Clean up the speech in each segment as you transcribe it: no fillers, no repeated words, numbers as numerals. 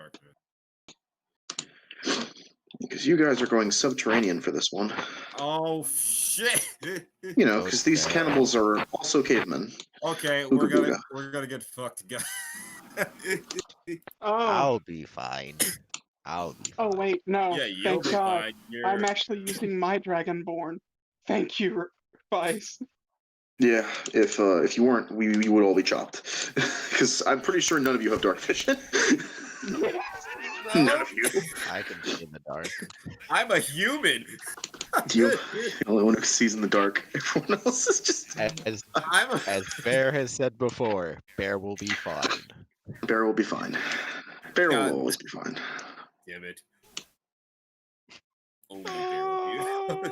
dark, man. Because you guys are going subterranean for this one. Oh shit! You know, because these cannibals are also cavemen. Okay, Ooga we're gonna get fucked, guys. Oh. I'll be fine. I'll be fine. Oh wait, no. Yeah, you'll Thank be God. fine. I'm actually using my Dragonborn. Thank you, Vice. Yeah, if you weren't, we would all be chopped. Because I'm pretty sure none of you have dark vision. None of you. I can see in the dark. I'm a human. You're the only one who sees in the dark. Everyone else is just. As I'm a... Bear has said before, Bear will be fine. Bear will be fine. Bear God. will always be fine. Damn it. Only Bear will be.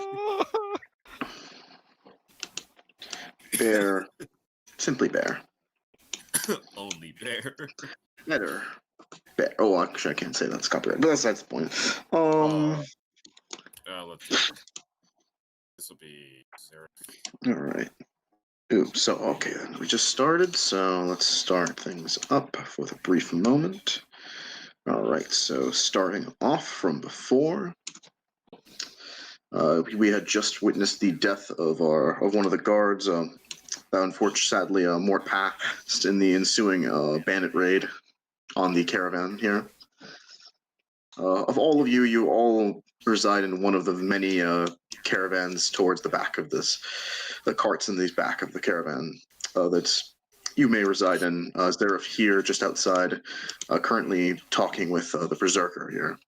Bear. Simply Bear. Only Bear. Better. Bear. Oh, actually, I can't say that's copyright. But that's the point. Let's see. This will be Zereff. All right. Oops. So, okay, then we just started. So let's start things up for a brief moment. All right. So starting off from before, we had just witnessed the death of one of the guards. Unfortunately, sadly, Mort passed in the ensuing bandit raid on the caravan here. Of all of you, you all reside in one of the many caravans towards the back of this, the carts in the back of the caravan that you may reside in. Zereff here, just outside, currently talking with the berserker here.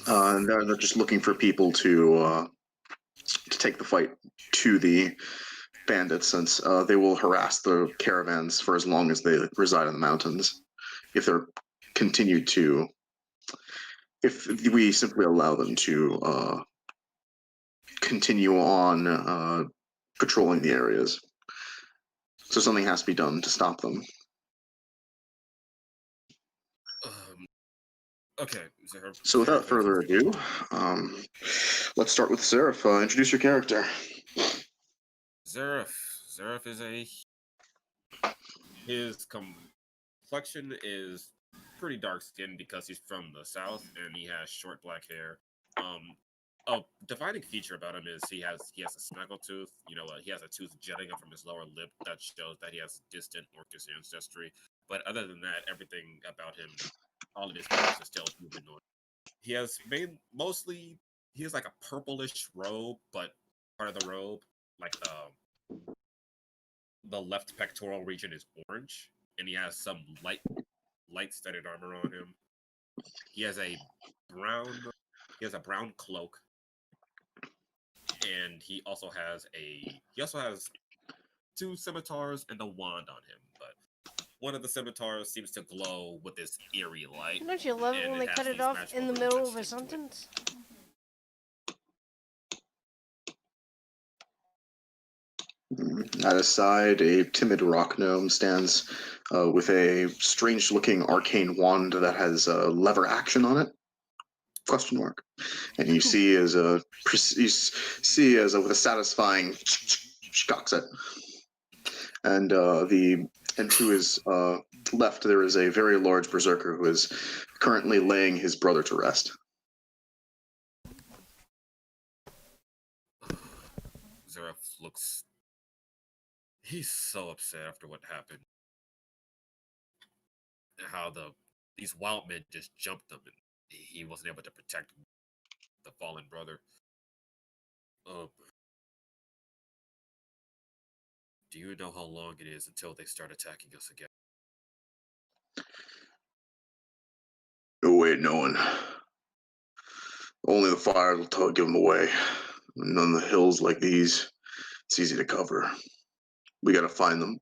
And they're just looking for people to take the fight to the bandits, since they will harass the caravans for as long as they reside in the mountains. If we simply allow them to continue on patrolling the areas. So something has to be done to stop them. Okay, Zereff. So without further ado, let's start with Zereff. Introduce your character. Zereff. Zereff is his complexion is pretty dark skinned because he's from the south and he has short black hair. A defining feature about him is he has a snaggle tooth. You know, he has a tooth jutting up from his lower lip that shows that he has distant Orcish ancestry. But other than that, everything about him, all of his features are still humanoid. He has he has like a purplish robe, but part of the robe, like the left pectoral region is orange, and he has some light studded armor on him. He has a brown cloak, and he also has two scimitars and a wand on him, but one of the scimitars seems to glow with this eerie light. Don't you love it when they cut it off in the middle of a sentence? At his side, a timid rock gnome stands with a strange-looking arcane wand that has lever action on it. Question mark. And you see as with a satisfying cocks it. And to his left there is a very large berserker who is currently laying his brother to rest. Zereff looks... He's so upset after what happened. How these Wildmen just jumped him and he wasn't able to protect the fallen brother. Do you know how long it is until they start attacking us again? No way of knowing. Only the fire will give them away. And on the hills like these, it's easy to cover. We gotta find them.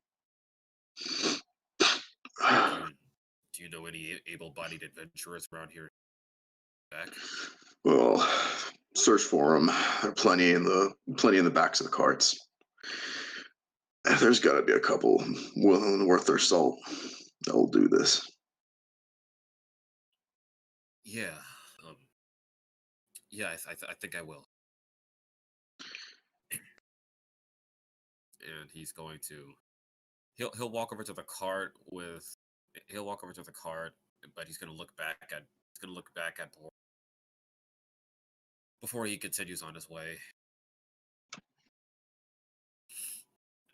Do you know any able-bodied adventurers around here? Back? Well, search for them. There are plenty in the backs of the carts. There's got to be a couple worth their salt that'll do this. Yeah. Yeah, I think I will. And he's going to... He'll walk over to the cart with he'll walk over to the cart, but he's gonna look back at Dwarf before he continues on his way.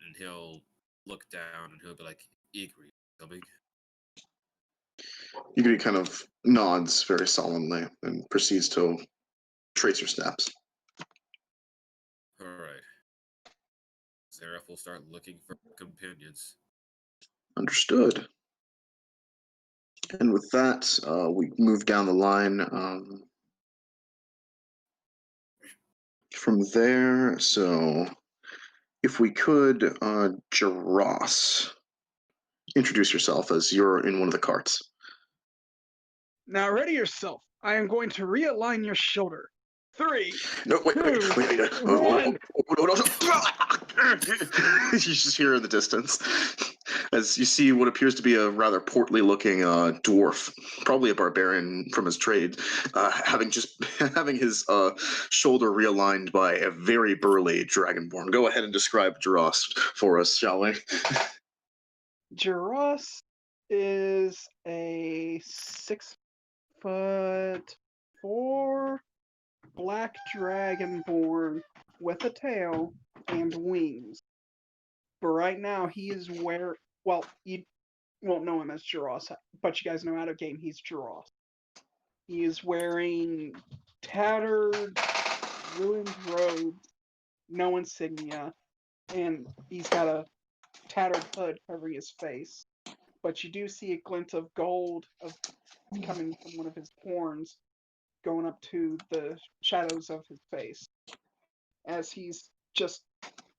And he'll look down and he'll be like, "Igri, coming?" Igri kind of nods very solemnly and proceeds to trace her steps. All right. Zereff will start looking for companions. Understood. And with that, we move down the line. From there, so if we could, Jeross, introduce yourself as you're in one of the carts. Now ready yourself. I am going to realign your shoulder. 3. No, wait. One. You just hear in the distance as you see what appears to be a rather portly looking dwarf, probably a barbarian from his trade, having his shoulder realigned by a very burly dragonborn. Go ahead and describe Jeross for us, shall we? Jeross is a 6'4" black dragonborn with a tail and wings. But right now he is you won't know him as Jeross, but you guys know out of game he's Jeross. He is wearing tattered, ruined robes, no insignia, and he's got a tattered hood covering his face. But you do see a glint of gold coming from one of his horns, going up to the shadows of his face, as he's just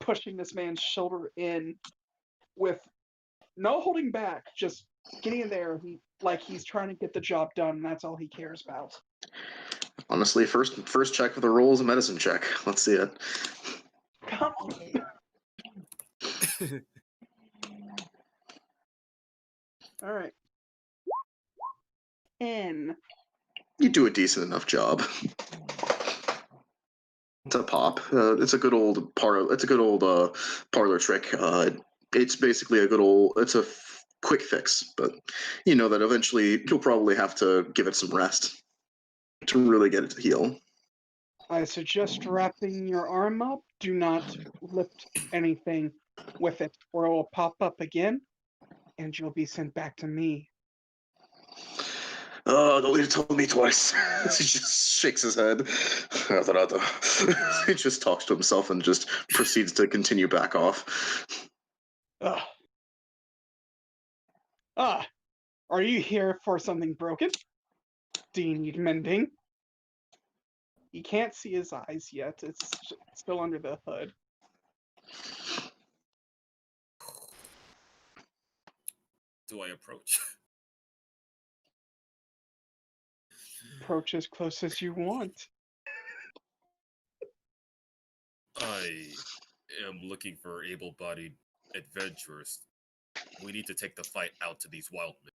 pushing this man's shoulder in with no holding back, just getting in there. He's trying to get the job done, and that's all he cares about. Honestly, first check for the roll is a medicine check. Let's see it. Come on. All right. 10. You do a decent enough job. It's a pop. It's a good old parlor trick. It's basically it's a quick fix, but you know that eventually you'll probably have to give it some rest to really get it to heal. I suggest wrapping your arm up. Do not lift anything with it, or it will pop up again, and you'll be sent back to me. Oh, the leader told me twice. He just shakes his head. He just talks to himself and just proceeds to continue back off. Are you here for something broken? Do you need mending? You can't see his eyes yet. It's still under the hood. Do I approach? Approach as close as you want. I am looking for able-bodied adventurers. We need to take the fight out to these Wildmen.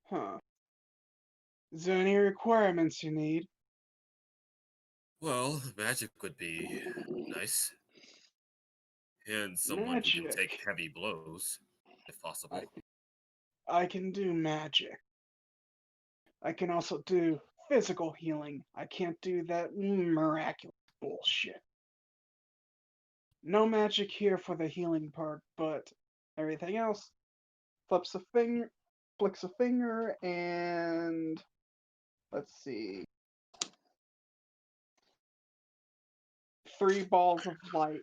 Huh. Is there any requirements you need? Well, magic would be nice. And someone who can take heavy blows, if possible. I can do magic. I can also do physical healing. I can't do that miraculous bullshit. No magic here for the healing part, but everything else. Flicks a finger, and let's see. 3 balls of light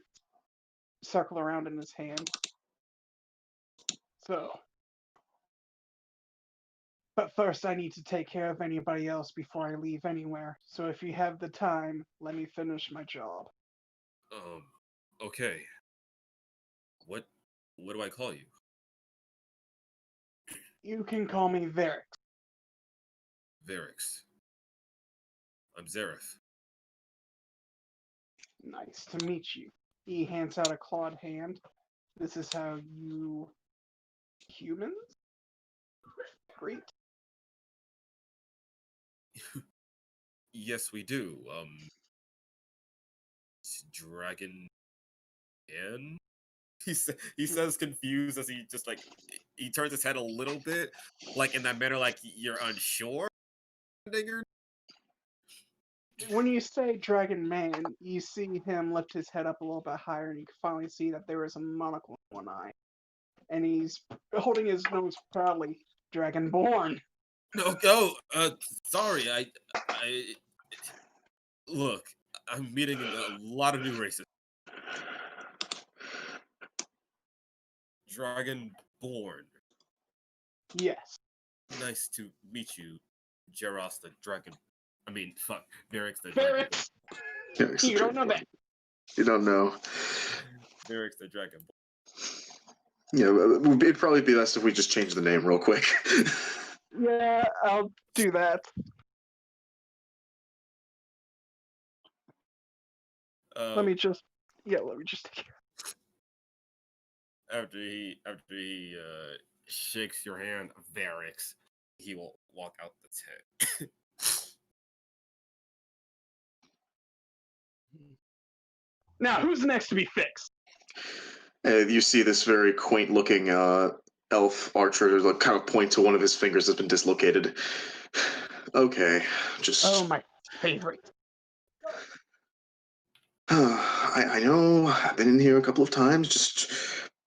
circle around in his hand. So, but first I need to take care of anybody else before I leave anywhere. So if you have the time, let me finish my job. Okay. What do I call you? You can call me Varyks. Varyks. I'm Zereff. Nice to meet you. He hands out a clawed hand. This is how you humans greet. Yes, we do. Dragon And he says confused as he just like he turns his head a little bit, like in that manner, like you're unsure. When you say Dragon Man, you see him lift his head up a little bit higher, and you can finally see that there is a monocle in one eye. And he's holding his nose proudly. Dragonborn. No, sorry, I look, I'm meeting a lot of new races. Dragonborn. Yes. Nice to meet you, Jeross the Dragon. I mean, fuck, Varyks the Varyks! Dragon. You don't know that. You don't know. Varyks the Dragon. Yeah, it'd probably be best if we just change the name real quick. Yeah, I'll do that. Let me just take care. After he shakes your hand, Varyks, he will walk out the tent. Now, who's next to be fixed? You see this very quaint-looking elf archer like kind of point to one of his fingers that's been dislocated. Okay, just. Oh, my favorite. I know. I've been in here a couple of times. Just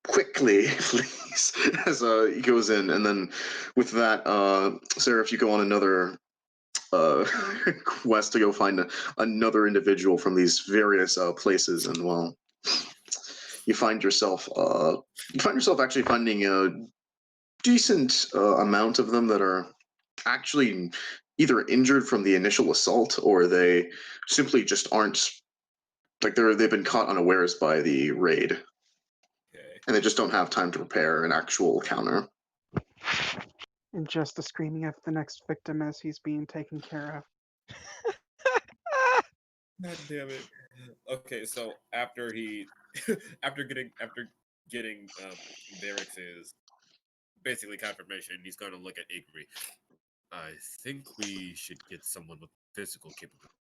quickly, please. As he goes in, and then with that, Zereff, you go on another quest to go find another individual from these various places, and well, you find yourself actually finding a decent amount of them that are actually either injured from the initial assault, or they simply just aren't. Like they've been caught unawares by the raid, and they just don't have time to prepare an actual counter. And just the screaming of the next victim as he's being taken care of. God damn it! Okay, so after getting Varyks' basically confirmation, he's going to look at Igri. I think we should get someone with physical capabilities.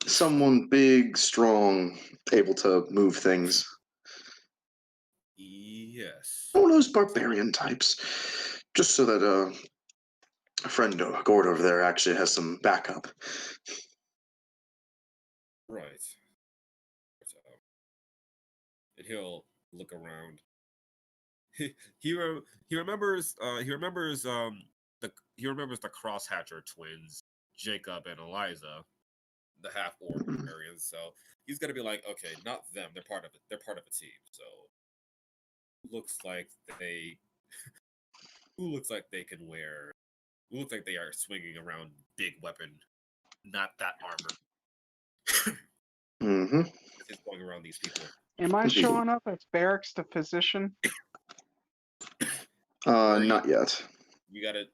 Someone big, strong, able to move things. Yes. One of those barbarian types. Just so that a friend Gord over there actually has some backup. Right. And he'll look around. He remembers the Crosshatcher twins, Jacob and Eliza, the half orc barbarians. So he's gonna be like, okay, not them. They're part of it. They're part of a team. So looks like they can wear. Who looks like they are swinging around big weapon, not that armor. Mm-hmm. It's going around these people. Am I showing up as Varyks the physician? Not yet. You gotta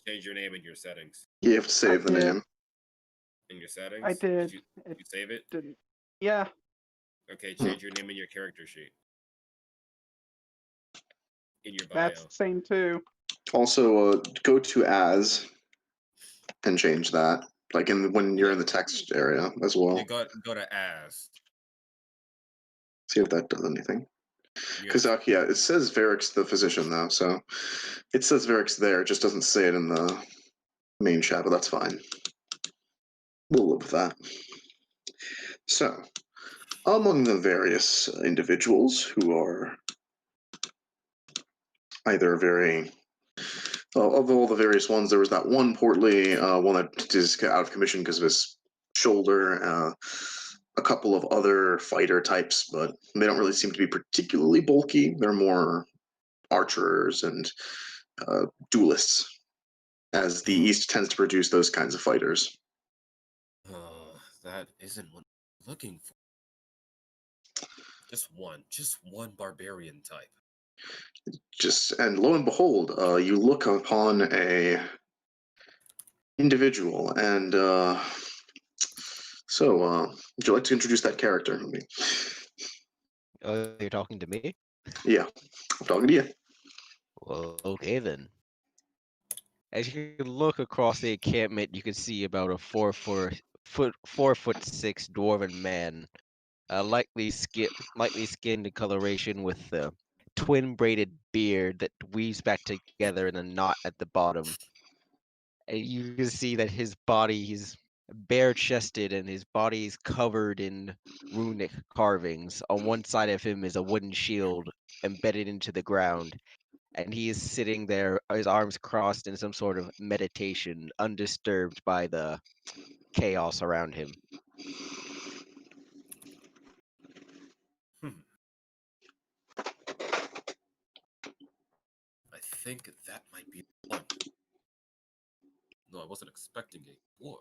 change your name in your settings. You have to save the name. In your settings? I did. You save it? Didn't. Yeah. Okay, change your name in your character sheet. In your bio. That's the same too. Also, go to as and change that. Like when you're in the text area as well. You go to as. See if that does anything. Because yeah, it says Varyks the physician though, so it says Varyks there. It just doesn't say it in the main chat, but that's fine. We'll live with that. So, among the various individuals who are either very of all the various ones, there was that one portly one that is out of commission because of his shoulder. A couple of other fighter types, but they don't really seem to be particularly bulky. They're more archers and duelists, as the East tends to produce those kinds of fighters. That isn't what I'm looking for. Just one barbarian type. And lo and behold, you look upon a individual, and would you like to introduce that character? You're talking to me? Yeah, I'm talking to you. Well, okay then. As you look across the encampment, you can see about a 4'6" dwarven man A lightly skinned coloration with the twin braided beard that weaves back together in a knot at the bottom. And you can see that his body, he's bare chested and his body is covered in runic carvings. On one side of him is a wooden shield embedded into the ground, and he is sitting there, his arms crossed in some sort of meditation, undisturbed by the chaos around him. Hmm. I think that might be the one. No, I wasn't expecting a dwarf.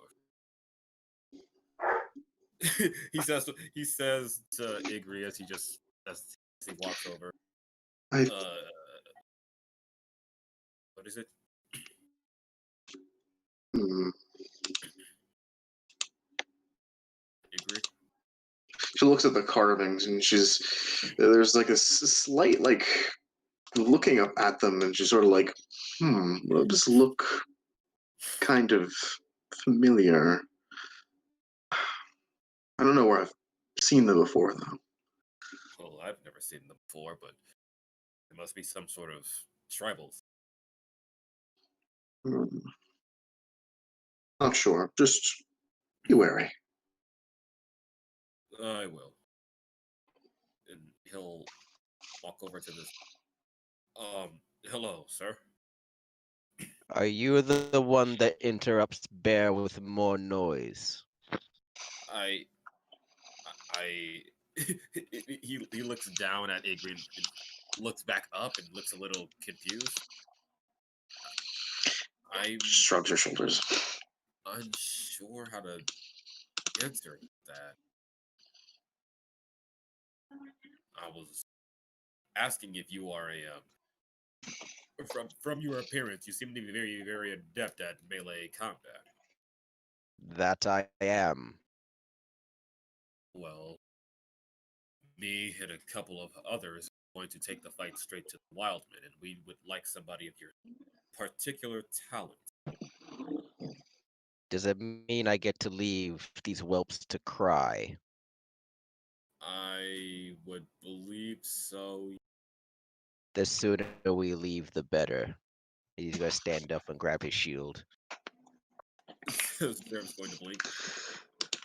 He says to Igri as he walks over. I What is it? hmm. Igri? She looks at the carvings and there's like a slight like looking up at them, and she's sort of like, those look kind of familiar. I don't know where I've seen them before though. Well, I've never seen them before, but it must be some sort of tribal. Hmm. Not sure. Just be wary. I will. And he'll walk over to this. Hello, sir. Are you the one that interrupts Bear with more noise? I he looks down at Igri and looks back up and looks a little confused. I'm Shrugs her shoulders. unsure how to answer that. I was asking if you are from your appearance, you seem to be very, very adept at melee combat. That I am. Well, me and a couple of others are going to take the fight straight to the Wildmen, and we would like somebody of your particular talent. Does it mean I get to leave these whelps to cry? I would believe so. The sooner we leave, the better. He's gonna stand up and grab his shield. Zereff's going to blink.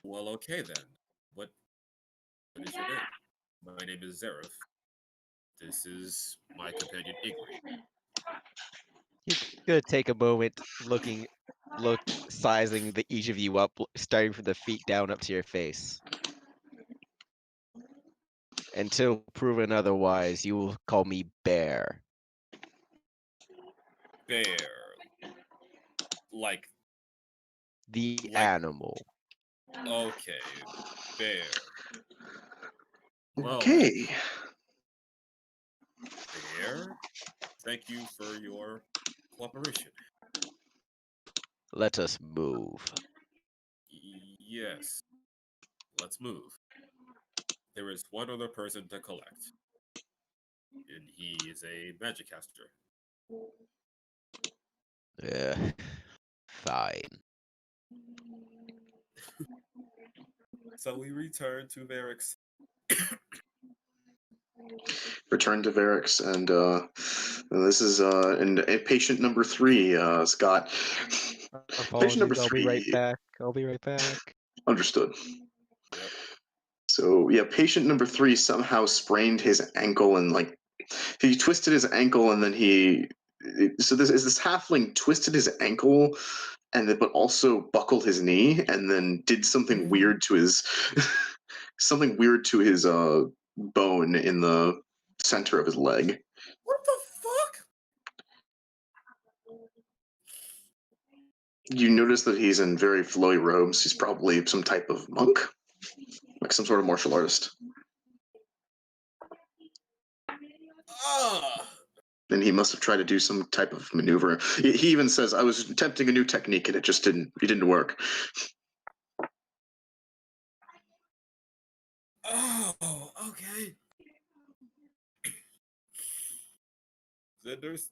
Well, okay then. What is your name? My name is Zereff. This is my companion Igri. He's gonna take a moment, sizing each of you up, starting from the feet down up to your face. Until proven otherwise, you will call me Bear. Bear. Like, The like, animal. okay, bear. Well, Okay. Bear, thank you for your cooperation. Let us move. Yes, let's move. There is one other person to collect, and he is a magic caster. Fine. So we return to Varyks. Return to Varyks, and this is and patient number 3, Scott. Patient number Apologies, I'll be 3. right back. I'll be right back. Understood. Yep. So yeah, patient number 3 somehow sprained his ankle, and like he twisted his ankle, and then this halfling twisted his ankle, and then but also buckled his knee, and then did something weird to his bone in the center of his leg. What the fuck? You notice that he's in very flowy robes. He's probably some type of monk, like some sort of martial artist. And he must have tried to do some type of maneuver. He even says, "I was attempting a new technique, and it didn't work." Oh, okay. Cinders.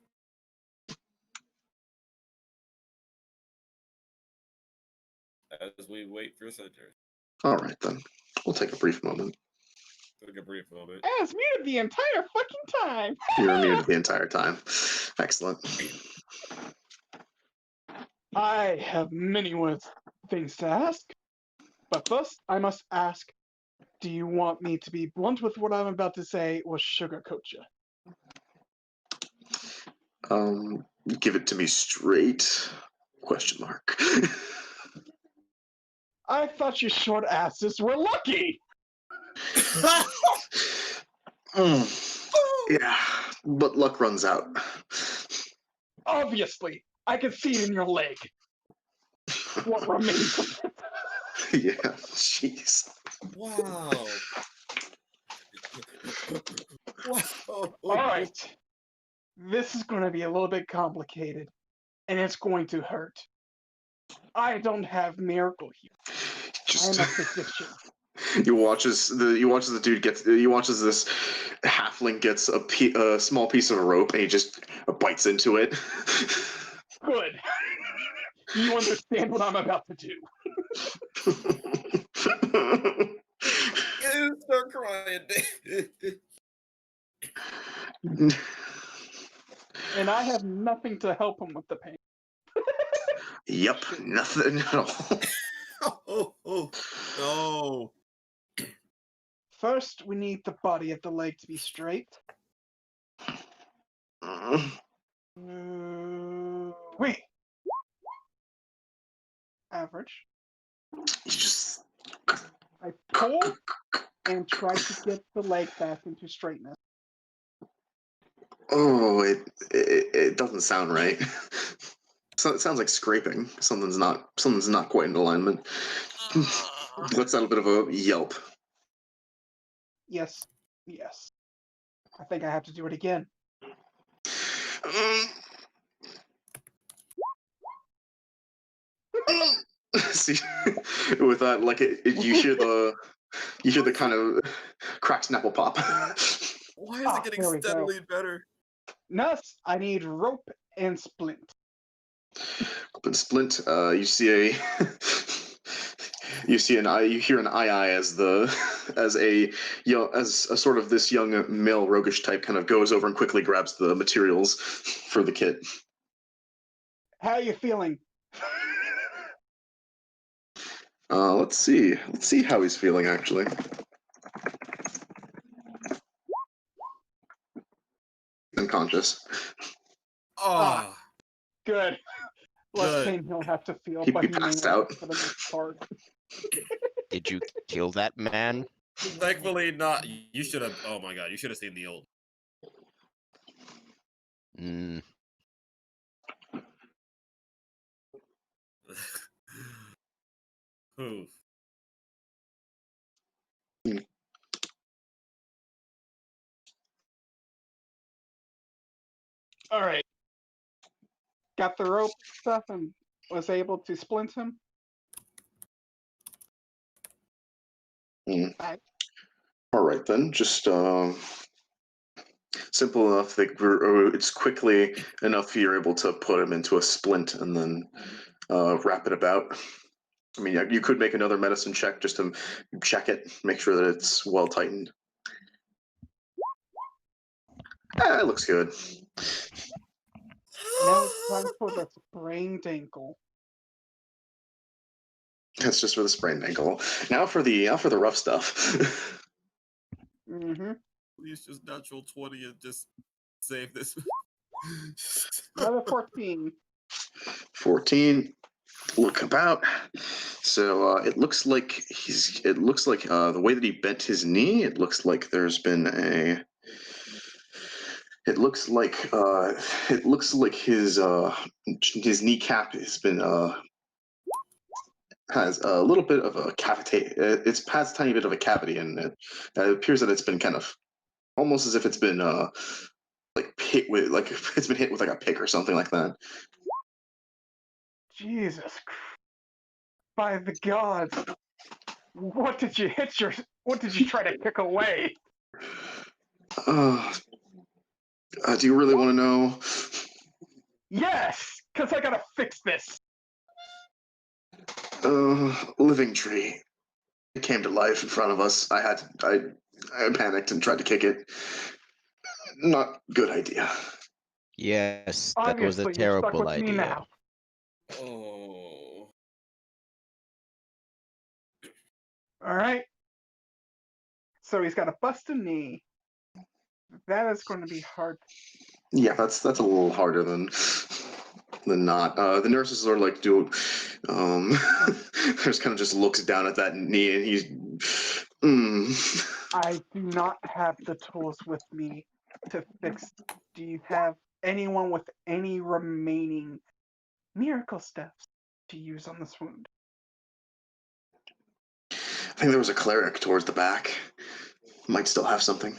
As we wait for Cinders. All right, then. We'll take a brief moment. Took a brief moment. I was muted the entire fucking time. You were muted the entire time. Excellent. I have many things to ask, but first I must ask, do you want me to be blunt with what I'm about to say or sugarcoat you? Give it to me straight? Question mark. I thought you short asses were lucky! Yeah, but luck runs out. Obviously, I can see it in your leg. What remains of it? Yeah, jeez. Wow. Wow. Alright. This is going to be a little bit complicated, and it's going to hurt. I don't have miracle here. Just I'm a physician. you watch as the dude gets this halfling gets a small piece of a rope and he just bites into it. Good. You understand what I'm about to do. You start crying. And I have nothing to help him with the pain. Yep, nothing at all. No. First, we need the body of the leg to be straight. Wait. Average. You just I pull and try to get the leg back into straightness. oh, it doesn't sound right. So it sounds like scraping. Something's not quite in alignment. Lets out a bit of a yelp. Yes. I think I have to do it again. See, with that, like you hear the kind of cracked snapple pop. Why is it getting there we go. steadily better? Next, I need rope and splint. Open splint. You see you hear an aye as a sort of this young male roguish type kind of goes over and quickly grabs the materials for the kit. How are you feeling? Let's see how he's feeling actually. Unconscious. Ah. Good. Less Good. pain he'll have to feel, He but he may passed not out. for the most part. Did you kill that man? Thankfully not. You should have. Oh my god! You should have seen the old. Mm. Oof. All right. Got the rope stuff and was able to splint him. Right. All right then, just simple enough that it's quickly enough you're able to put him into a splint and then wrap it about. I mean, you could make another medicine check just to check it, make sure that it's well tightened. It looks good. Now it's time for the sprained ankle. That's just for the sprained ankle. Now for the rough stuff. Mm-hmm. Please just natural 20 and just save this. Another 14. 14. Look about. So it looks like the way that he bent his knee. It looks like there's been a. It looks like his kneecap has been has a little bit of a cavity. It has a tiny bit of a cavity in it. It appears that it's been kind of almost as if it's been hit with like a pick or something like that. Jesus Christ. By the gods. What did you try to kick away? Do you really want to know? Yes, because I gotta fix this. Living tree. It came to life in front of us. I I panicked and tried to kick it. Not good idea. Yes, that was a Obviously, you're stuck terrible with me idea. now. Oh. All right. So he's got a busted knee. That is going to be hard. Yeah, that's a little harder than not. The nurses sort of like do. Just kind of just looks down at that knee, and he's. I do not have the tools with me to fix. Do you have anyone with any remaining miracle steps to use on this wound? I think there was a cleric towards the back. Might still have something.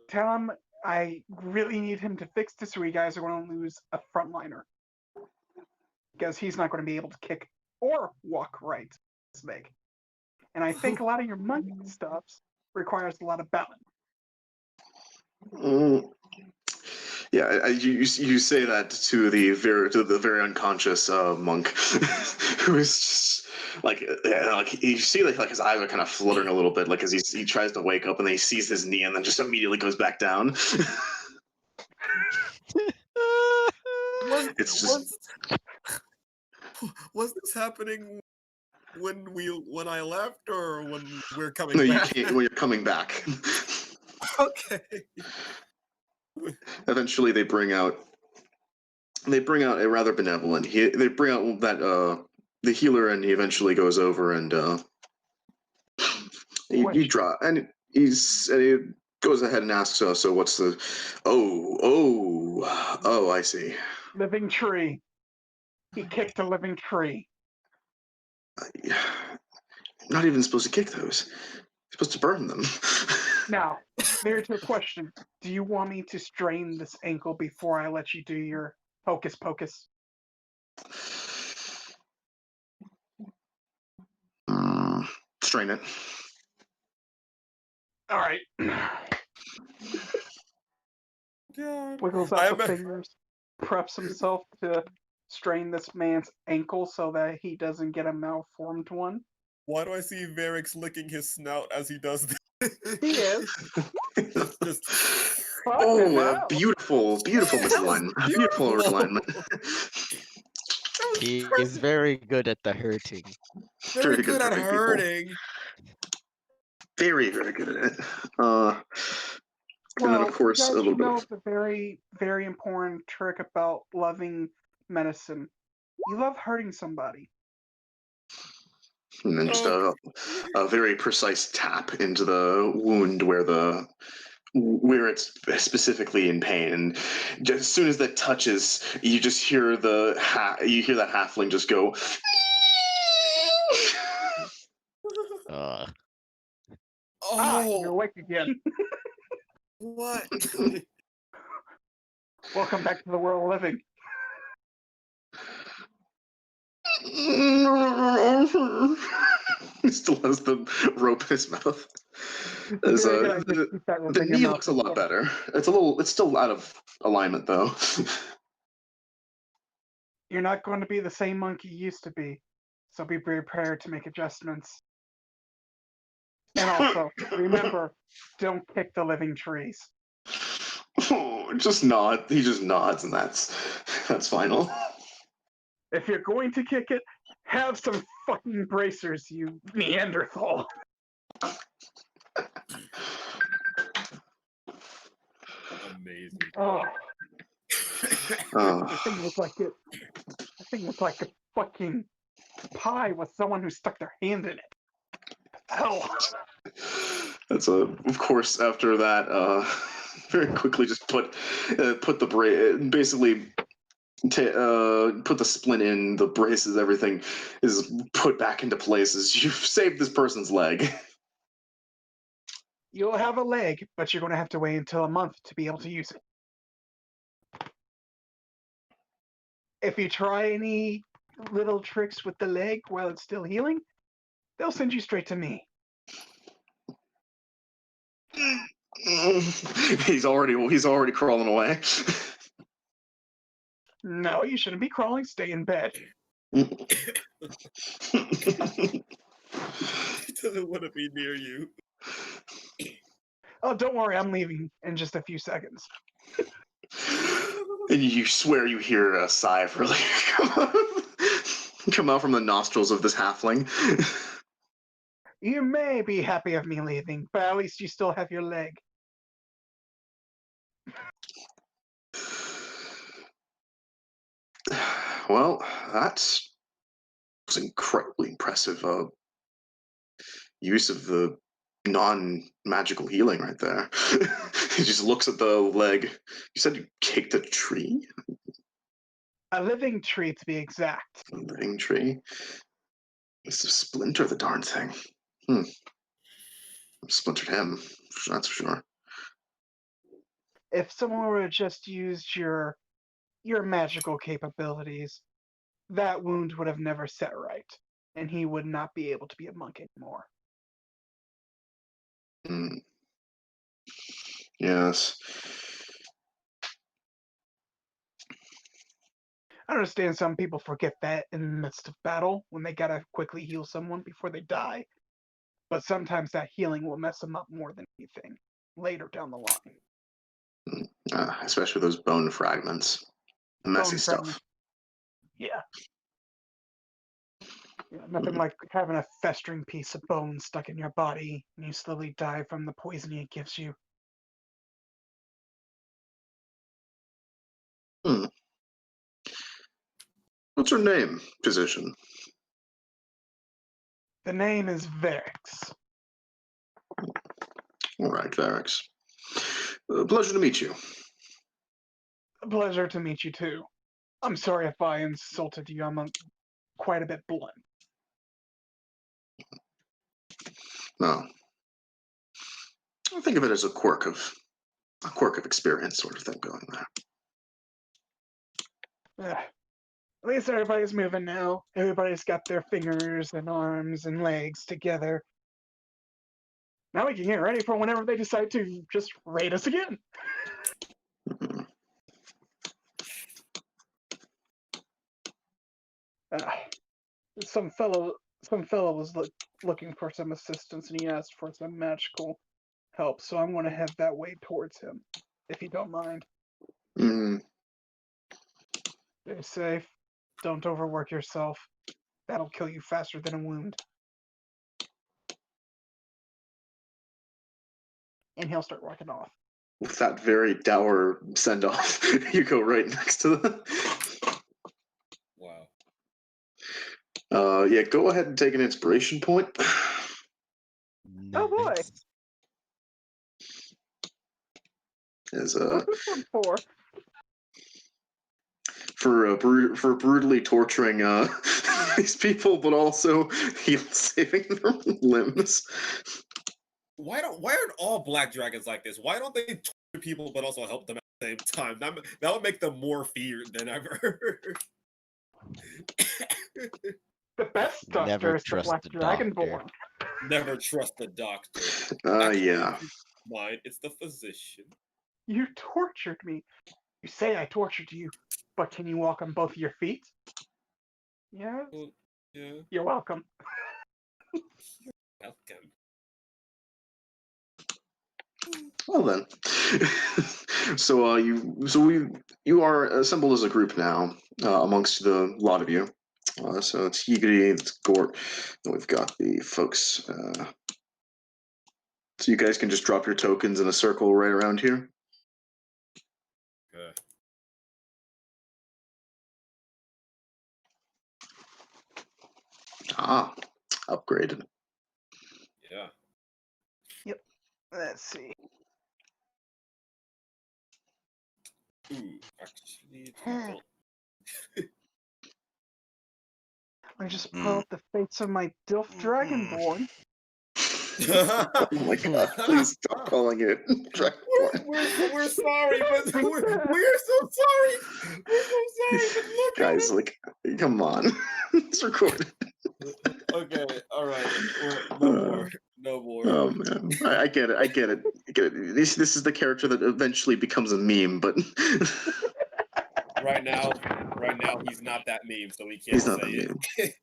Tell him I really need him to fix this, or you guys are going to lose a frontliner. Because he's not going to be able to kick or walk right this leg. And I think a lot of your monkey stuff requires a lot of balance. Yeah, you say that to the very unconscious monk, who is just like you see like his eyes are kind of fluttering a little bit, like as he tries to wake up and then he sees his knee and then just immediately goes back down. Was this happening when I left, or when we're coming back? When you're coming back. Okay. Eventually, they bring out a rather benevolent. They bring out that the healer, and he eventually goes over and he draw and he goes ahead and asks, so what's the? Oh, I see. Living tree. He kicked a living tree. Not even supposed to kick those. You're supposed to burn them. Now, there's your question. Do you want me to strain this ankle before I let you do your hocus pocus? Strain it. All right. God. Wiggles out the fingers, preps himself to strain this man's ankle so that he doesn't get a malformed one. Why do I see Varyks licking his snout as he does this? He is. Just Beautiful misalignment. Beautiful alignment. He is very good at the hurting. Very good at hurting. Very, very good at it. Well, and then of course a little bit of the very, very important trick about loving medicine. You love hurting somebody. and then just a very precise tap into the wound where it's specifically in pain, and just as soon as that touches, you just hear that halfling just go. You're awake again. What? Welcome back to the world of living. He still has the rope in his mouth. The knee looks a lot better. It's still out of alignment though. You're not going to be the same monkey you used to be, so be prepared to make adjustments. And also, remember, don't kick the living trees. He just nods, and that's final. If you're going to kick it, have some fucking bracers, you Neanderthal. Amazing. Oh. The thing was like it. The thing was like a fucking pie with someone who stuck their hand in it. Hell. That's of course after that, very quickly just put the basically. Put the splint in, the braces, everything is put back into place as you've saved this person's leg. You'll have a leg, but you're going to have to wait until a month to be able to use it. If you try any little tricks with the leg while it's still healing, they'll send you straight to me. He's already crawling away. No, you shouldn't be crawling. Stay in bed. He doesn't want to be near you. Oh, don't worry, I'm leaving in just a few seconds. And you swear you hear a sigh of relief come out from the nostrils of this halfling. You may be happy of me leaving, but at least you still have your leg. Well, that was incredibly impressive. Use of the non-magical healing right there. He just looks at the leg. You said you kicked a tree? A living tree, to be exact. A living tree? Must have splintered the darn thing. Splintered him, that's for sure. If someone were to just used your magical capabilities, that wound would have never set right, and he would not be able to be a monk anymore. Yes. I understand some people forget that in the midst of battle when they gotta quickly heal someone before they die, but sometimes that healing will mess them up more than anything later down the line. Especially those bone fragments. Messy stuff. Fragments. Yeah. Nothing like having a festering piece of bone stuck in your body and you slowly die from the poisoning it gives you. What's her name, physician? The name is Varyks. All right, Varyks. Pleasure to meet you. A pleasure to meet you too. I'm sorry if I insulted you. I'm quite a bit blunt. No. I think of it as a quirk of experience sort of thing going there. At least everybody's moving now. Everybody's got their fingers and arms and legs together. Now we can get ready for whenever they decide to just raid us again. Some fellow was looking for some assistance, and he asked for some magical help. So I'm going to have that way towards him, if you don't mind. Stay safe. Don't overwork yourself. That'll kill you faster than a wound. And he'll start walking off. With that very dour send-off, you go right next to them. Wow. Yeah, go ahead and take an inspiration point. Oh boy. As What's this one for? For brutally torturing these people, but also saving their limbs. Why aren't all black dragons like this? Why don't they torture people but also help them at the same time? That would make them more feared than ever. The best doctor is the Black Dragonborn. Never trust the doctor. Yeah. Mine, it's the physician. You tortured me. You say I tortured you, but can you walk on both of your feet? Yeah. Well, yeah. You're welcome. You're welcome. Well then, so you are assembled as a group now amongst the lot of you. So it's Higri, it's Gort, and we've got the folks. So you guys can just drop your tokens in a circle right around here. Good. Upgraded. Yeah. Yep. Let's see. Ooh, actually, don't. I just pull up the face of my Dilf Dragonborn. Oh my god, please stop calling it Dragonborn. We're sorry, but we're so sorry. We're so sorry, but look guys, at like, come on. It's recorded. Okay, all right. No more. Oh man, I get it. This is the character that eventually becomes a meme, but right now he's not that meme, so we can't he's not say that it.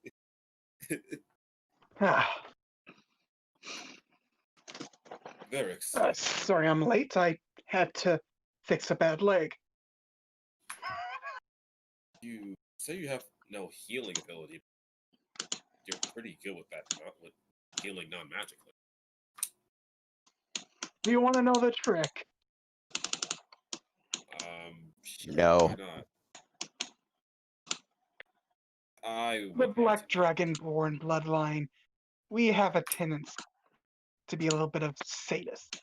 meme. Varyks. Sorry I'm late. I had to fix a bad leg. You say you have no healing ability. You're pretty good with that, not with healing non-magically. Do you want to know the trick? Sure, No. why not? I The would Black like to know. Dragonborn bloodline, we have a tendency to be a little bit of sadist.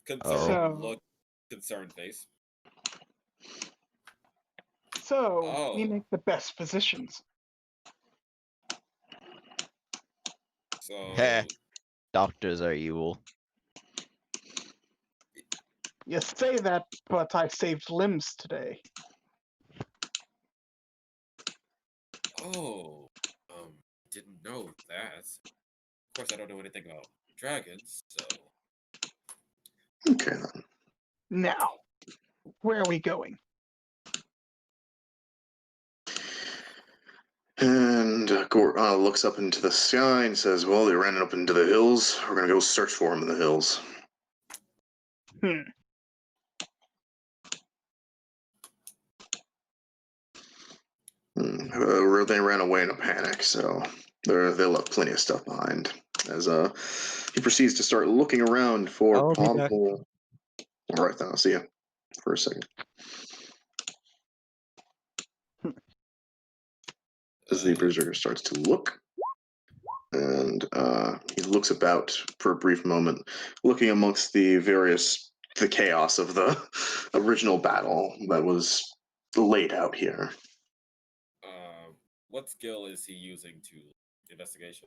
Concerned So- look, concerned face. So we Oh. make the best physicians. So Heh. Doctors are evil. You say that, but I saved limbs today. oh, didn't know that. Of course, I don't know anything about dragons, so Okay then. Now, where are we going? And Gort looks up into the sky and says, "Well, they ran up into the hills. We're gonna go search for him in the hills." Hmm. They ran away in a panic, so they left plenty of stuff behind. As he proceeds to start looking around for I'll be back. possible. All right, then I'll see you for a second. As the berserker starts to look, and he looks about for a brief moment, looking amongst the chaos of the original battle that was laid out here. what skill is he using to investigation?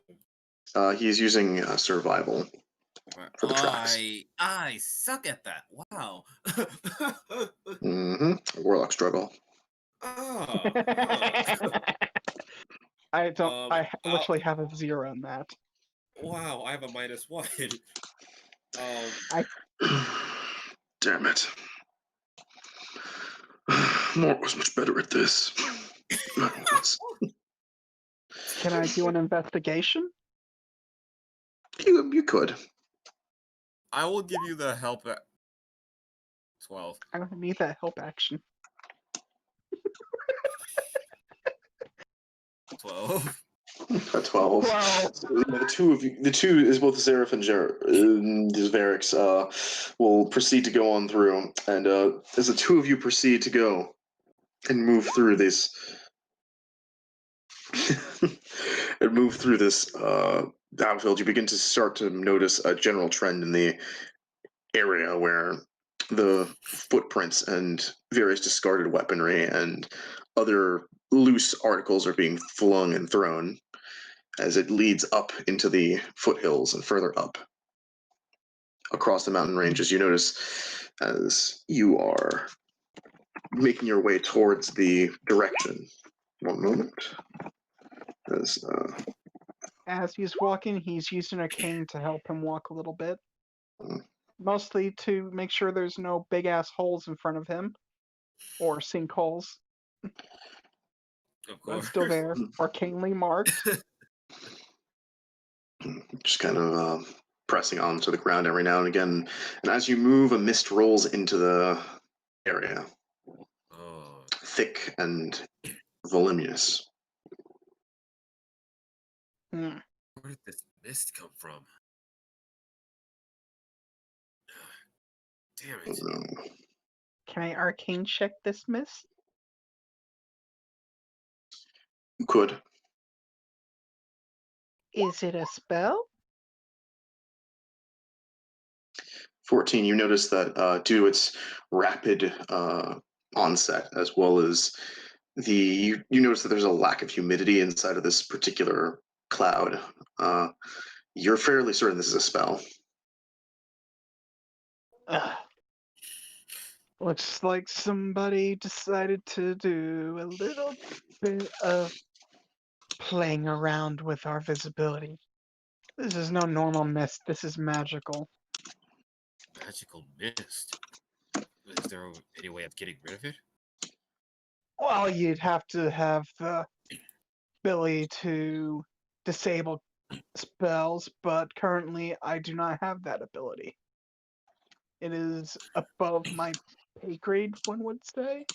He's using survival for the tracks. I suck at that. Wow. Warlock struggle. oh, I don't. I I'll- literally have a 0 in that. wow, I have a -1. Damn it. Mort was much better at this. Can I do an investigation? You could. I will give you the help at 12. I don't need that help action. 12. At 12. Wow. The two is both Zereff and Varyks will proceed to go on through, and as the two of you proceed to go and move through this, battlefield, you begin to start to notice a general trend in the area where the footprints and various discarded weaponry and other loose articles are being flung and thrown as it leads up into the foothills and further up across the mountain ranges. You notice as you are making your way towards the direction. One moment. As he's walking, he's using a cane to help him walk a little bit. Mm. Mostly to make sure there's no big ass holes in front of him. Or sinkholes. Of That's course. still there. Arcanely marked. Just kind of pressing onto the ground every now and again. And as you move, a mist rolls into the area. Oh, Thick and voluminous. Hmm. where did this mist come from? Damn it. Can I arcane check this mist? You could. Is it a spell? 14, you notice that due to its rapid onset, as well as you notice that there's a lack of humidity inside of this particular cloud. You're fairly certain this is a spell. Looks like somebody decided to do a little bit of playing around with our visibility. This is no normal mist. This is magical. Magical mist. Is there any way of getting rid of it? Well, you'd have to have the ability to disable spells, but currently I do not have that ability. It is above my pay grade, one would say.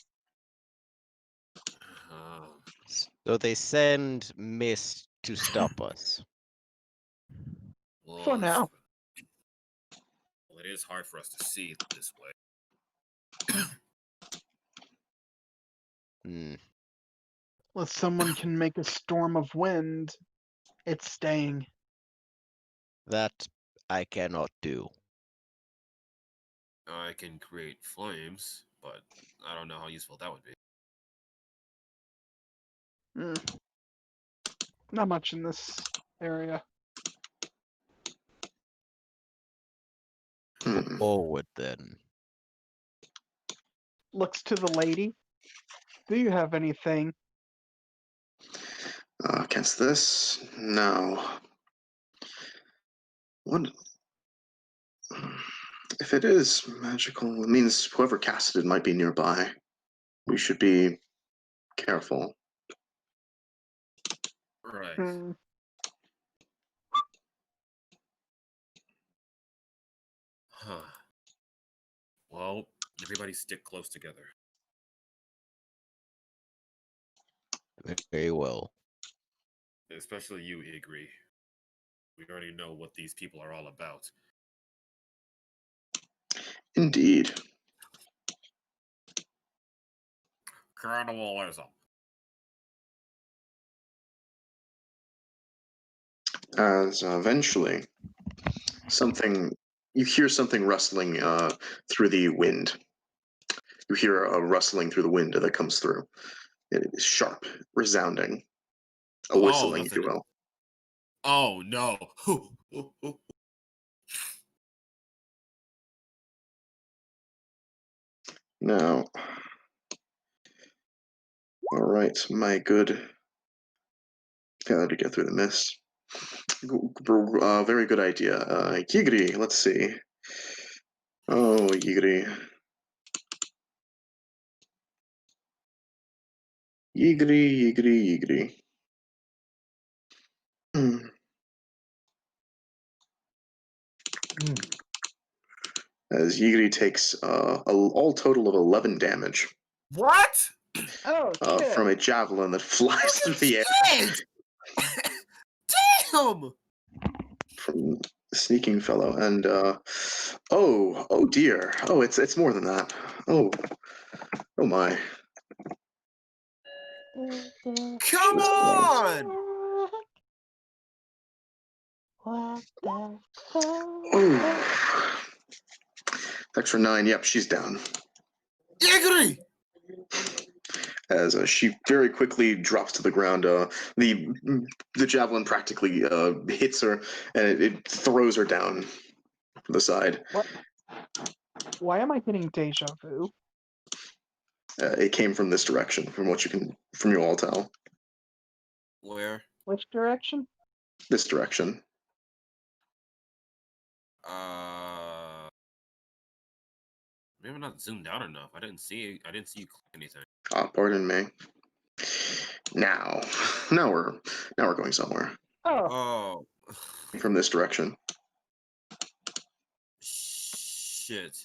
So they send mist to stop us. Well, For now. Well, it is hard for us to see this way. Hmm. Unless someone can make a storm of wind, it's staying. That I cannot do. I can create flames, but I don't know how useful that would be. Not much in this area. Forward then. Looks to the lady. Do you have anything? Against this? No. What? If it is magical, it means whoever casted it might be nearby. We should be careful. Right. Huh. Well, everybody stick close together. Very well. Especially you, A.K.A. We already know what these people are all about. Indeed. Cannibalism. As eventually, you hear something rustling through the wind. You hear a rustling through the wind that comes through. It is sharp, resounding, a whistling, if you will. Oh no! Now, all right, my good failure to get through the mist. Very good idea. Yigri, let's see. Oh, Yigri. Yigri. As Yigri takes all total of 11 damage. What? Oh, shit. From a javelin that flies through the air. Damn! From the sneaking fellow, and oh dear. Oh, it's more than that. Oh my. Come on! What the fuck? Oh. Extra 9. Yep, she's down. A.K.A. As she very quickly drops to the ground. The javelin practically hits her, and it throws her down the side. What? Why am I getting deja vu? It came from this direction, from you all tell. Where? Which direction? This direction. Maybe not zoomed out enough. I didn't see you click anything. Pardon me. Now we're going somewhere. Oh. From this direction. Shit.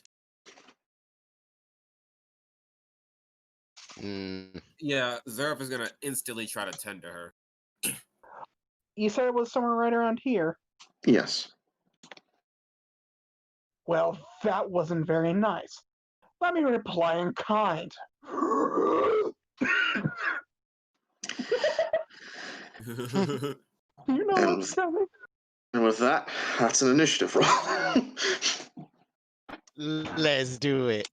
Yeah, Zereff is gonna instantly try to tend to her. You said it was somewhere right around here. Yes. Well, that wasn't very nice. Let me reply in kind. You know what's coming. And with that, that's an initiative roll. Let's do it.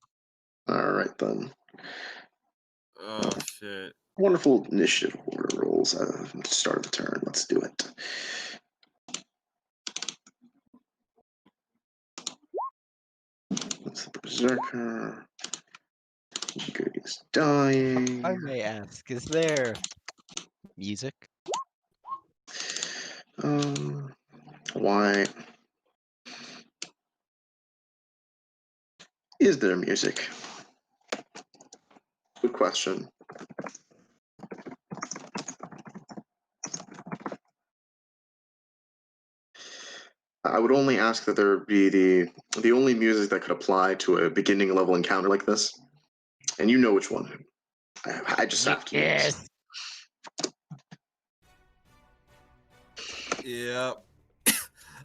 All right then. Oh shit. Wonderful initiative rolls at the start of the turn. Let's do it. That's the Berserker. Good is dying. I may ask, is there music? Why is there music? Good question. I would only ask that there be the only music that could apply to a beginning level encounter like this, and you know which one. I just have to. Yes. Yeah.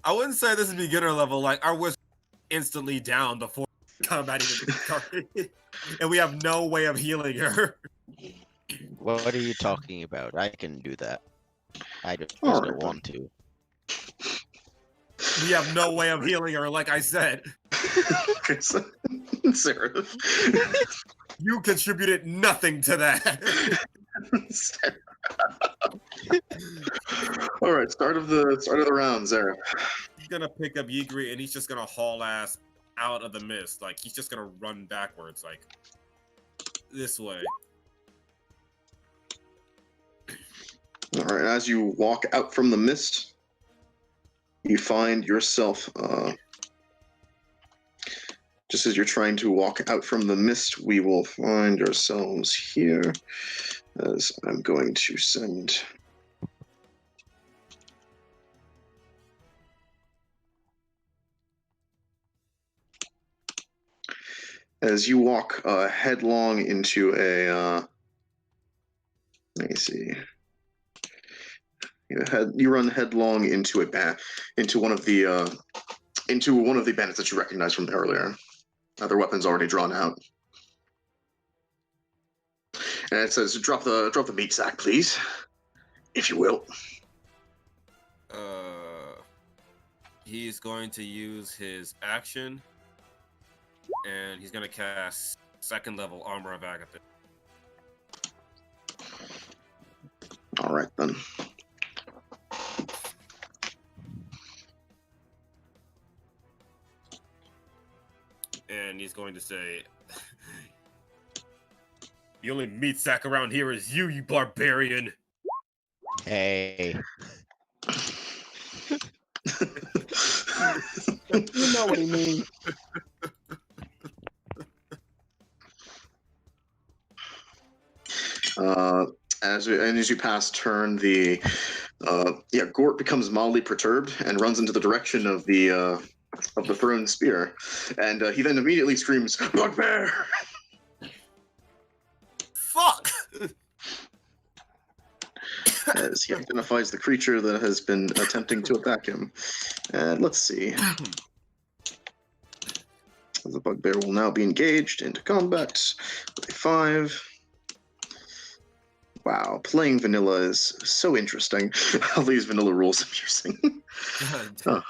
I wouldn't say this is beginner level. Like, our wizard instantly down before combat even started. And we have no way of healing her. What are you talking about? I can do that. I just Alright, don't then. want to. We have no way of healing her, like I said. Okay, so, Zereff. You contributed nothing to that. All right, start of the round, Zereff. He's gonna pick up Ygritte and he's just gonna haul ass out of the mist. Like, he's just gonna run backwards, like this way. All right, as you walk out from the mist, you find yourself, just as you're trying to walk out from the mist, we will find ourselves here, as I'm going to send... As you walk headlong into a... let me see... You run headlong into one of the bandits that you recognize from earlier. Their weapons already drawn out, and it says, "Drop the meat sack, please, if you will." He's going to use his action, and he's going to cast second level Armor of Agathis. All right then. And he's going to say, "The only meat sack around here is you, you barbarian." Hey. You know what he means. As you pass turn, Gort becomes mildly perturbed and runs into the direction of the thrown spear, and he then immediately screams, "Bugbear!" Fuck! As he identifies the creature that has been attempting to attack him. And let's see. The bugbear will now be engaged into combat with a 5. Wow, playing vanilla is so interesting. All these vanilla rules amusing. Oh,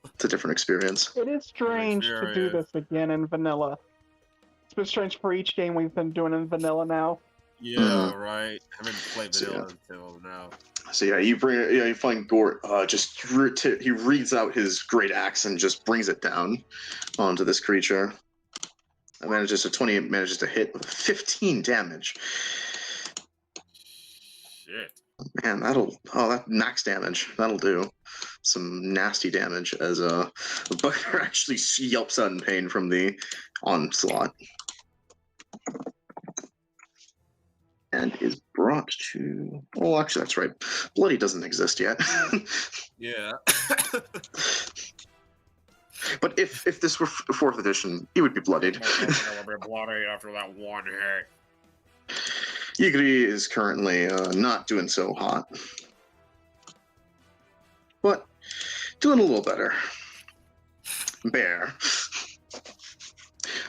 it's a different experience. It is strange to do this again in vanilla. It's been strange for each game we've been doing in vanilla now. Yeah, right. I haven't played vanilla until now. So you find Gort he reads out his great axe and just brings it down onto this creature. It manages to hit with 15 damage. Shit. Man, that max damage. That'll do some nasty damage as the bugbear actually yelps out in pain from the onslaught. And is brought to... Oh, actually, that's right. Bloody doesn't exist yet. Yeah. But if this were 4th edition, he would be bloodied. I'll be bloody after that one hit. Ygritte is currently not doing so hot. But doing a little better. Bear.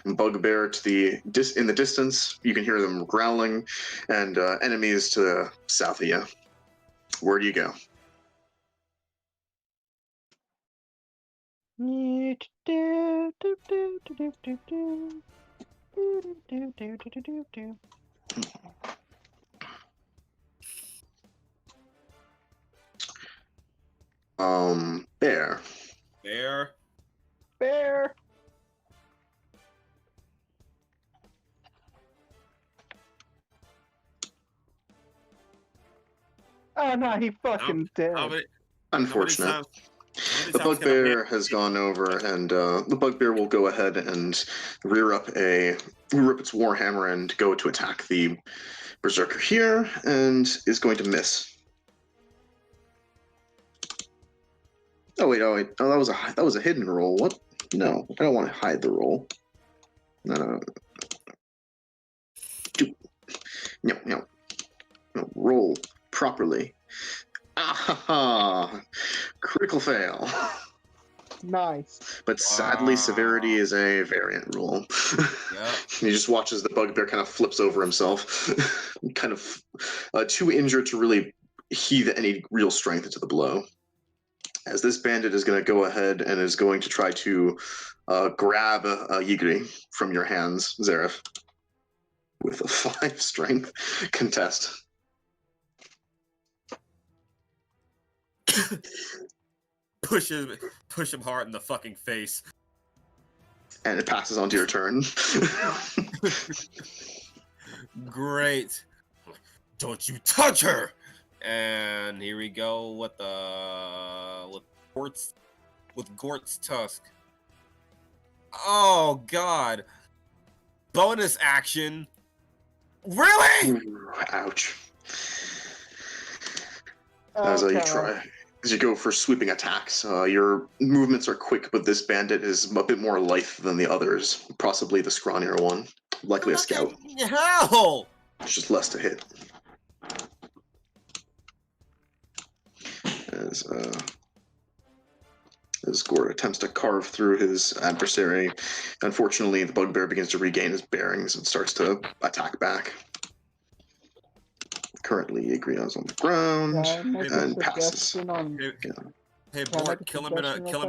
Bugbear in the distance, you can hear them growling, and enemies to the south of you. Where do you go? Bear. Bear. Bear! Oh no, he fucking dead. Unfortunate. The bugbear has gone over, and the bugbear will go ahead and rear up its warhammer and go to attack the berserker here, and is going to miss. Oh wait, oh that was a hidden roll. What? No, I don't want to hide the roll. No. No. Roll properly. Ah, critical fail. Nice. But sadly, Wow. severity is a variant rule. Yep. He just watches the bugbear kind of flips over himself, kind of too injured to really heave any real strength into the blow. As this bandit is going to go ahead and is going to try to grab Yigri from your hands, Zereff, with a 5 strength contest. Push him hard in the fucking face. And it passes on to your turn. Great. Don't you touch her! And here we go with Gort's tusk. Oh god. Bonus action. Really? Ooh, ouch. As you go for sweeping attacks, your movements are quick, but this bandit is a bit more lithe than the others, possibly the scrawnier one, likely a scout. Hell! It's just less to hit. As Gord attempts to carve through his adversary, unfortunately, the bugbear begins to regain his bearings and starts to attack back. Currently, Agrion's on the ground and passes. Hey, Bort, kill him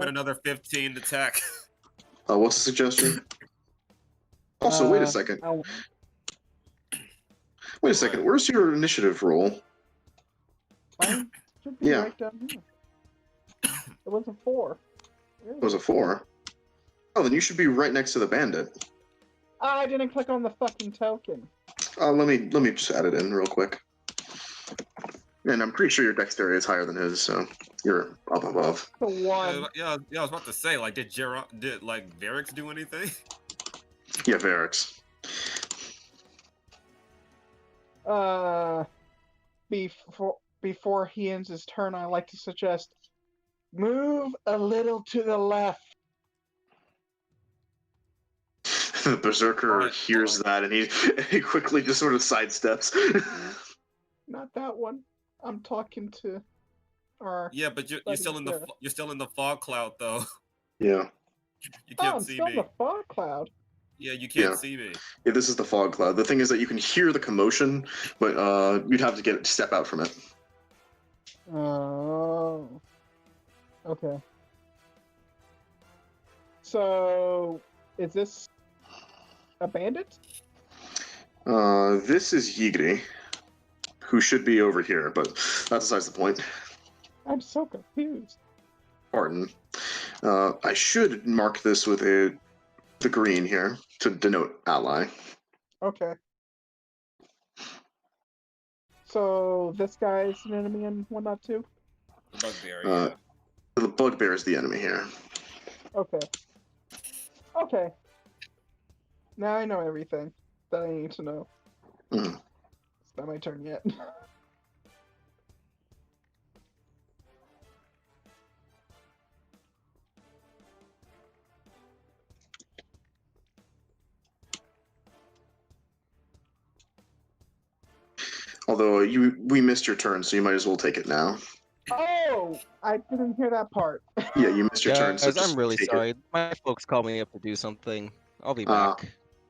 in another 15 attack. What's the suggestion? Also, wait a second. Wait a second. Where's your initiative roll? Mine should be right down here. It was a 4. It was a 4. Oh, then you should be right next to the bandit. I didn't click on the fucking token. Let me just add it in real quick. And I'm pretty sure your dexterity is higher than his, so you're up above. The 1. Yeah, I was about to say, like, did Varyks do anything? Yeah, Varyks. Before he ends his turn, I like to suggest move a little to the left. The berserker hears that and he quickly just sort of sidesteps. Not that one. I'm talking to our. Yeah, but you're still in the fog cloud though. Yeah. You can't I'm see still me. in the fog cloud. Yeah, you can't see me. Yeah, this is the fog cloud. The thing is that you can hear the commotion, but you'd have to step out from it. Oh. Okay. So, is this a bandit? This is Yigri, who should be over here, but that's besides the point. I'm so confused. Pardon. I should mark this with the green here to denote ally. Okay. So this guy's an enemy in 1.2? The bugbear, yeah. The bugbear is the enemy here. Okay. Okay. Now I know everything that I need to know. Mm. It's not my turn yet. Although we missed your turn, so you might as well take it now. Oh! I didn't hear that part. Yeah, you missed your turn, so Guys, just I'm really take sorry. it. My folks called me up to do something. I'll be back.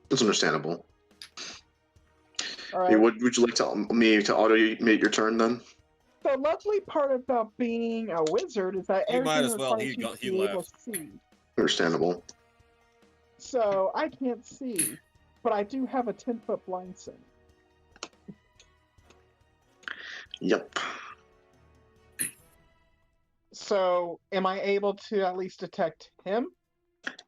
That's understandable. All right. Hey, would you like me to automate your turn then? The lovely part about being a wizard is that You might everything as well, requires he you got- to he be able to left. see. Understandable. So I can't see, but I do have a 10-foot blind sight. Yep. So am I able to at least detect him?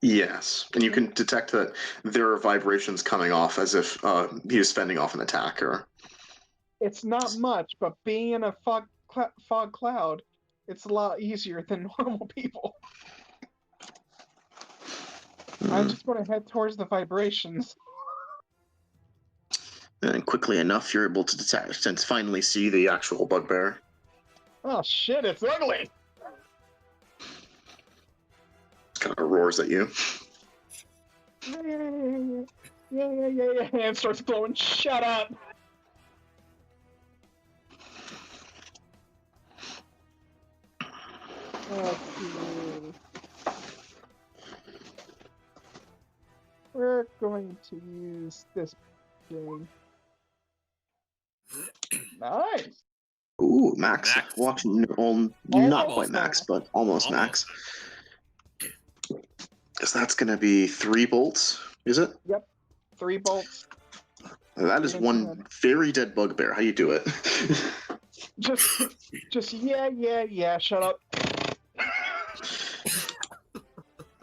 Yes, and you can detect that there are vibrations coming off as if he is fending off an attacker. It's not much, but being in a fog cloud, it's a lot easier than normal people. I just want to head towards the vibrations. And quickly enough, you're able to detect and finally see the actual bugbear. Oh shit, it's ugly! Kind of roars at you. Yeah. Hand starts glowing. Shut up. Okay. We're going to use this thing. Nice. Ooh, max. Max. Watching on not Almost quite max, max. but almost max. Because that's gonna be 3 bolts, is it? 3 bolts. That is one very dead bugbear. How you do it? Just yeah. Shut up.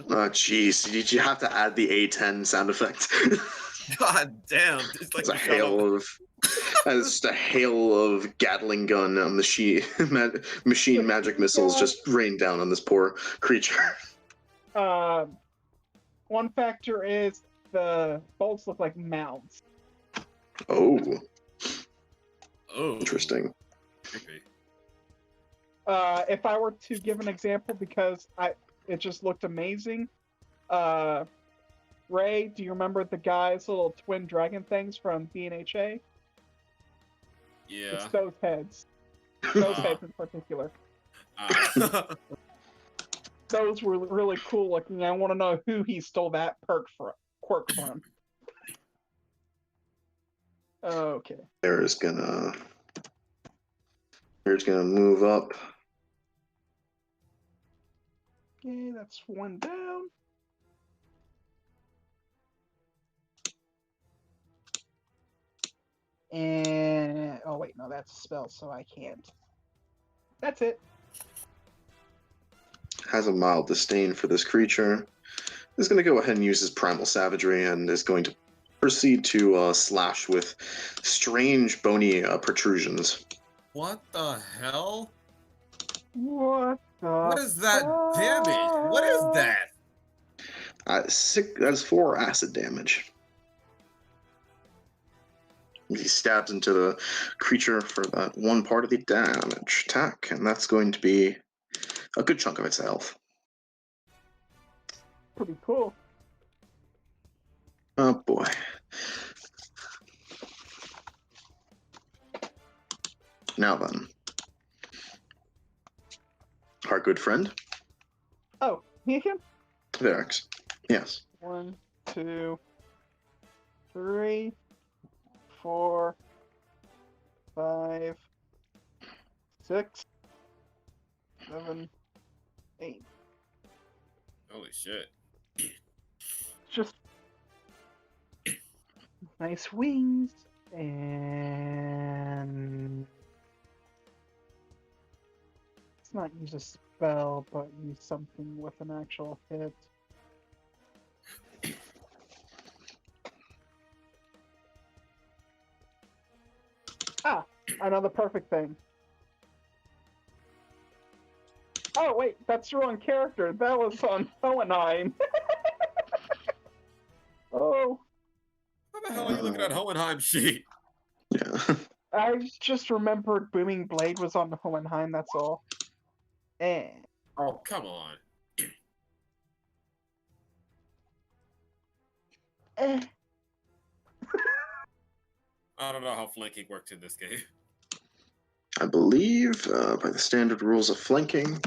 Oh, jeez. Did you have to add the A10 sound effect? God damn! It's like It's a hail of. That's just a hail of Gatling gun machine magic missiles just rain down on this poor creature. One factor is the bolts look like mouths. Oh, Oh, interesting. creepy. If I were to give an example, because it just looked amazing. Ray, do you remember the guy's little twin dragon things from B&HA? Yeah. It's those heads. Those heads in particular. Those were really cool looking. I want to know who he stole that quirk from. Okay. Bear's gonna move up. Okay, that's 1 down. And oh wait, no, that's a spell, so I can't. That's it. Has a mild disdain for this creature. Is going to go ahead and use his primal savagery and is going to proceed to slash with strange bony protrusions. What the hell? What the? What is that damage? What is that? That is 4 acid damage. He stabs into the creature for that one part of the damage attack, and that's going to be a good chunk of its health. Pretty cool. Oh boy. Now then. Our good friend, Oh, me again? Varyks. Yes. 1, 2, 3, 4, 5, 6, 7, 8. Holy shit. Just nice wings and let's not use a spell, but use something with an actual hit. Another perfect thing. Oh wait, that's the wrong character. That was on Hohenheim. Oh. How the hell are you looking at Hohenheim sheet? Yeah. I just remembered Booming Blade was on Hohenheim, that's all. Oh, come on. I don't know how flanking works in this game. I believe, by the standard rules of flanking,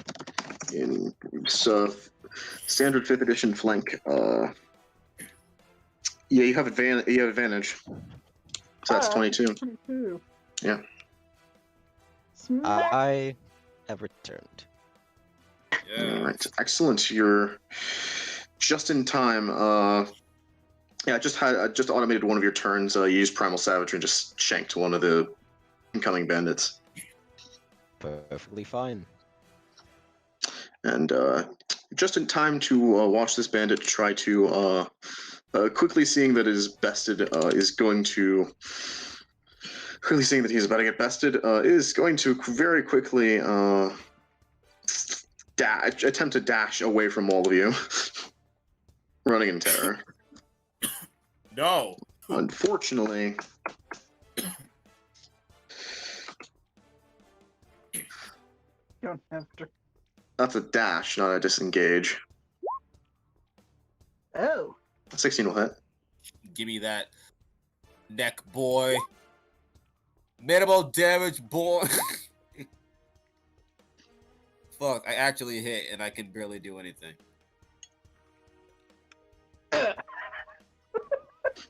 in standard 5th edition flank, yeah, you have advantage. So that's 22. 22. Yeah. Smack. I have returned. Yeah. All right, excellent. You're just in time. Yeah, I just automated one of your turns. You used primal savagery and just shanked one of the incoming bandits. Perfectly fine. And just in time to watch this bandit try to quickly seeing that his bested is going to quickly seeing that he's about to get bested is going to very quickly attempt to dash away from all of you, running in terror. No. Unfortunately, Don't have to. that's a dash, not a disengage. Oh. 16 will hit. Give me that neck, boy. Minimal damage, boy. Fuck, I actually hit and I can barely do anything.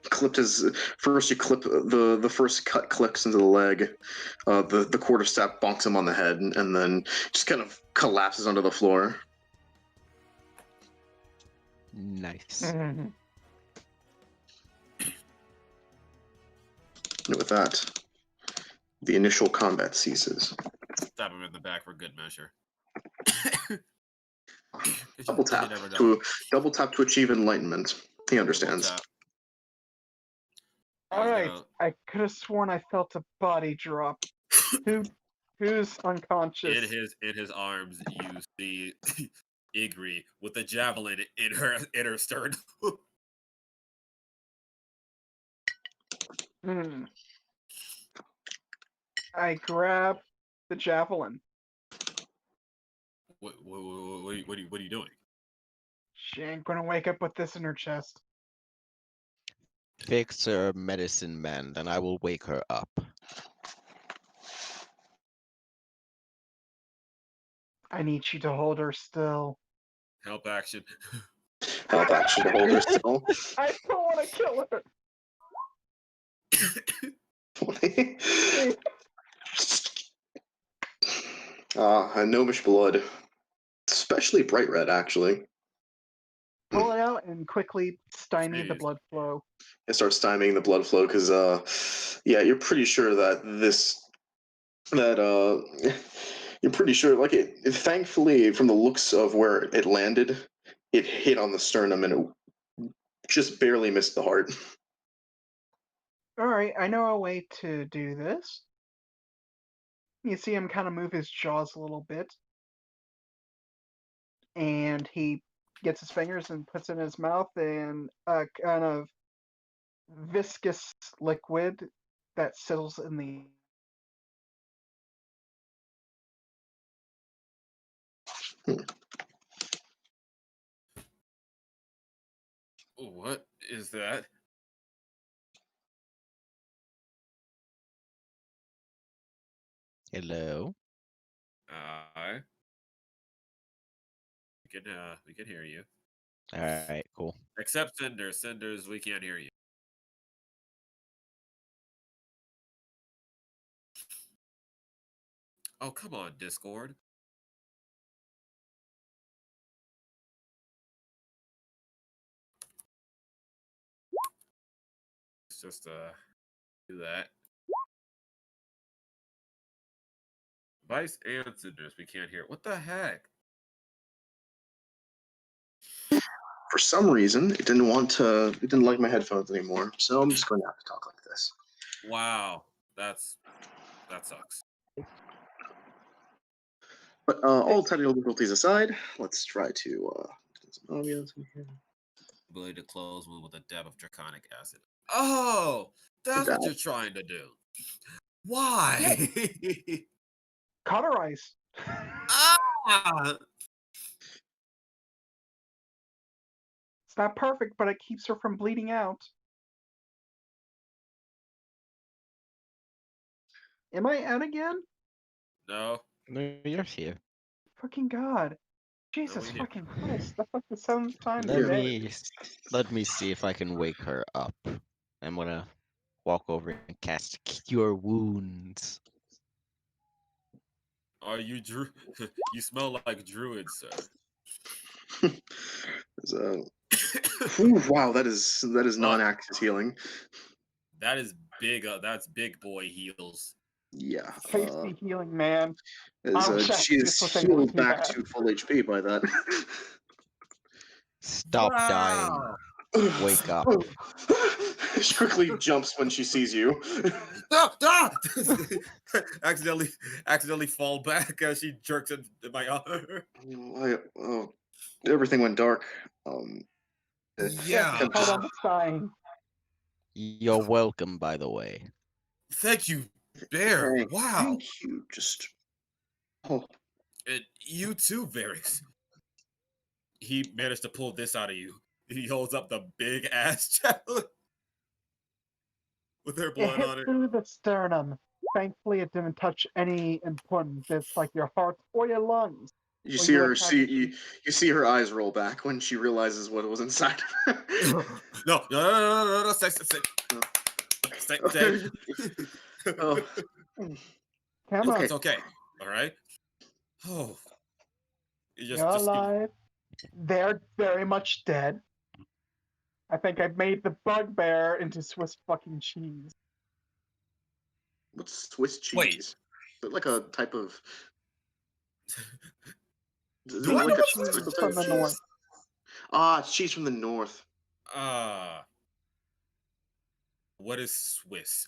Clipped his first. You clip the first cut clicks into the leg. The quarterstaff bonks him on the head, and then just kind of collapses onto the floor. Nice. And with that, the initial combat ceases. Stab him in the back for good measure. Double tap to achieve enlightenment. He understands. Alright, I could have sworn I felt a body drop. Who's unconscious? In his arms, you see Igri with a javelin in her stern. I grab the javelin. What are you doing? She ain't gonna wake up with this in her chest. Fix her, medicine man, then I will wake her up. I need you to hold her still. Help action. Help action to hold her still. I don't want to kill her. A gnomish blood. Especially bright red, actually. Pull it out and quickly stymie the Jeez. blood flow. It starts stymieing the blood flow because, yeah, you're pretty sure that you're pretty sure, like, thankfully, from the looks of where it landed, it hit on the sternum and it just barely missed the heart. Alright, I know a way to do this. You see him kind of move his jaws a little bit. And he gets his fingers and puts it in his mouth, and a kind of viscous liquid that settles in the What is that? Hello? We can hear you. Alright, cool. Except Cinders. Cinders, we can't hear you. Oh, come on, Discord. Let's just do that. Vice and Cinders, we can't hear. What the heck? For some reason, it didn't like my headphones anymore, so I'm just going to have to talk like this. Wow, that sucks. But all technical difficulties aside, let's try to get some ambience in here. Ability to close one with a dab of draconic acid. Oh, that's what you're trying to do. Why? cauterize. Ah! It's not perfect, but it keeps her from bleeding out. Am I out again? No. No, you're here. Fucking God. Jesus we didn't. fucking Christ. The fuck is 7 times Let a day? let me see if I can wake her up. I'm gonna walk over and cast Cure Wounds. Are you Drew? You smell like druid, sir. Wow, that is non-axis healing. That is big. That's big boy heals. Yeah. Tasty healing, man. She is healed back to full HP by that. Stop dying. Wake up. She quickly jumps when she sees you. accidentally fall back as she jerks in my arm. Everything went dark. Yeah. Hold on, it's dying. You're welcome, by the way. Thank you, Bear. Wow. Thank you. And you too, Varyks. He managed to pull this out of you. He holds up the big ass javelin with her It blood hit on it. through the sternum. Thankfully, it didn't touch any important bits like your heart or your lungs. You Or see you her attack see it. you see her eyes roll back when she realizes what was inside of her. No, stay. Okay. Oh, Come on, It's okay. All right. Oh, you you're just keep. alive. They're very much dead. I think I've made the bugbear into Swiss fucking cheese. what's Swiss cheese? Wait. Is it like a type of? Is Do it I like know a what type of from the cheese? north. Ah, it's cheese from the north. What is Swiss?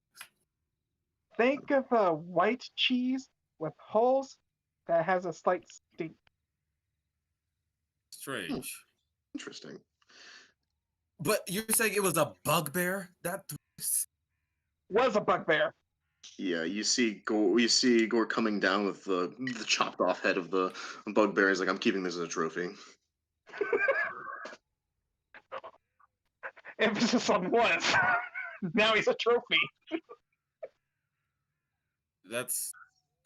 Think of a white cheese with holes that has a slight stink. Strange. Interesting. But you're saying it was a bugbear? That Was a bugbear. Yeah, you see Gore coming down with the chopped off head of the bugbear. He's like, I'm keeping this as a trophy. Emphasis on was. Now he's a trophy. That's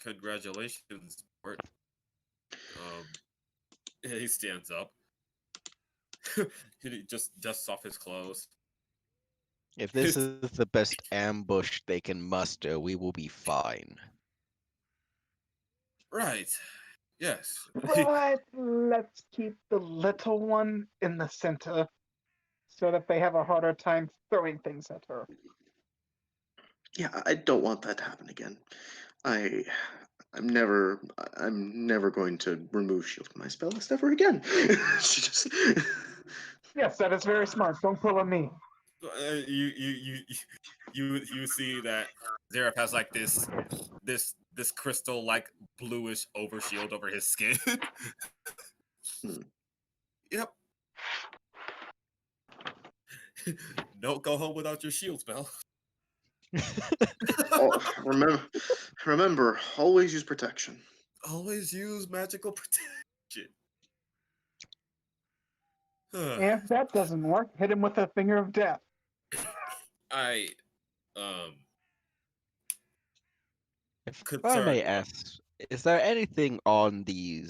congratulations, Bart. He stands up. He just dusts off his clothes. If this is the best ambush they can muster, we will be fine. Right. Yes. But let's keep the little one in the center so that they have a harder time throwing things at her. Yeah, I don't want that to happen again. I'm never going to remove shield from my spell list ever again. She just Yes, that is very smart. Don't pull on me. You see that Zereff has like this crystal like bluish overshield over his skin. Yep. Don't go home without your shield spell. oh, remember, always use protection. Always use magical protection. And if that doesn't work, hit him with a finger of death. I If I concerned. may ask, is there anything on the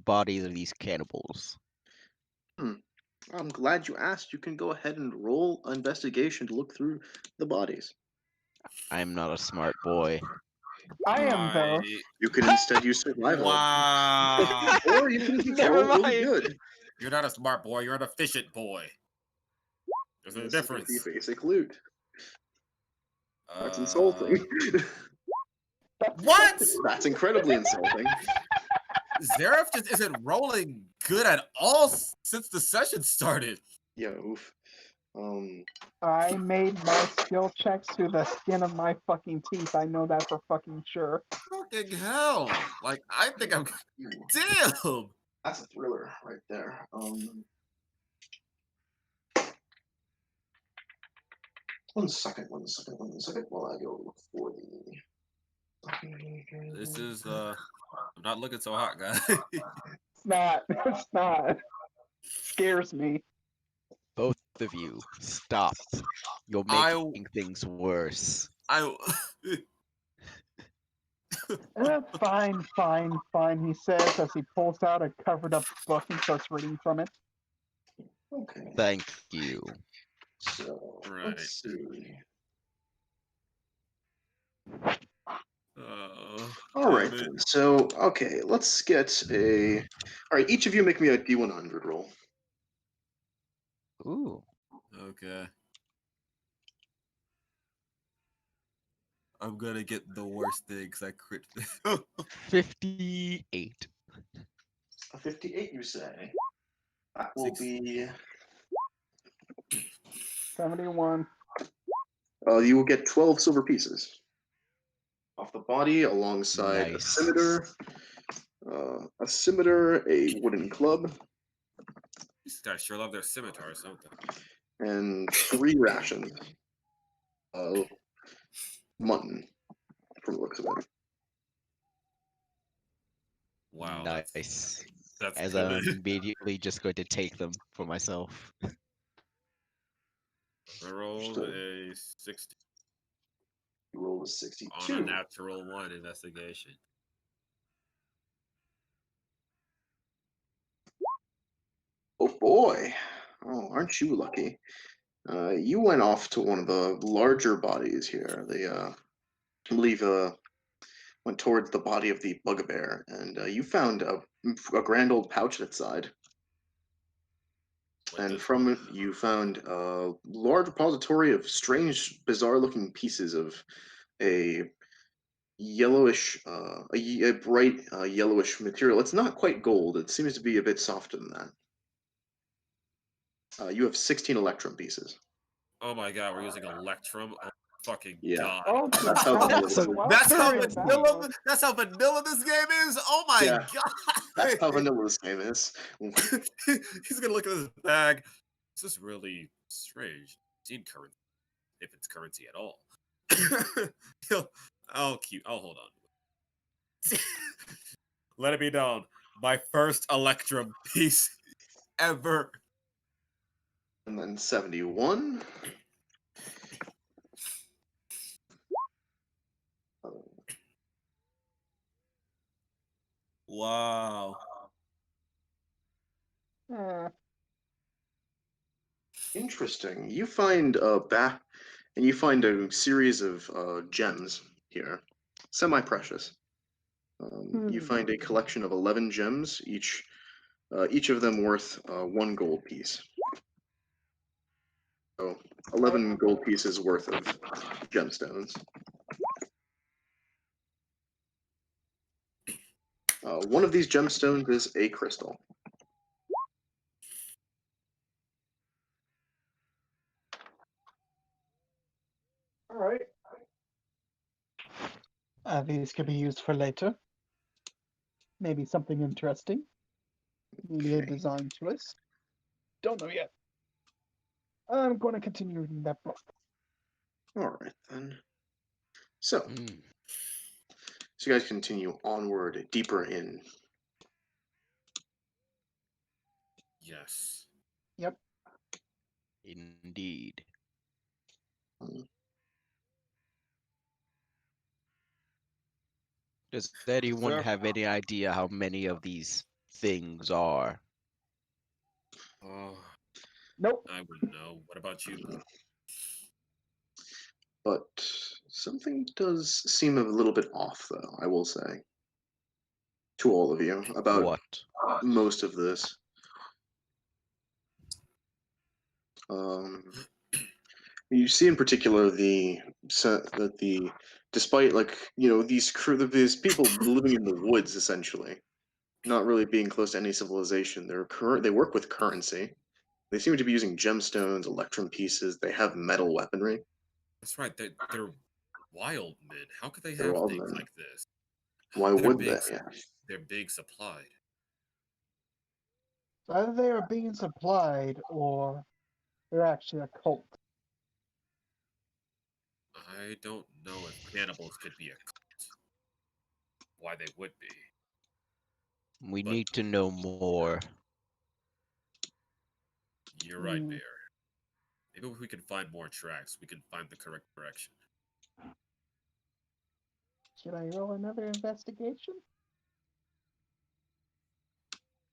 bodies of these cannibals? I'm glad you asked. You can go ahead and roll an investigation to look through the bodies. I'm not a smart boy. I am, though. You can instead use survival. Wow. Or you can Never roll really mind. good. You're not a smart boy, you're an efficient boy. There's a This is difference. the basic loot. That's insulting. What? That's incredibly insulting. Zereff just isn't rolling good at all since the session started. Yeah, oof. I made my skill checks through the skin of my fucking teeth. I know that for fucking sure. Fucking hell. Like, I think I'm. Damn! That's a thriller right there. One second, while I go look for the. This is, I'm not looking so hot, guys. It's not. It's not. Scares me. Both of you, stop. You're making things worse. Fine, he says as he pulls out a covered up book and starts reading from it. Okay. Thank you. So Right. let's see. All right then. So okay, let's get a. All right, each of you make me a D100 roll. Ooh. Okay. I'm gonna get the worst thing because I crit. 58. A 58, you say? That will be. 71. You will get 12 silver pieces off the body, alongside Nice. a scimitar, a wooden club, These guys sure love their scimitars, don't they? and 3 rations of mutton, from the looks of it. Wow. Nice. That's as good. I'm immediately just going to take them for myself. I rolled a 60 You rolled a on a 62. natural 1 investigation. Oh boy. Oh, aren't you lucky? You went off to one of the larger bodies here. They, I believe, went towards the body of the bugbear, and you found a grand old pouch at its side. What And does from it, you found a large repository of strange, bizarre-looking pieces of a yellowish, a bright yellowish material. It's not quite gold. It seems to be a bit softer than that. You have 16 electrum pieces. Oh my god, we're using Electrum. Oh fucking Yeah. god. Oh, good That's how God. vanilla That's a- Well, That's how curious that vanilla. was. That's how vanilla this game is. Oh my Yeah. That's how god. vanilla this game is. He's gonna look at his bag. This is really strange. Seen currency, if it's currency at all. I'll hold on. Let it be known, my first Electrum piece ever. And then 71. Wow. Interesting. You find and you find a series of gems here, semi-precious. You find a collection of 11 gems, each of them worth 1 gold piece. So 11 gold pieces worth of gemstones. One of these gemstones is a crystal. All right. These could be used for later. Maybe something interesting. Maybe a Okay. design choice. Don't know yet. I'm going to continue reading that book. All right then. So, Mm, so you guys continue onward, deeper in. Yes. Yep. indeed. Hmm. Does anyone Sir? have any idea how many of these things are? Oh, Nope. I wouldn't know. What about you, Blue? But something does seem a little bit off, though, I will say, to all of you about What? most of this. Um, you see in particular that the despite these people living in the woods essentially, not really being close to any civilization, they work with currency. They seem to be using gemstones, electrum pieces. They have metal weaponry. That's right. They're wild men. How could they They're have all things men. like this? Why They're would they? big. Yeah. They're big supplied. So either they are being supplied or they're actually a cult. I don't know if cannibals could be a cult. Why they would be. We But need to know more. you're right, Hmm. Bear. Maybe if we can find more tracks, we can find the correct direction. Should I roll another investigation?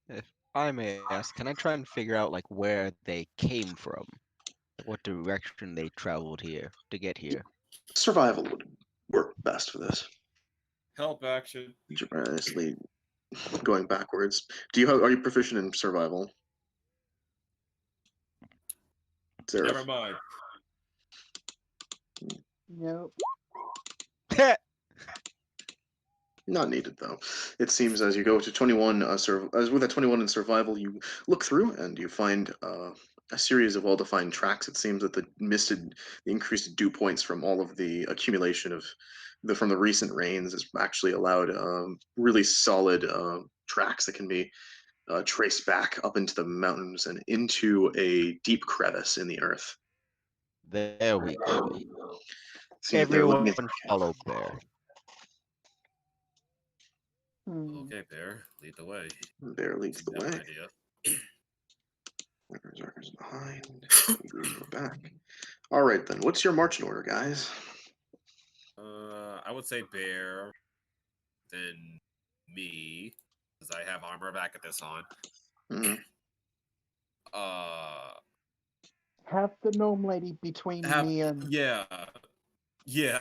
If I may ask, can I try and figure out like where they came from? What direction they traveled here to get here? Survival would work best for this. Help action. Honestly, going backwards. Are you proficient in survival? Zereff? Never mind. Nope. Not needed though. It seems as you go to 21, as with a 21 in survival, you look through and you find a series of well-defined tracks. It seems that the increased dew points from all of the accumulation of from the recent rains has actually allowed really solid tracks that can be traced back up into the mountains and into a deep crevice in the earth. There we go. Seems that they're looking Everyone into follow Bear. Okay, Bear, lead the way. Bear leads the Got an way. idea. Berserker's behind. We're back. All right then. What's your marching order, guys? I would say Bear, then me, because I have armor back at this on. Mhm. Have the gnome lady between me and. Yeah.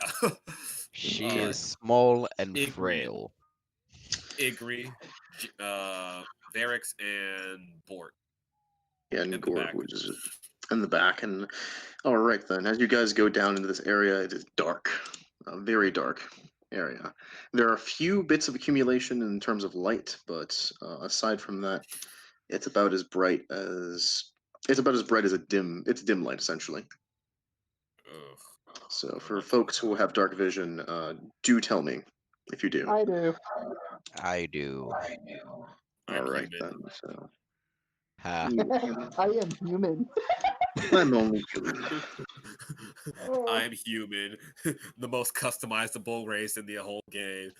She is small and Igri. frail. Igri, Varyks, and Bort. Yeah, and In the Gorg, back. which is in the back. And all right then. As you guys go down into this area, it is dark, a very dark area. There are a few bits of accumulation in terms of light, but aside from that, it's about as bright as a dim. It's dim light essentially. Ugh. So I'm for not folks doing who have dark vision, do tell me if you do. I do. I do. I'm All right human. then. So Ha. I am human. I'm only human. I am human, the most customizable race in the whole game.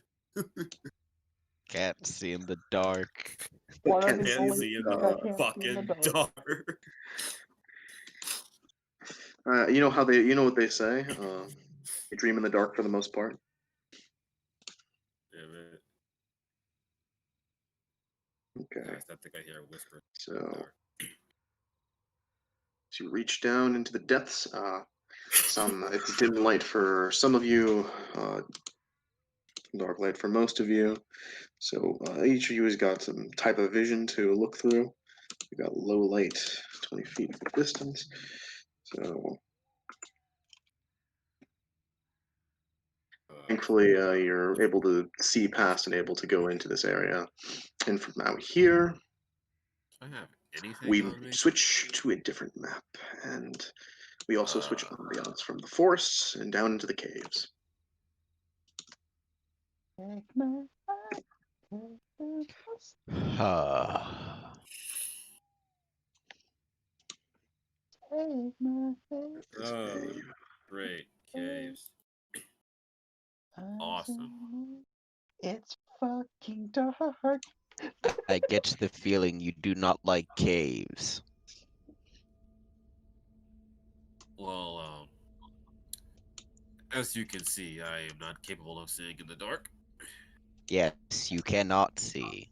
Can't see in the dark. One of Can't the Can't only see in things the I can't see in the fucking dark. dark. You know how they, you know what they say. You dream in the dark for the most part. Damn it. Okay. Guys, I think I hear a whisper. So you reach down into the depths. It's dim light for some of you, dark light for most of you. So each of you has got some type of vision to look through. You got low light, 20 feet of distance. So thankfully, you're able to see past and able to go into this area. And from out here, Do I have anything we on me? switch to a different map, and we also switch ambiance from the forests and down into the caves. Take my heart, take the bus, Ha. take my face. This cave. Great caves. Awesome. It's fucking dark. I get the feeling you do not like caves. Well, as you can see, I am not capable of seeing in the dark. Yes, you cannot see.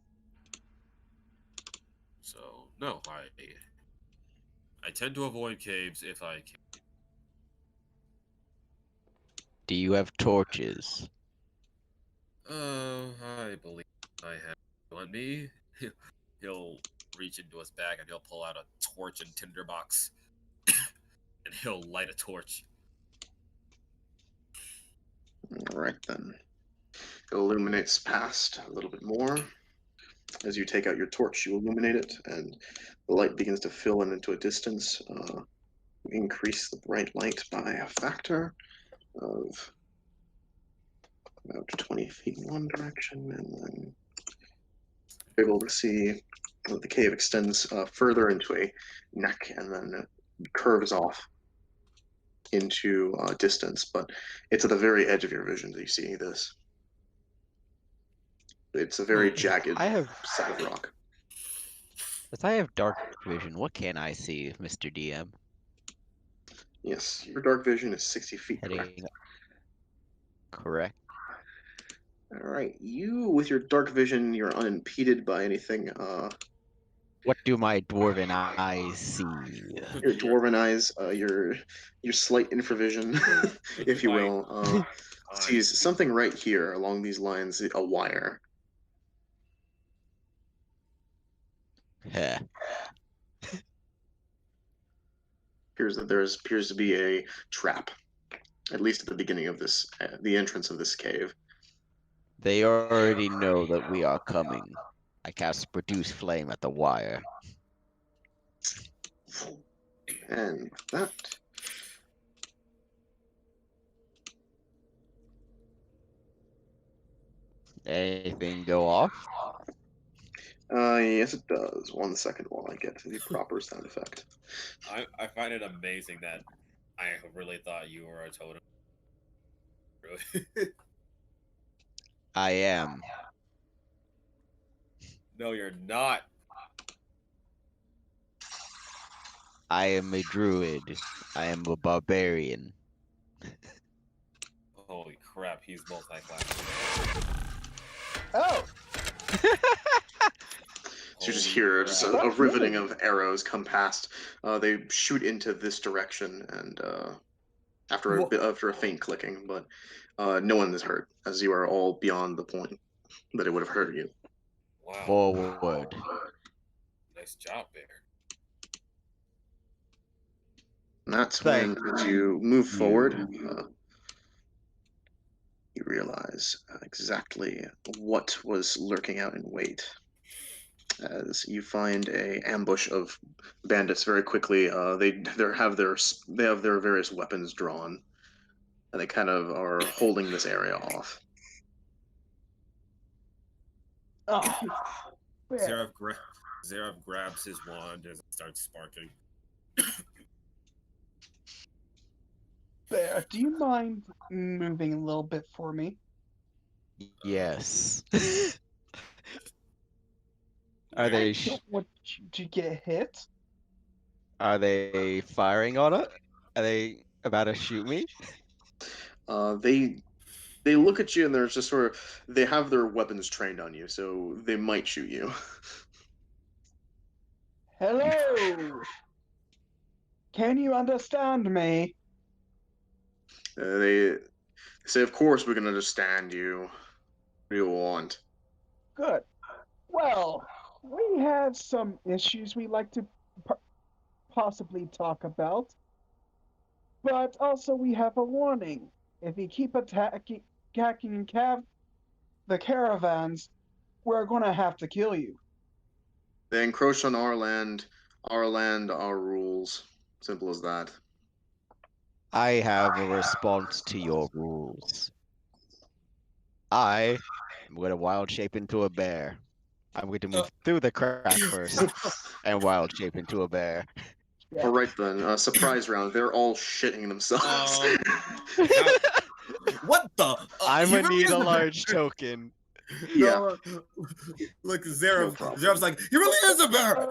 So no, I tend to avoid caves if I can. Do you have torches? I believe I have on me. He'll reach into his bag and he'll pull out a torch and tinderbox, and he'll light a torch. All right then. It illuminates past a little bit more. As you take out your torch, you illuminate it, and the light begins to fill in into a distance. Increase the bright light by a factor of about 20 feet in one direction, and then you're able to see that the cave extends further into a neck and then curves off into distance. But it's at the very edge of your vision that you see this. It's a very jagged I have set of rock. As I have dark vision, what can I see, Mr. DM? Yes, your dark vision is 60 feet, correct? Heading correct. All right, you with your dark vision, you're unimpeded by anything. What do my dwarven eyes see? Your dwarven eyes, your slight infravision, if you will, sees something right here along these lines, a wire. Heh. There appears to be a trap, at least at the beginning of this, the entrance of this cave. They already know that we are coming. I cast Produce Flame at the wire. And with that, Anything go off? yes, it does. 1 second while I get to the proper sound effect. I find it amazing that I really thought you were a totem. Really? I am. No, you're not. I am a druid. I am a barbarian. Holy crap, he's multi-class. Oh, So you just Holy hear just crap. a riveting of arrows come past. They shoot into this direction, and after a faint clicking, but no one is hurt, as you are all beyond the point that it would have hurt you. Wow. Forward. Nice job, Bear. And that's Thank when, as you move you. forward, you realize exactly what was lurking out in wait. As you find a ambush of bandits very quickly, they have their various weapons drawn, and they kind of are holding this area off. oh, Bear. Zereff grabs his wand as it starts sparking. Bear, do you mind moving a little bit for me? Yes. Are Yeah. they I don't want you to get hit. are they firing on it? Are they about to shoot me? They look at you and they're just sort of they have their weapons trained on you, so they might shoot you. Hello! Can you understand me? They say, "Of course we can understand you. What do you want?" Good. Well, we have some issues we'd like to possibly talk about. But also we have a warning. If you keep attacking the caravans, we're gonna have to kill you. They encroach on our land, our rules. Simple as that. I have a response to your rules. I am going to wild shape into a bear. I'm going to move through the crack first and wild shape into a bear. Yeah. All right then, surprise round. They're all shitting themselves. What the? I'm he gonna really need is a the large bear. token. Yeah. Look, No Zereff. problem. Zereff's like, he really is a bear.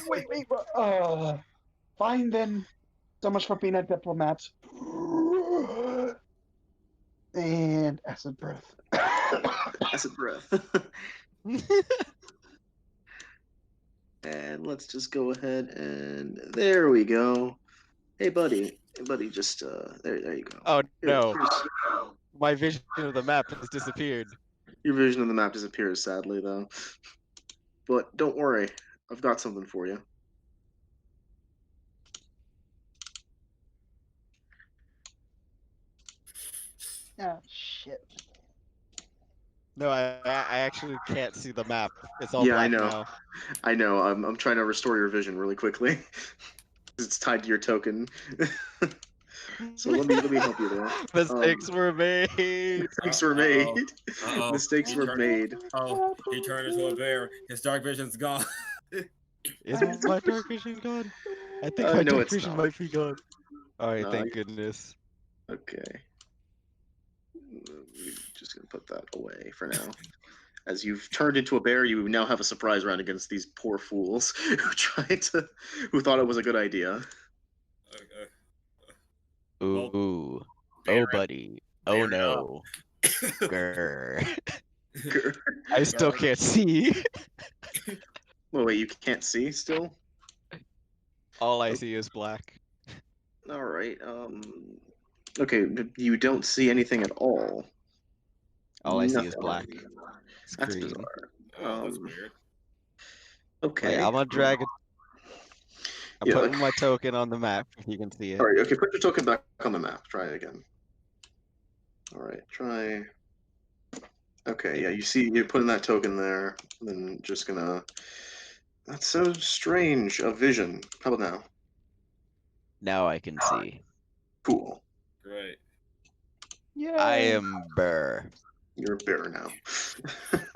Wait. Fine then. So much for being a diplomat. And acid breath. Acid breath. And let's just go ahead and there we go. Hey buddy, just there you go. Oh no, Here's- my vision of the map has disappeared. Your vision of the map disappears sadly though. But don't worry, I've got something for you. Ah, shit. No, I actually can't see the map. It's all Yeah, I black know. now. I know. I'm trying to restore your vision really quickly. It's tied to your token. So let me help you there. Mistakes were made. Mistakes were made. Uh-oh. Mistakes were made. Oh, he turned into a bear. His dark vision's gone. Is my dark vision gone? I think my No, dark it's vision not. might be gone. Alright, No, thank goodness. Okay. We're just gonna put that away for now. As you've turned into a bear, you now have a surprise round against these poor fools who thought it was a good idea. Well, Ooh. bear Oh up. buddy. Bear Oh up. no. Grr. Grr. I still Guard. can't see. Oh wait, you can't see still? All I see is black. All right. Okay, you don't see anything at all. All I see is Nothing. black. That's Screen. bizarre. Oh, that's weird. Okay. Wait, I'm gonna drag it. I'm Yeah, putting like- my token on the map if you can see it. All right. Okay, put your token back on the map. Try it again. All right. Try. Okay. Yeah, you see, you're putting that token there. Then just gonna. That's so strange. A vision. How about now? Now I can see. Cool. Great. Yeah. I am Burr. You're a bear now.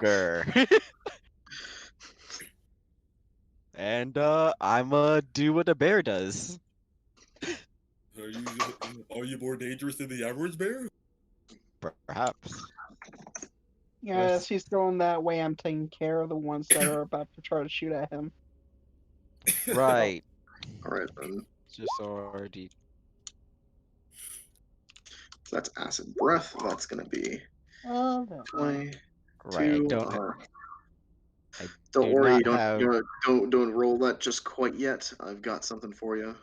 Grr. And I'ma do what a bear does. Are you more dangerous than the average bear? Perhaps. Yes, he's going that way. I'm taking care of the ones that are about to try to shoot at him. Right. All right then. Just already. That's acid breath. That's gonna be Oh, that. 22. Right. I Don't do worry, not you don't, have. don't roll that just quite yet. I've got something for you.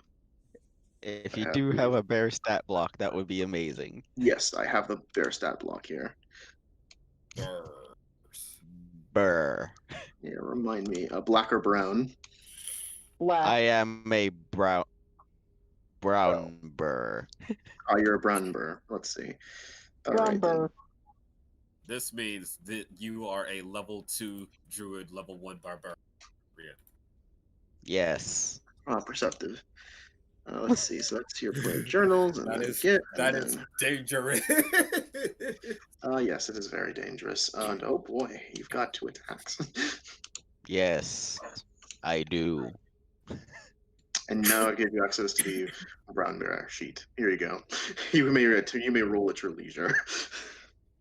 If I you have do the- have a bear stat block, that would be amazing. Yes, I have the bear stat block here. Brr. Yeah, remind me. Black or brown? Black. I am a brown burr. Oh, you're a brown burr. Let's see. All right, then. Rumber. This means that you are a level 2 druid, level 1 barbarian. Yes. Perceptive. Let's see. So that's your player journals, and That then is get. that and is then, dangerous. yes, it is very dangerous. And oh boy, you've got 2 attacks. Yes. I do. And now I give you access to the brown bear sheet. Here you go. You may roll at your leisure.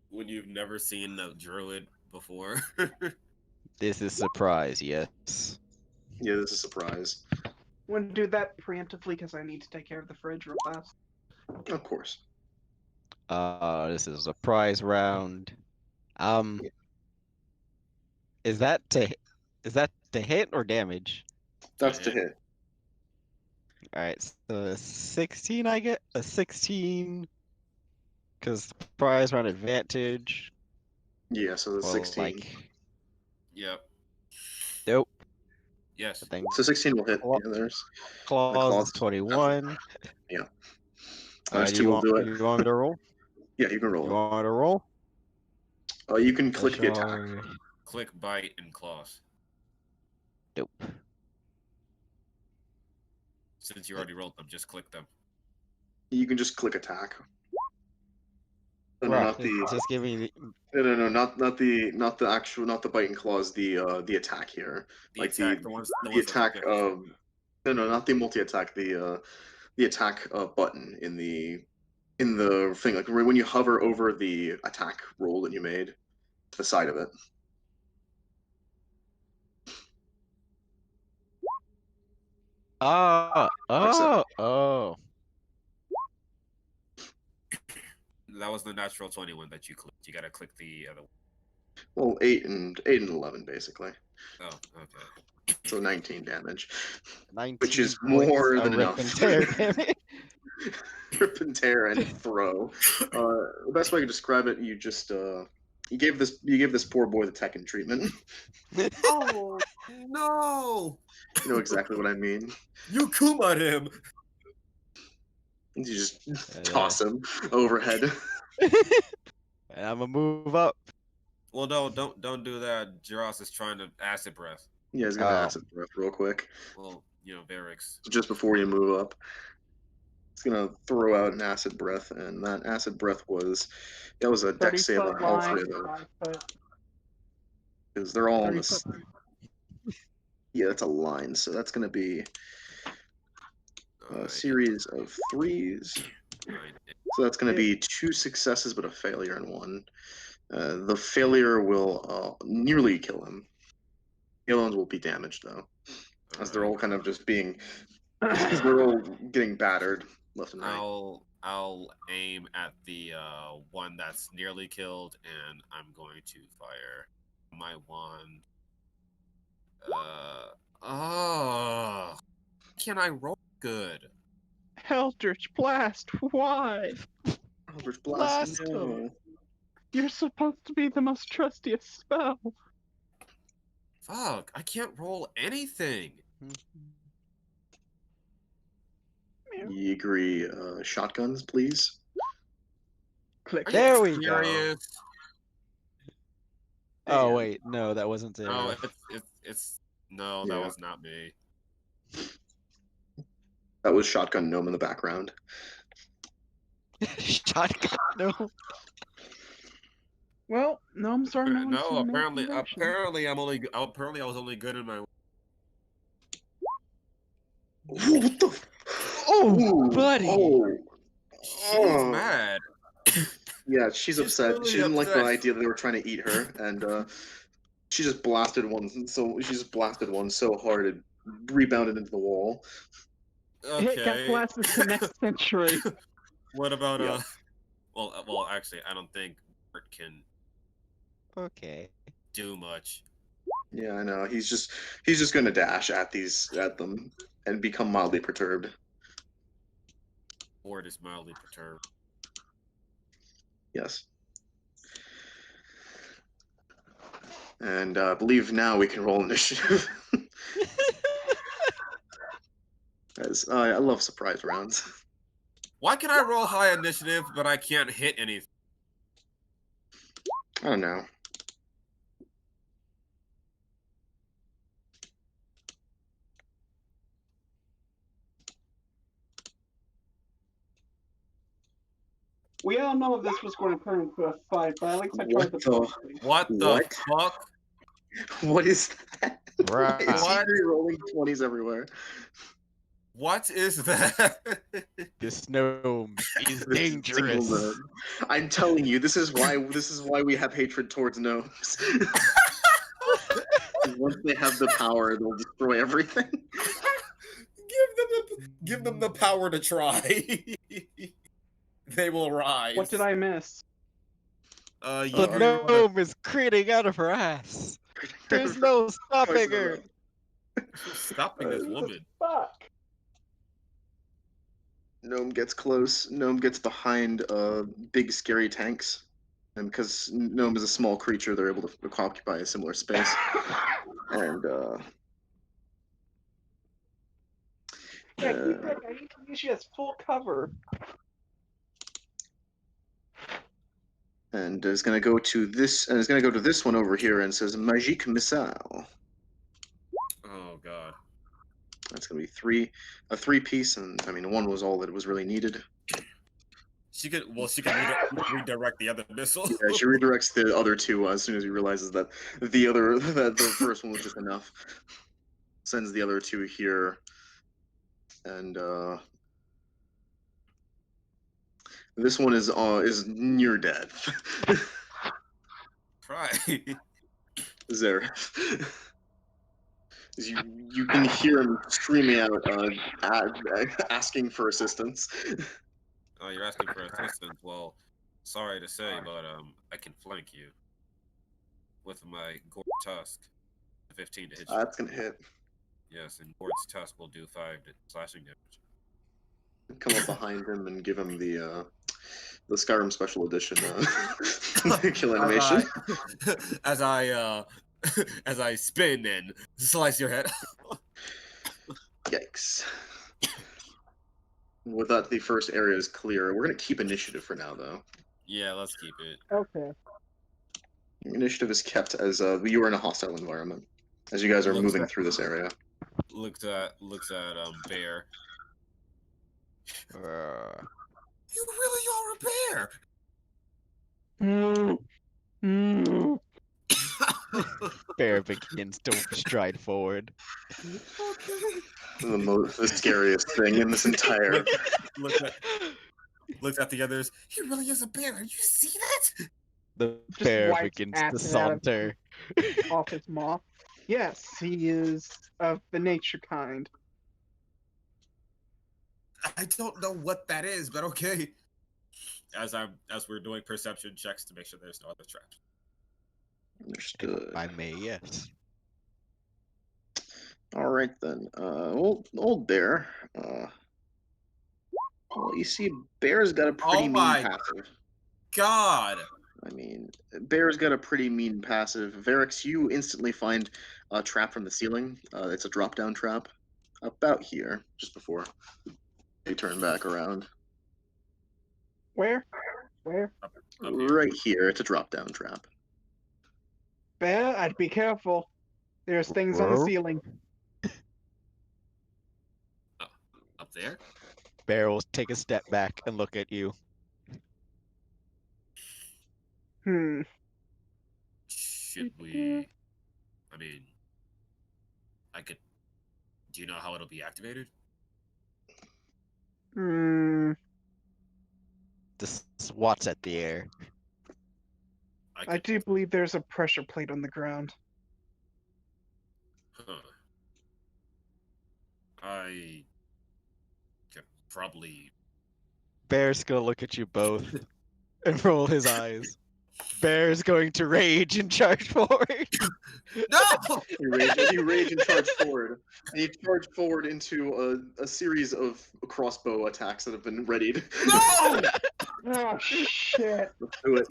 When you've never seen a druid before. This is surprise, yes. Yeah, this is a surprise. I'm going to do that preemptively because I need to take care of the fridge real fast. Of course. This is a surprise round. Is that to hit or damage? That's to hit. Alright, so 16 I get? A 16. Because surprise round advantage. Yeah, so the Well, 16. like, Yep. nope. Yes. I think So 16 will hit. Claw- Yeah, there's claws is 21. Yeah. Do two will do it. you want me to roll? Yeah, you can You roll it. want me to roll? You can click the attack. Click bite and claws. Nope. Since you already rolled them, just click them. You can just click attack. No, Right, not the. it's just giving me No, not the actual, not the bite and claws. The attack here. The Like attack, the ones attack. that No, not the multi attack. The attack button in the thing. Like when you hover over the attack roll that you made to the side of it. oh. That was the natural 21 that you clicked. You gotta click the other one. Well, 8 and 11 basically. Oh, okay. So 19 damage, 19 which is points more of than rip enough. and tear damage. Rip and tear and throw. The best way to describe it, you just you gave this poor boy the Tekken treatment. Oh no! You know exactly what I mean. You Kuma'd him. You just toss him overhead. And I'm gonna move up. Well, no, don't do that. Jeross is trying to acid breath. Yeah, he's gonna Oh. acid breath real quick. Well, Varyks. Just before you move up. It's gonna throw out an acid breath, and that acid breath was a dex save on 30-foot all line, 3 of them. 5 foot. Because they're all in 30 this. foot. Yeah, that's a line, so that's gonna be a Alright, series of 3s. alright. So that's going to be 2 successes, but a failure in 1. The failure will nearly kill him. The other ones will be damaged, though, as they're all kind of just being, because they're all getting battered left and right. I'll aim at the one that's nearly killed, and I'm going to fire my wand. Can I roll good? Eldritch Blast, why? Eldritch Blast Blast, no. You're supposed to be the most trustiest spell. Fuck, I can't roll anything. You agree, shotguns, please? Click. Are you There we go. serious? Oh Damn. wait, no, that wasn't there. No, it's no, that Yeah. was not me. That was Shotgun Gnome in the background. Shotgun. No. Well, gnomes are known No, to make apparently inventions. apparently I was only good in my. What the? Oh, Ooh, buddy. Oh. She's mad. Yeah, she's upset. really She didn't like the upset. idea that they were trying to eat her, and she just blasted one. So she just blasted one so hard it rebounded into the wall. It got Okay. blasted to next century. What about Yeah. Well, actually, I don't think Bert can Okay. do much. Yeah, I know. He's just gonna dash at them and become mildly perturbed. Bort is mildly perturbed. Yes. And I believe now we can roll initiative. As I love surprise rounds. Why can I roll high initiative, but I can't hit anything? I don't know. We all know this was going to turn into a fight, but at least I tried What to the- push things. What the What? fuck? What is that? Right. Is he What? rolling 20s everywhere? What is that? This gnome is This dangerous. single gnome. I'm telling you, this is why we have hatred towards gnomes. Once they have the power, they'll destroy everything. Give them the power to try. They will rise. What did I miss? You, The you wanna- gnome is critting out of her ass. There's no stopping her. stopping this woman. Fuck. Gnome gets close. Gnome gets behind big scary tanks. And because Gnome is a small creature, they're able to occupy a similar space. And Yeah, keep that. I need to use you as full cover. and is gonna go to this one over here and says Magique Missile. Oh god. That's gonna be a 3-piece, and I mean one was all that was really needed. She could redirect the other missile. Yeah, she redirects the other two as soon as he realizes that the first one was just enough. Sends the other two here, and this one is near death. Try. Zereff. You can hear him screaming out, asking for assistance. Oh, you're asking for assistance. Well, sorry to say, but I can flank you with my Gort Tusk. 15 to hit you. That's gonna hit. Yes, and Gort's Tusk will do 5 slashing damage. Come up behind him and give him the Skyrim Special Edition kill animation. As I spin and slice your head. Yikes. With that, the first area is clear. We're gonna keep initiative for now, though. Yeah, let's keep it. Okay. Initiative is kept as you are in a hostile environment, as you guys are moving through this area. Looks at Bear. You really are a bear. Bear begins to stride forward. The scariest thing in this entire. Looks at the others. He really is a bear. You see that? The Just bear wipes begins to acid out of saunter. Off his maw. Yes, he is of the nature kind. I don't know what that is, but okay. As we're doing perception checks to make sure there's no other traps. Understood. I may, yes. All right then. Old bear. Well, you see, bear's got a pretty mean passive. God. I mean, bear's got a pretty mean passive. Varyks, you instantly find a trap from the ceiling. It's a drop-down trap, about here, just before they turn back around. Where? Where? Up here. Right here, it's a drop-down trap. Bear, I'd be careful. There's things on the ceiling. Up there? Bear will take a step back and look at you. Should we? I mean, I could. Do you know how it'll be activated? Does just swats at the air. I do believe there's a pressure plate on the ground. Huh. I could probably. Bear's gonna look at you both and roll his eyes. Bear's going to rage and charge forward. No! You rage and charge forward. And you charge forward into a series of crossbow attacks that have been readied. No! Oh shit! Let's do it.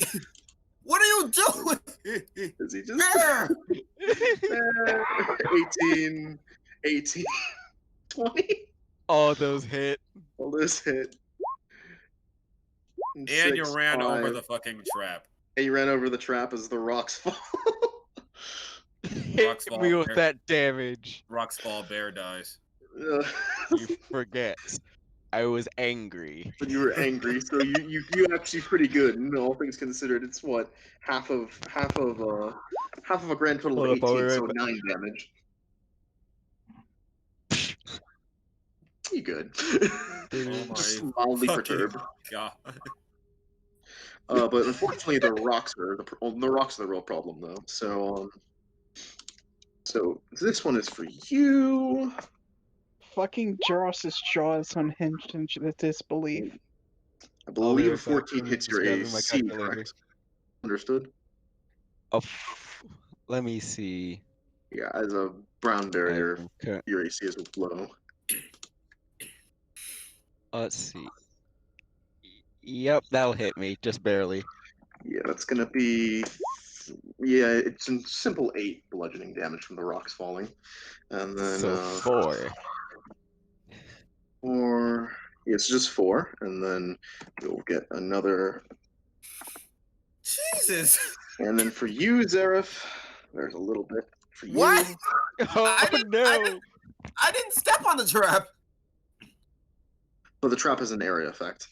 What are you doing? Is he just Bear! 18, 18, 20? All those hit. All this hit. And Six, you ran over 5. the fucking trap. And you ran over the trap as the rocks fall. Hit Rocks fall, me with bear. that damage. Rocks fall, bear dies. You forget. I was angry. But you were angry, so you actually pretty good. And all things considered, it's what half of a grand total Hold of up, I'll 18, be so right back. 9 damage. You good? Oh my Just mildly fucking perturbed. God. But unfortunately, the rocks are the real problem, though. So this one is for you. Fucking Jeross's jaw is unhinged in disbelief. I I'll be believe right a back. 14 I'm hits just your grabbing my AC, calculator. correct? Understood? Let me see. Yeah, as a brown barrier, Okay. your AC is low. Let's see. Yep, that'll hit me, just barely. Yeah, that's gonna be. Yeah, it's a simple 8 bludgeoning damage from the rocks falling, and then So 4. 4. Yeah, it's just 4, and then you'll get another. Jesus! And then for you, Zereff, there's a little bit for you. What? Oh no! I didn't step on the trap! But the trap has an area effect,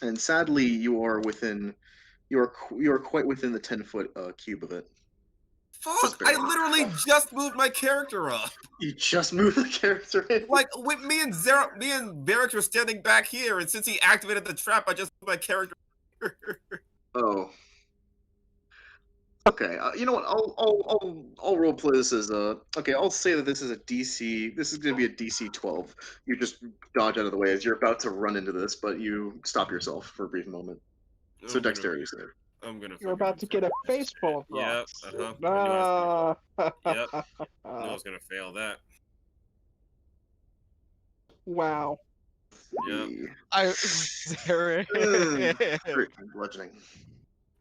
and sadly, you are quite within the 10-foot cube of it. Fuck! I literally just moved my character up. You just moved the character in. Like with me and Varyks were standing back here, and since he activated the trap, I just moved my character. Oh. Okay. You know what? I'll roleplay this as a. Okay, I'll say that this is a DC. This is going to be a DC 12. You just dodge out of the way as you're about to run into this, but you stop yourself for a brief moment. So dexterity save. I'm gonna. You're about to get a face full of Yep. rocks. Yep. I was gonna fail that. Wow. Yep. Great bludgeoning.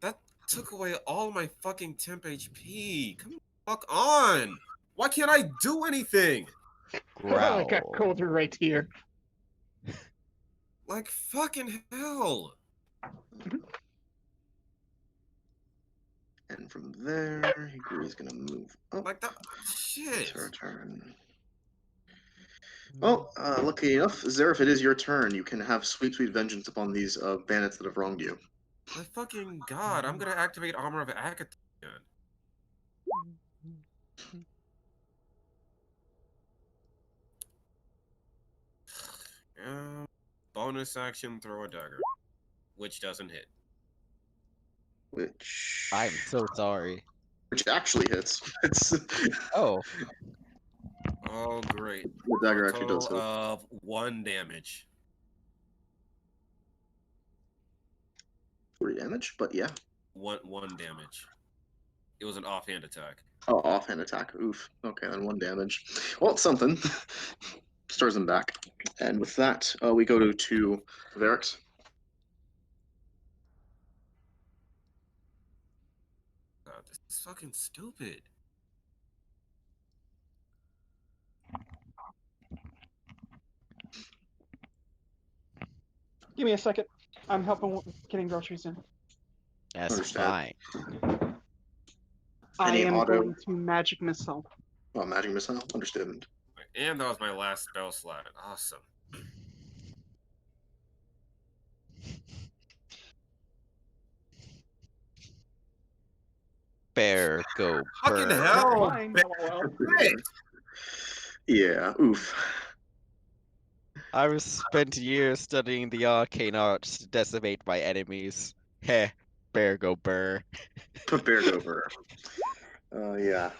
That took away all my fucking temp HP. Come the fuck on. Why can't I do anything? I got colder right here. Like fucking hell. And from there, Higui's gonna move up. Like that. Shit. It's her turn. Well, lucky enough, Zereff, it is your turn. You can have sweet, sweet vengeance upon these bandits that have wronged you. My fucking god, I'm gonna activate Armor of A.K.A. again. Bonus action, throw a dagger. Which doesn't hit. Which I'm so sorry. Which actually hits. It's Oh, Oh, great. the dagger A actually does total hit. of 1 damage. 3 damage, but yeah. One damage. It was an offhand attack. Oh, offhand attack. Oof. Okay, then 1 damage. Well, it's something. Stars him back. And with that, we go to Varyks. God, this is fucking stupid. Give me a second. I'm helping with getting groceries in. that's Understand. fine. I Any am auto- going to magic missile. Oh, magic missile. Understood. And that was my last spell slot. Awesome. Bear, go Fucking burn. hell! Fine, Bear. LOL. Great. Yeah. Oof. I've spent years studying the arcane arts to decimate my enemies. Heh, bear go burr. Bear over. Yeah.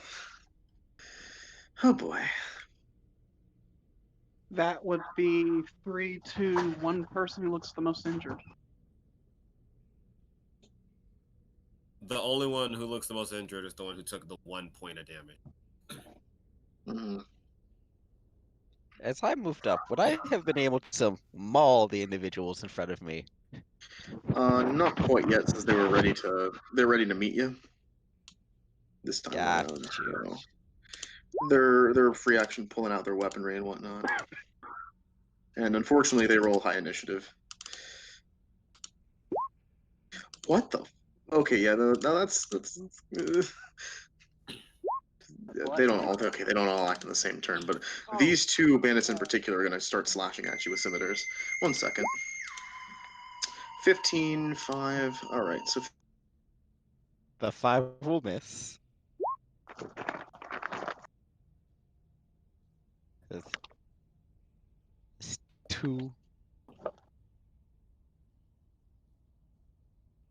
Oh boy. That would be 3, 2, 1 person who looks the most injured. The only one who looks the most injured is the one who took the 1 point of damage. Mm. As I moved up, would I have been able to maul the individuals in front of me? Not quite yet, since they're ready to meet you this time Got around. you. So they're free action pulling out their weaponry and whatnot. And unfortunately, they roll high initiative. What the? Okay, yeah, no, that's they don't all okay. They don't all act in the same turn, but these two bandits in particular are going to start slashing at you with scimitars. 1 second. 15, 5. All right, so The 5 will miss. It's 2.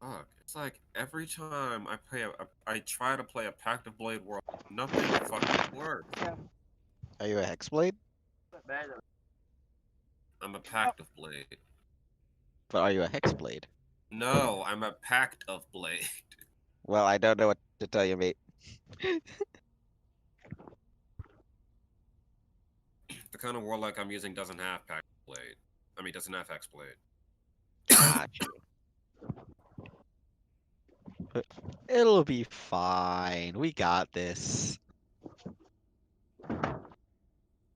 Fuck. It's like every time I try to play a Pact of Blade world, nothing fucking works. Are you a Hexblade? I'm a Pact of Blade. But are you a Hexblade? No, I'm a Pact of Blade. Well, I don't know what to tell you, mate. The kind of warlock I'm using doesn't have Pact of Blade. I mean, doesn't have Hexblade. Got you. But it'll be fine. We got this.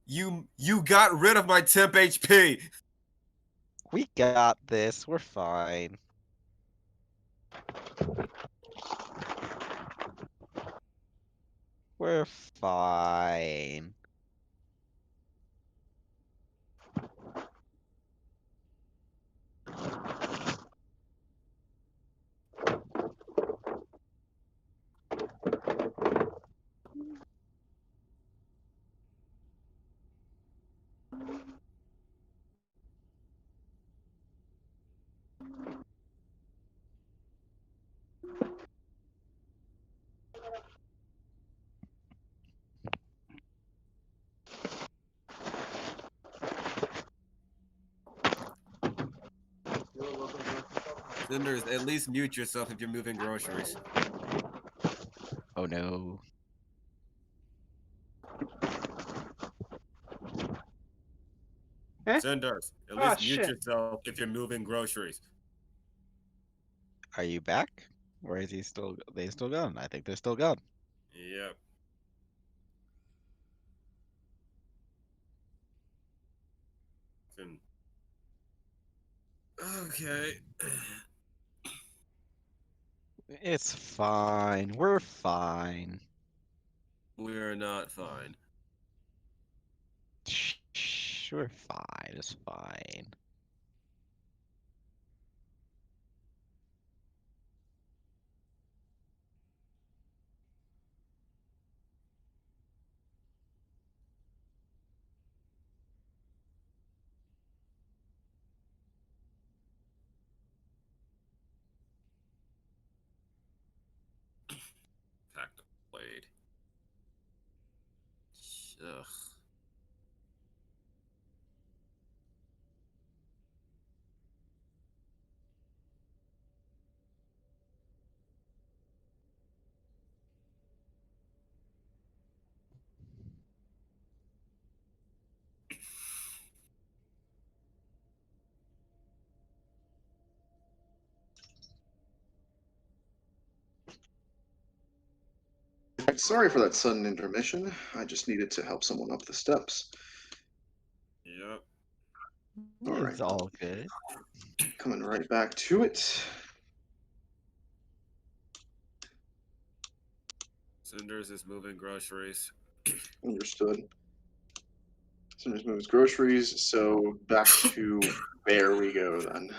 You got rid of my temp HP. We got this. We're fine. We're fine. Cinders, at least mute yourself if you're moving groceries. Oh no. Eh? Cinders, at Ah, least mute shit. yourself if you're moving groceries. Are you back? Or is he still? They still gone? I think they're still gone. Yep. Okay. It's fine. We're fine. We're not fine. Shh, we're fine. It's fine. Pact of Blade. Ugh. sorry for that sudden intermission. I just needed to help someone up the steps. Yep. All right. It's all good. Coming right back to it. Cinders is moving groceries. Understood. Cinders moves groceries, so back to there we go then.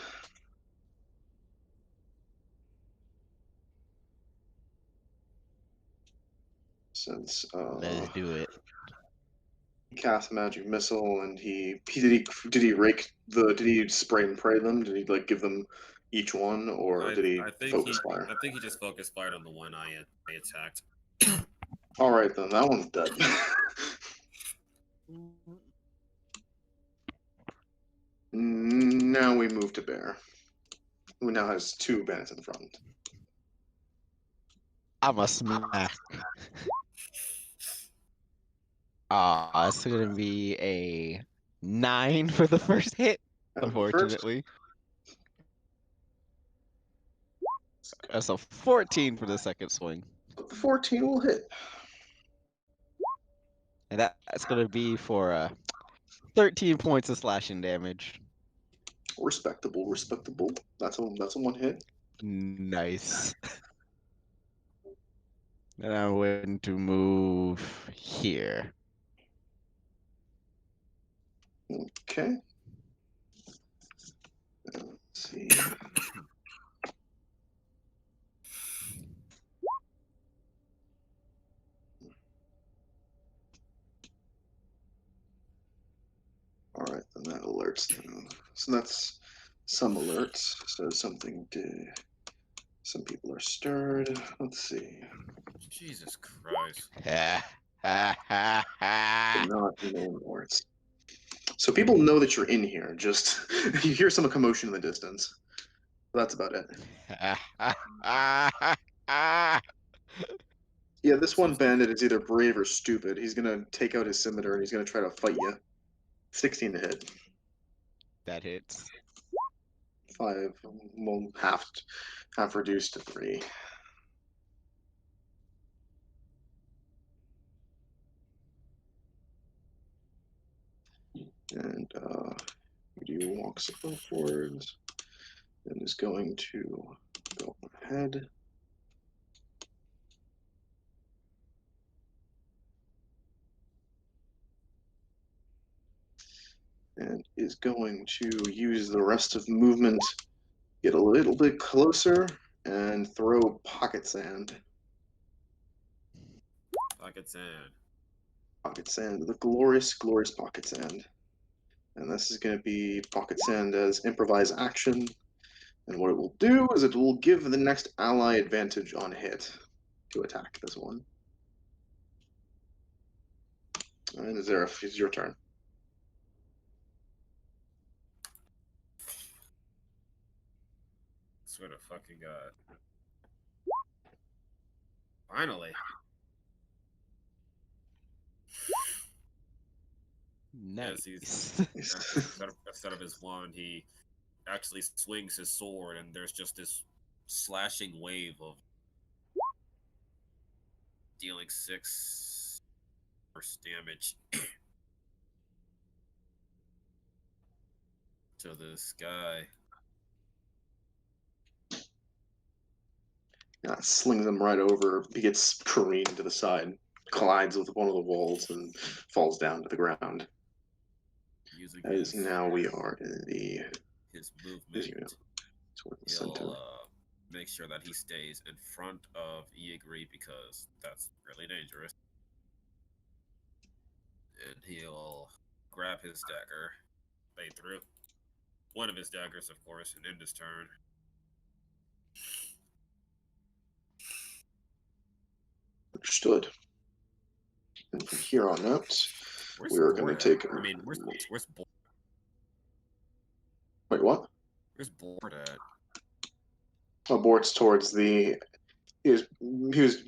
Since Let's do it. cast a magic missile, and did he spray and pray them? Did he like give them each one, or did he I think focus fire? I think he just focus fired on the one I attacked. All right then, that one's dead. Now we move to Bear, who now has 2 bandits in front. I'm a smack. It's gonna be a 9 for the first hit, And the first, unfortunately. That's a 14 for the second swing. but the 14 will hit. And that's gonna be for 13 points of slashing damage. Respectable, respectable. That's a 1 hit. Nice. And I'm going to move here. Okay. Let's see. All right, then that alerts them. So that's some alerts. So some people are stirred. Let's see. Jesus Christ. But not main alerts. So people know that you're in here. Just you hear some commotion in the distance. That's about it. Yeah, this one bandit is either brave or stupid. He's gonna take out his scimitar and he's gonna try to fight you. 16 to hit. That hits. 5, well, half reduced to 3. And he walks forwards and is going to go ahead. And is going to use the rest of movement, get a little bit closer, and throw pocket sand. Pocket sand. Pocket sand, the glorious, glorious pocket sand. And this is going to be pocket sand as improvised action. And what it will do is it will give the next ally advantage on hit to attack this one. And Zereff, it's your turn. Swear to fucking God. Finally. Nice. Instead of his wand, he actually swings his sword, and there's just this slashing wave of dealing 6 force damage to this guy. Yeah, slings him right over. He gets careened to the side, collides with one of the walls, and falls down to the ground. Using As now we are in his movement, toward the center. he'll make sure that he stays in front of A.K.A. because that's really dangerous. And he'll grab his dagger, lay through one of his daggers, of course, and end his turn. Understood. And from here on out, Where's we are going to Board take. at? I mean, where's Board? Wait, what? Where's Board at? Oh, Bort's towards the. He was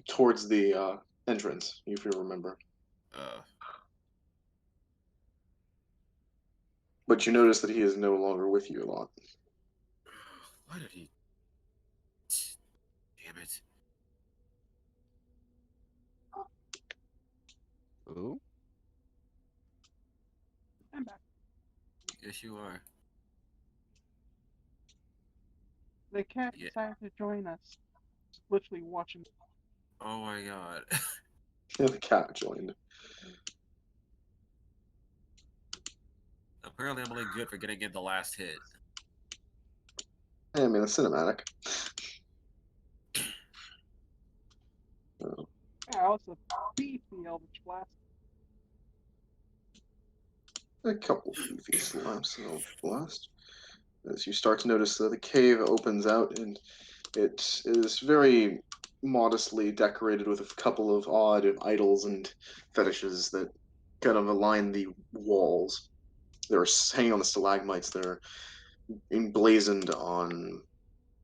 towards the entrance, if you remember. But you notice that he is no longer with you a lot. Why did he? Damn it! Ooh. I'm back. Yes, you are. The cat Yeah. decided to join us. Literally watching. Oh my God! Yeah, the cat joined. Apparently, I'm only good for getting in the last hit. I mean, it's cinematic. Yeah, it's a beefy Eldritch Blast. A couple leafy slabs of blast. As you start to notice that the cave opens out, and it is very modestly decorated with a couple of odd idols and fetishes that kind of align the walls. They're hanging on the stalagmites. They're emblazoned on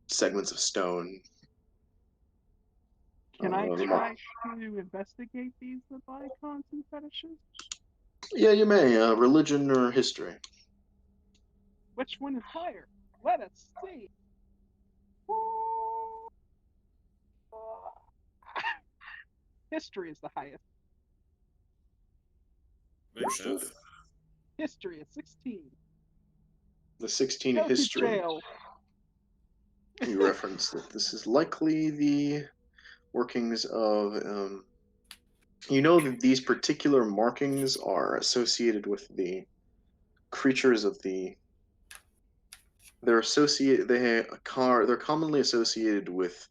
segments of stone. Can I the try to investigate these icons and fetishes? Yeah, you may. Religion or history. Which one is higher? Let us see. History is the highest. Understood. History is 16. The 16 Go to history. jail. You reference that this is likely the workings of. You know that these particular markings are associated with the creatures of the. They're associated. They're commonly associated with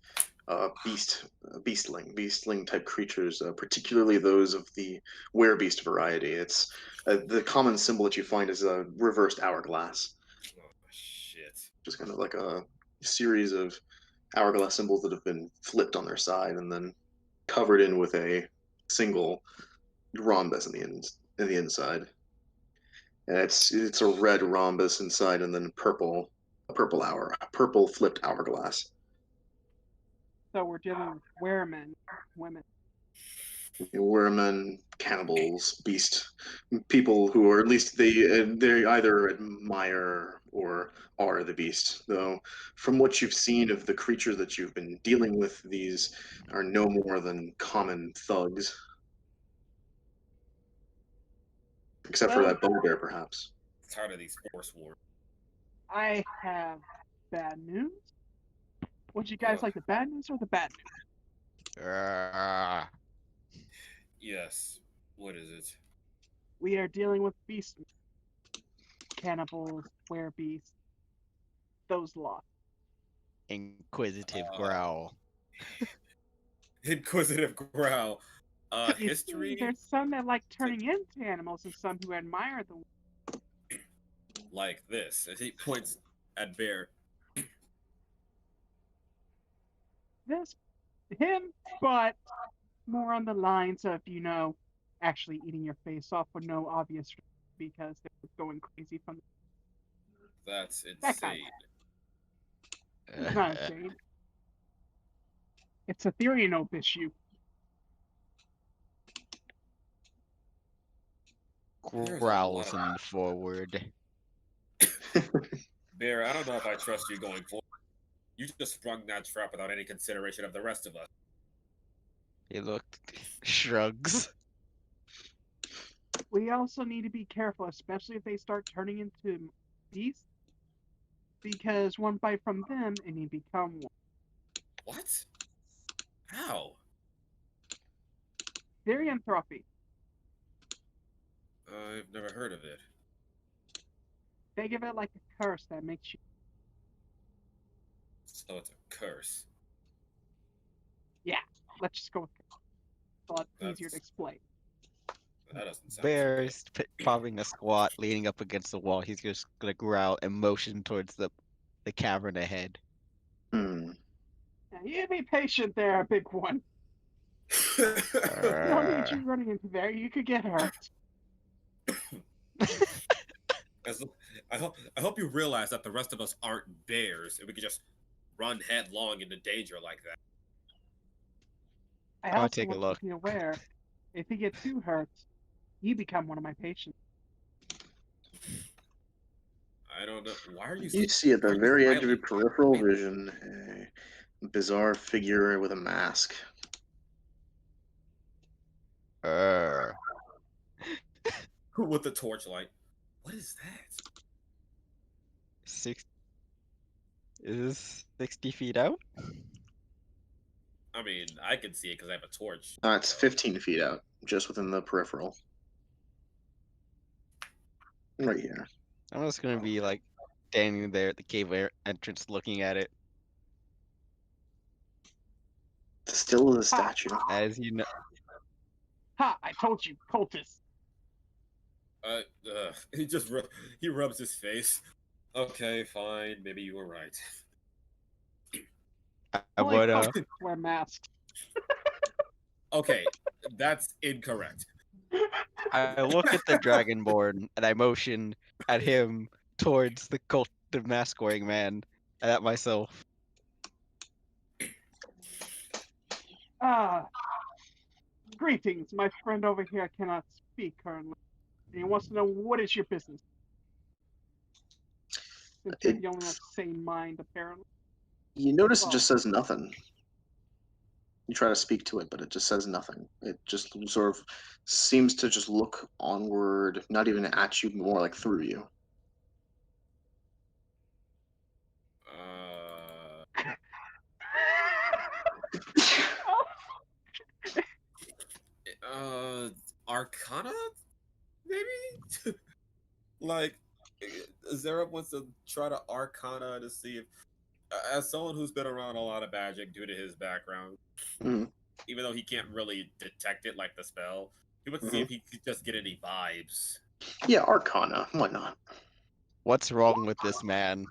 beastling type creatures, particularly those of the werebeast variety. It's the common symbol that you find is a reversed hourglass, Oh shit. just kind of like a series of hourglass symbols that have been flipped on their side and then covered in with a single rhombus in the inside. And it's a red rhombus inside, and then a purple flipped hourglass. So we're dealing with weremen, women. Weremen, cannibals, beast people who are at least they either admire or are the beast. Though, from what you've seen of the creatures that you've been dealing with, these are no more than common thugs, except for Well, that bugbear, perhaps. Tired of these force wars. I have bad news. Would you guys like the bad news or the bad news? Yes. What is it? We are dealing with beast, cannibals, werebeasts, those lots. Inquisitive growl. Inquisitive growl. You History. see, there's some that like turning into animals and some who admire the Like this. As he points at Bear. this him, but more on the lines of, actually eating your face off for no obvious reason because they're going crazy from That's that kind insane. It's not insane. It's a Therianope issue. Growls him forward. Bear, I don't know if I trust you going forward. You just sprung that trap without any consideration of the rest of us. He shrugs. We also need to be careful, especially if they start turning into beasts, because one bite from them and you become one. What? How? Therianthropy. I've never heard of it. Think of it like a curse that makes you. So it's a curse. Yeah, let's just go with it. It's a lot easier to explain. That doesn't sound Bear so is popping a squat, leaning up against the wall. He's just gonna growl and motion towards the cavern ahead. Now, you be patient there, big one. good. No need you running into there. You could get hurt. I hope you realize that the rest of us aren't bears, and we could just run headlong into danger like that. I I'll also take a want look. to be aware, if you get too hurt, you become one of my patients. I don't know. Why are you? You see at the very edge of your peripheral vision a bizarre figure with a mask. With the torchlight. What is that? Is 60 feet out? I mean, I can see it because I have a torch. It's 15 feet out, just within the peripheral. Right here. I'm just gonna be like standing there at the cave entrance looking at it. Still a statue. As you know, Ha! I told you, cultists. He just he rubs his face. Okay, fine. Maybe you were right. I Only would cultists wear masks. Okay, that's incorrect. I look at the Dragonborn and I motion at him towards the cult of mask wearing man and at myself. Ah, greetings. My friend over here cannot speak currently. And he wants to know what is your business. Since you're the only one sane mind, apparently. You notice it Well, just says nothing. You try to speak to it, but it just says nothing. It just sort of seems to just look onward, not even at you, more like through you. Arcana, maybe. Like, Zereff wants to try to Arcana to see if, as someone who's been around a lot of magic due to his background, Mhm. even though he can't really detect it like the spell, he wants to see if he could just get any vibes. Yeah, Arcana. Why not? What's wrong with this man?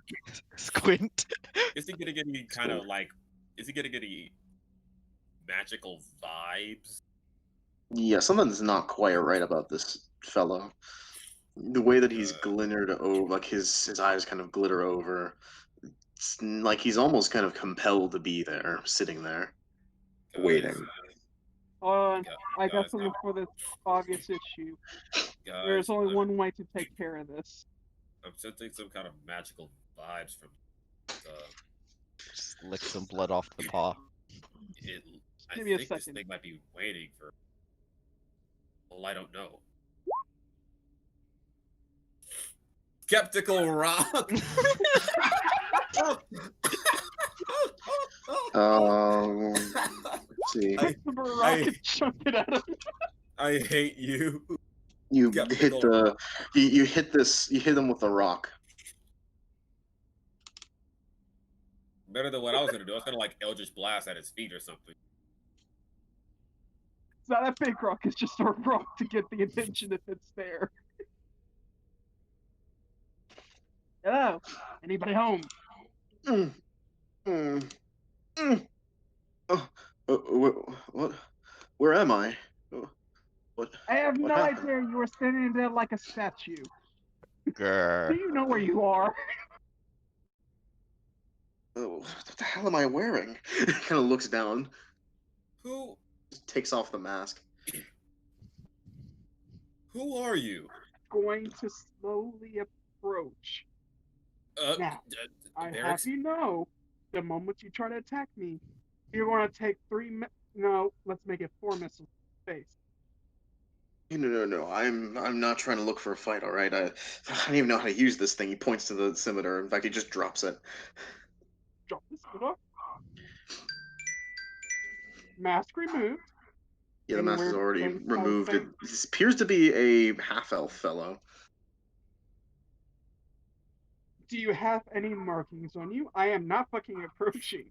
Squint. Is he getting any kind of like? Is he getting any magical vibes? Yeah, something's not quite right about this fellow. The way that he's glinted over, like his eyes kind of glitter over. It's like he's almost kind of compelled to be there, sitting there, waiting. Hold on. I got guys, something for this August issue. guys, There's only one way to take care of this. I'm sensing some kind of magical vibes from Just lick some blood off the paw. it. I Give me a think this second. thing might be waiting for. Well, I don't know. Skeptical rock. Let's see. I- The rocket chunk it out of I hate you. You Skeptical hit the rock. you hit this. You hit him with the rock. Better than what I was gonna do. I was gonna like Eldritch Blast at his feet or something. It's not a big rock, it's just a rock to get the attention if it's there. Hello? Anybody home? Mm, mm, mm. What? Where am I? What? I have What no happened? idea. You were standing there like a statue. Do Grr. you know where you are? What the hell am I wearing? Kind of looks down, Who takes off the mask. who are you? Going to slowly approach. Now, I have Varyks? you know, the moment you try to attack me, you're going to take 3 no, let's make it 4 missiles in face. No. I'm not trying to look for a fight. All right. I don't even know how to use this thing. He points to the scimitar. In fact, he just drops it. Drop this scimitar. Mask removed. Yeah, the Any mask is weird already things on his removed. It face? appears to be a half-elf fellow. Do you have any markings on you? I am not fucking approaching.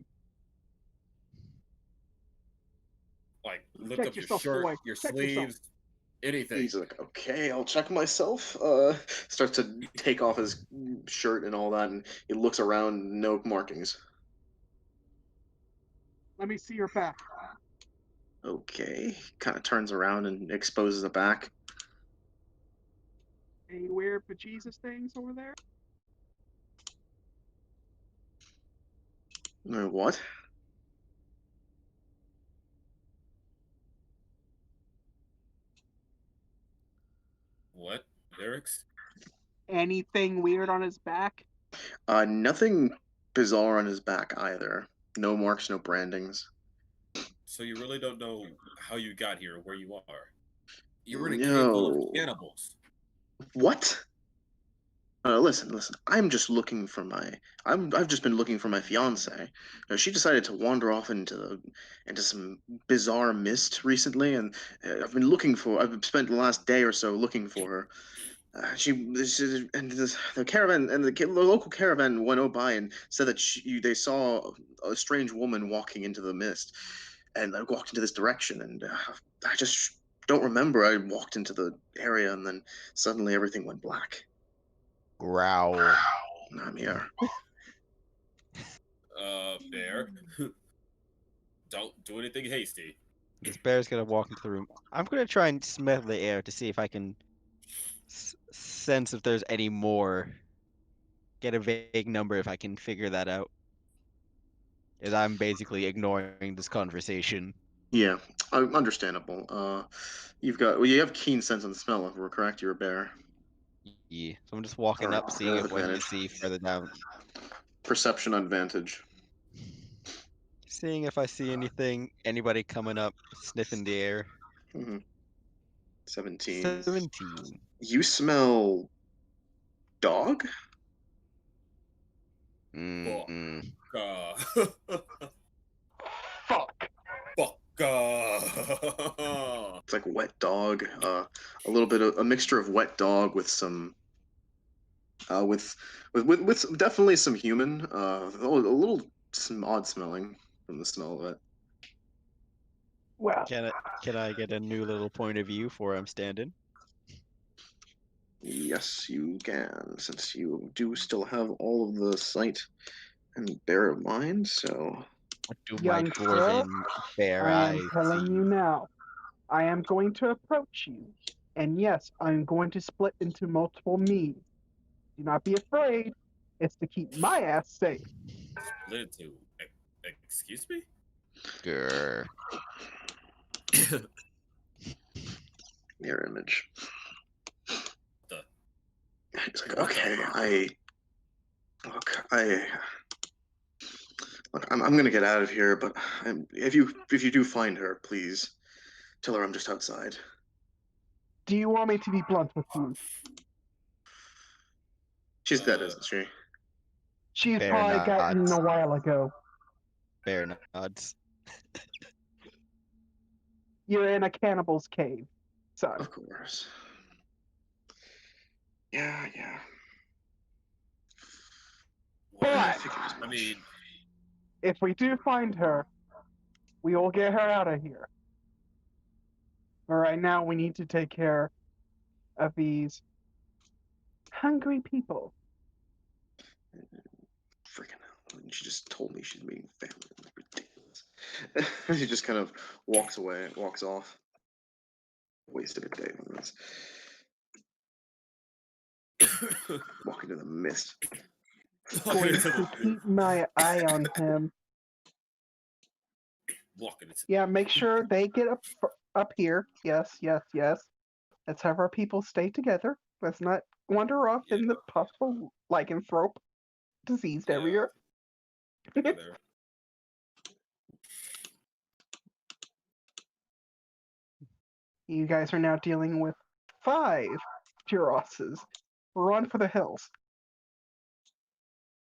Like lift Check up your yourself, shirt, boy. your Check sleeves, yourself. anything. He's like, okay, I'll check myself. Starts to take off his shirt and all that, and he looks around. No markings. Let me see your back. Okay. Kind of turns around and exposes the back. Any weird bejesus things over there? What? What? Varyks? Anything weird on his back? Nothing bizarre on his back either. No marks, no brandings. So you really don't know how you got here, where you are. You were in a cave full of No. cannibals. What? Listen. I'm just looking for my. I've just been looking for my fiance. She decided to wander off into some bizarre mist recently, and I've been looking for. I've spent the last day or so looking for her. The caravan and the local caravan went by and said that they saw a strange woman walking into the mist, and I walked into this direction, and don't remember. I walked into the area and then suddenly everything went black. Growl. And I'm here. Bear. Don't do anything hasty. This bear's gonna walk into the room. I'm gonna try and smell the air to see if I can sense if there's any more. Get a vague number if I can figure that out. As I'm basically ignoring this conversation. Yeah, understandable. You have keen sense and smell. If we're correct, you're a bear. Yeah. So I'm just walking Alright, up, seeing you have if what you advantage. see further down. Perception advantage. Seeing if I see anybody coming up, sniffing the air. 17. 17. You smell dog? Mm. Fuck. Fuck. It's like wet dog. A little bit of a mixture of wet dog with some, with definitely some human. A little odd smelling from the smell of it. Well, Can I get a new little point of view for I'm standing? Yes, you can, since you do still have all of the sight and bear of mind. So What do my young sir, dwarven bear I am eyes telling see? you now. I am going to approach you. And yes, I'm going to split into multiple means. Do not be afraid. It's to keep my ass safe. Split into. Excuse me? Grr. mirror image. The- It's like, what the okay, fuck? I'm gonna get out of here, but if you do find her, please tell her I'm just outside. Do you want me to be blunt with you? She's dead, isn't she? She's Bear probably gotten nods. a while ago. Bear nods. You're in a cannibal's cave, son. Of course. Yeah. But I figured as I much. mean, if we do find her, we will get her out of here. But right now, we need to take care of these hungry people. Freaking hell. And she just told me she's meeting family. It's ridiculous. She just kind of walks away, walks off. Wasted a day on this. Walk into the mist. walking Going into to the keep my eye on him. walking into. Yeah, make sure they get up here. Yes. Let's have our people stay together. Let's not wander off in the possible lycanthrope diseased area. Together. You guys are now dealing with 5 Jerosses. Run for the hills.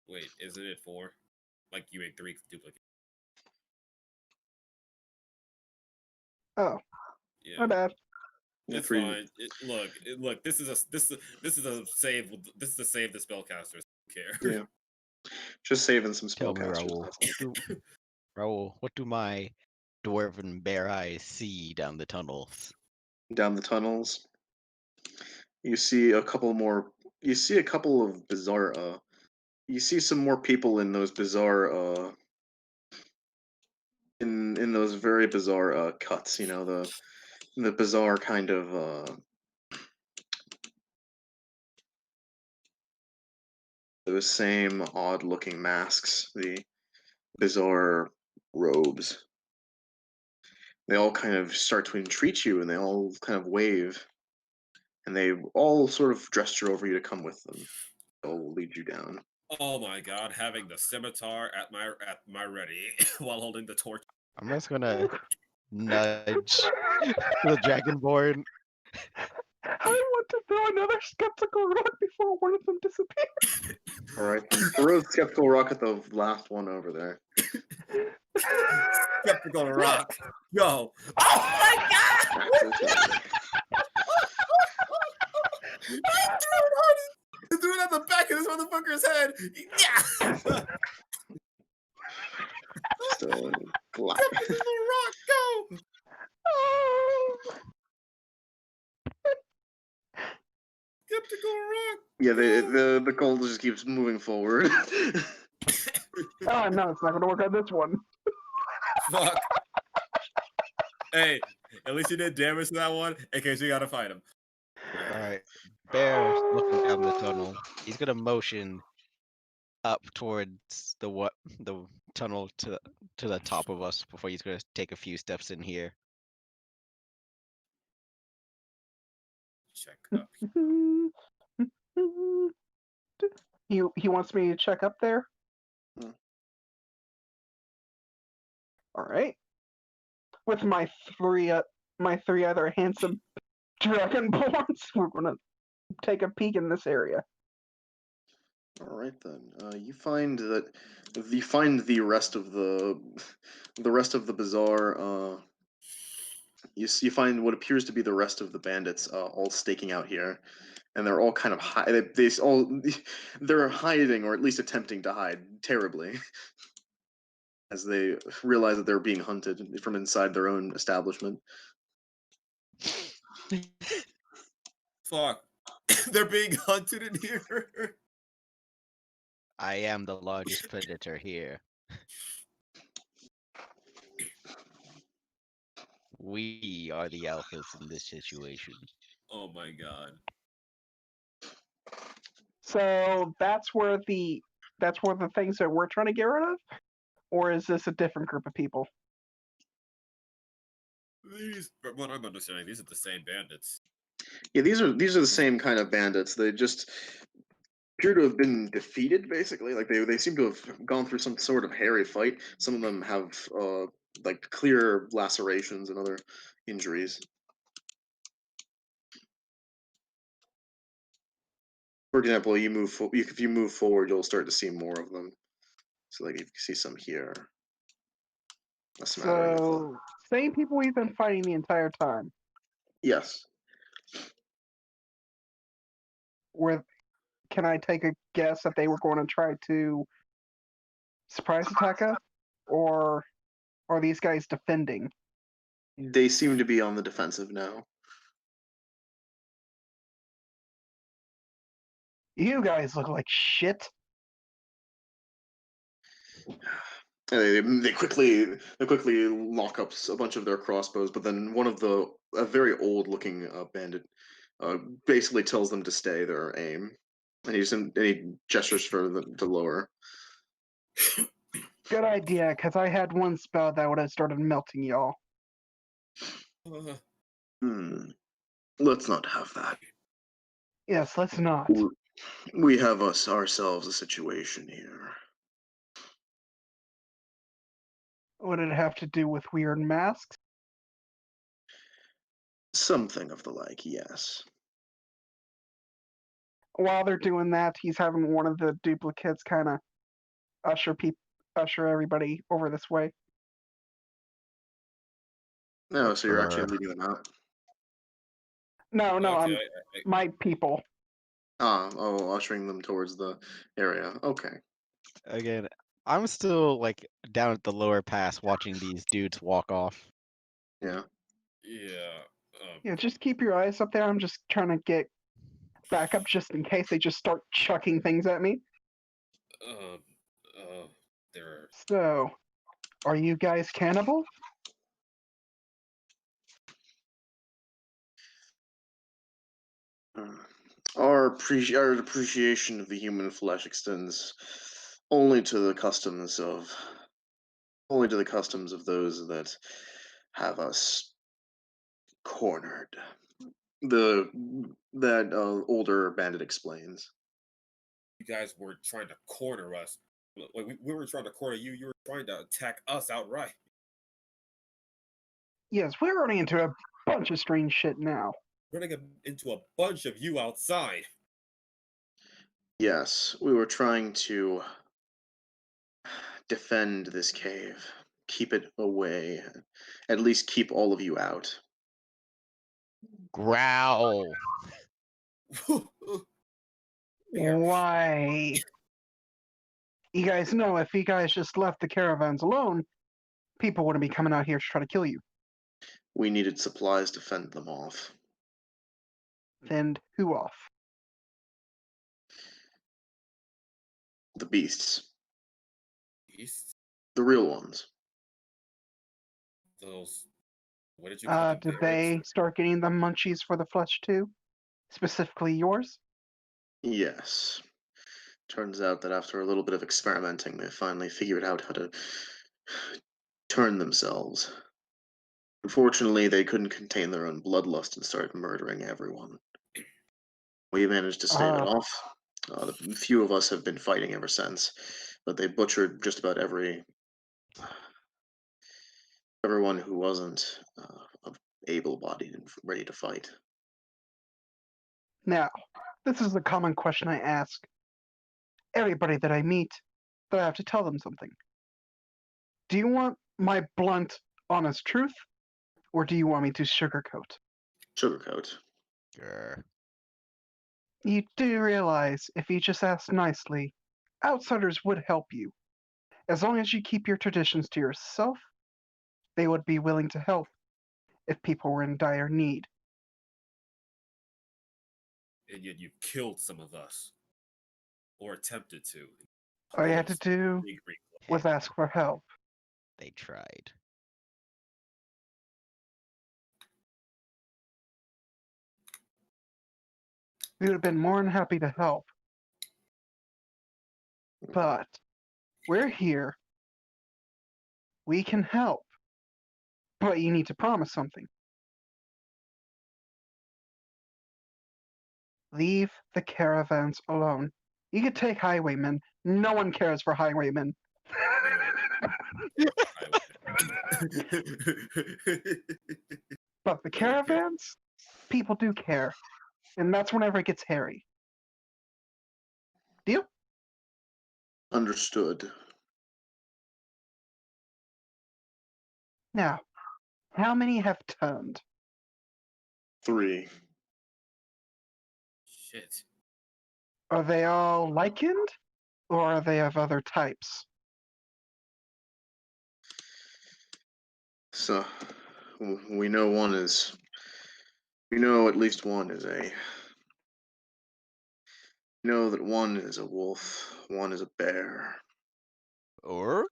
Wait, isn't it 4? Like you made 3 duplicates. Oh, Yeah. my bad. It's fine. Look. This is a save. This is a save the spellcasters. Don't care. Yeah. Just saving some Tell me, spellcasters. Raoul, what do my dwarven bear eyes see down the tunnels? Down the tunnels, you see a couple more. You see a couple of bizarre. You see some more people in those bizarre. In those very bizarre cuts. You know the bizarre kind of. Those same odd-looking masks, the bizarre robes. They all kind of start to entreat you, and they all kind of wave, and they all sort of gesture over you to come with them. They'll lead you down. Oh my god, having the scimitar at my ready while holding the torch. I'm just gonna nudge the Dragonborn. I want to throw another skeptical rock before one of them disappears. All right, throw a skeptical rock at the last one over there. Skeptical rock. Go. Oh my god! I threw it at the back of this motherfucker's head. Yeah. So, black. Skeptical rock. Go. Yeah, the gold just keeps moving forward. Oh no, it's not gonna work on this one. Fuck. Hey, at least you did damage to that one in case you gotta fight him. All right. Bear's looking down the tunnel. He's gonna motion up towards the tunnel to the top of us before he's gonna take a few steps in here. Check up. He wants me to check up there. Hmm. All right. With my three other handsome dragonborns, we're gonna take a peek in this area. All right then. You find the rest of the bazaar. You find what appears to be the rest of the bandits all staking out here, and they're all kind of they're hiding, or at least attempting to hide terribly, as they realize that they're being hunted from inside their own establishment. Fuck. They're being hunted in here. I am the largest predator here. We are the alphas in this situation. Oh my god. So that's where the things that we're trying to get rid of, or is this a different group of people? These, from what I'm understanding, these are the same bandits. Yeah, these are the same kind of bandits. They just appear to have been defeated, basically. Like they seem to have gone through some sort of hairy fight. Some of them have like clear lacerations and other injuries. For example, if you move forward, you'll start to see more of them. So like you can see some here. A smattering of So same people we've been fighting the entire time. yes. Where can I take a guess that they were going to try to surprise attack us, or are these guys defending? They seem to be on the defensive now. You guys look like shit. They quickly lock up a bunch of their crossbows, but then a very old looking bandit basically tells them to stay their aim, and he gestures for them to lower. Good idea, because I had one spell that would have started melting y'all. Let's not have that. Yes, let's not. We have ourselves a situation here. Would it have to do with weird masks? Something of the like, yes. While they're doing that, he's having one of the duplicates kind of usher everybody over this way. No, so you're actually leading them out. No, Okay, my people. Ushering them towards the area. Okay. Again, I'm still like down at the lower pass watching these dudes walk off. Yeah. yeah. Yeah, just keep your eyes up there. I'm just trying to get back up just in case they just start chucking things at me. They're So, are you guys cannibals? Our appreciation of the human flesh extends only to the customs of those that have us cornered. That older bandit explains. you guys were trying to corner us. Like we were trying to corner you. You were trying to attack us outright. Yes, we're running into a bunch of strange shit now. Running into a bunch of you outside. Yes, we were trying to defend this cave, keep it away, at least keep all of you out. Growl. Why? You guys know if you guys just left the caravans alone, people wouldn't be coming out here to try to kill you. We needed supplies to fend them off. Fend who off? The beasts. Beasts? The real ones. Those. What did you call them? Did Varyks? they start getting the munchies for the flesh too? Specifically yours? Yes. Turns out that after a little bit of experimenting, they finally figured out how to turn themselves. Unfortunately, they couldn't contain their own bloodlust and started murdering everyone. We managed to stave it off. The few of us have been fighting ever since, but they butchered just about everyone who wasn't able-bodied and ready to fight. Now, this is a common question I ask everybody that I meet, that I have to tell them something. Do you want my blunt, honest truth, or do you want me to sugarcoat? Sugarcoat. Grr. You do realize if you just asked nicely, outsiders would help you. As long as you keep your traditions to yourself, they would be willing to help if people were in dire need. And yet you killed some of us. Or attempted to. All you had to do was ask for help. They tried. We would have been more than happy to help. But we're here. We can help. But you need to promise something. Leave the caravans alone. You could take highwaymen. No one cares for highwaymen. But the caravans, people do care. And that's whenever it gets hairy. Deal? Understood. Now, how many have turned? 3. Shit. Are they all lichened? Or are they of other types? So, we know one is. We know at least one is a. We know that one is a wolf, one is a bear. Or?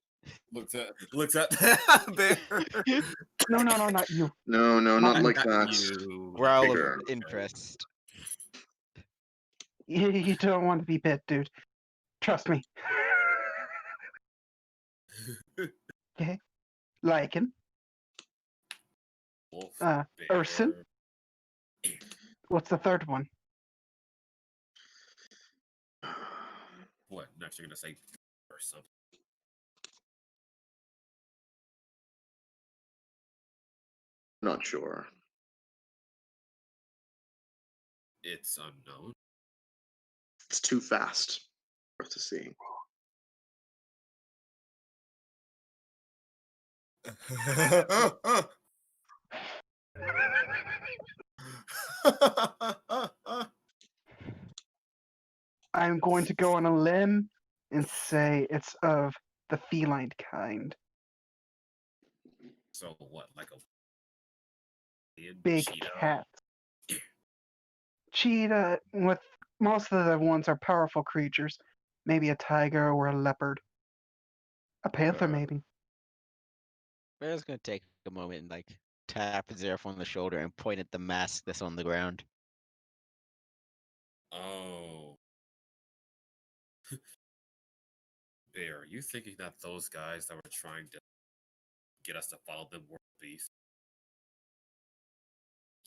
Looks at bear. No, not you. No, not like Not that. you. Growl of Bigger. interest. You don't want to be bit, dude. Trust me. Okay. Lichen. Wolf, Urson. bear. What's the third one? What? Next you're gonna say or something. Not sure. It's unknown. It's too fast for us to see. I'm going to go on a limb and say it's of the feline kind. So what? Like a Big cheetah? cat. Cheetah, with most of the ones are powerful creatures. Maybe a tiger or a leopard. A panther, maybe. Bear's gonna take a moment and like tap Zereff on the shoulder and point at the mask that's on the ground. Oh. Bear, are you thinking that those guys that were trying to get us to follow them were beasts?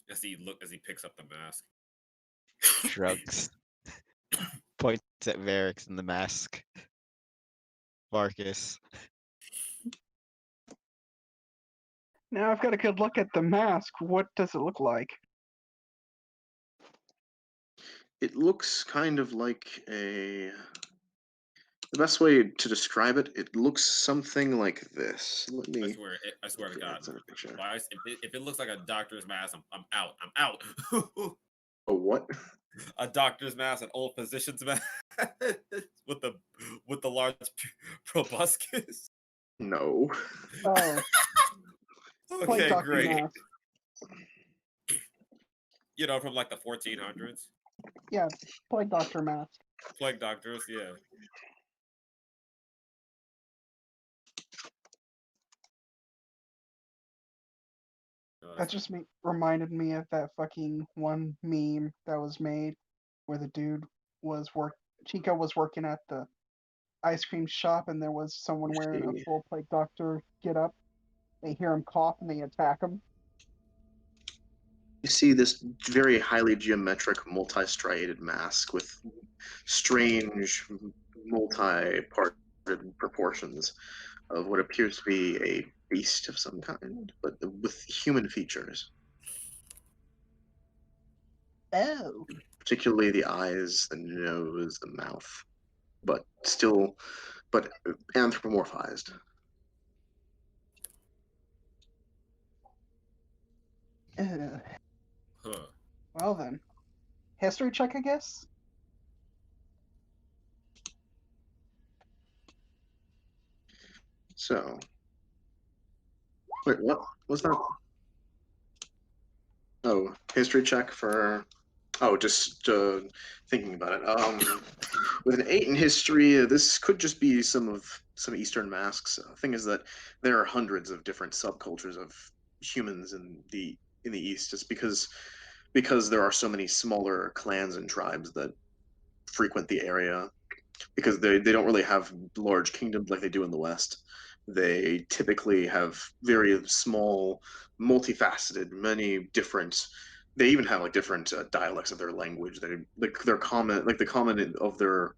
As he picks up the mask. Shrugs. Points at Varyks and the mask. Marcus. Now I've got a good look at the mask. What does it look like? It looks kind of like a. The best way to describe it, it looks something like this. Let me. I swear to God. Send a picture. If it looks like a doctor's mask, I'm out. I'm out. A what? A doctor's mask, an old physician's mask with the large proboscis. No. Oh, plague Okay, doctor great. mask. You know, from like the 1400s. Yeah, plague doctor mask. Plague doctors, yeah. That just reminded me of that fucking one meme that was made where the dude was Chico was working at the ice cream shop and there was someone wearing a full plate doctor get up. They hear him cough and they attack him. You see this very highly geometric, multi-striated mask with strange, multi-parted proportions of what appears to be a beast of some kind, but with human features. Oh. Particularly the eyes, the nose, the mouth, but anthropomorphized. Huh. Well then. History check, I guess? So, wait, what was that? Oh, history check for. Oh, just thinking about it. With an 8 in history, this could just be some Eastern masks. The thing is that there are hundreds of different subcultures of humans in the East, just because there are so many smaller clans and tribes that frequent the area. Because they don't really have large kingdoms like they do in the West. They typically have very small, multifaceted, many different. They even have like different dialects of their language. They like their common, like the common of their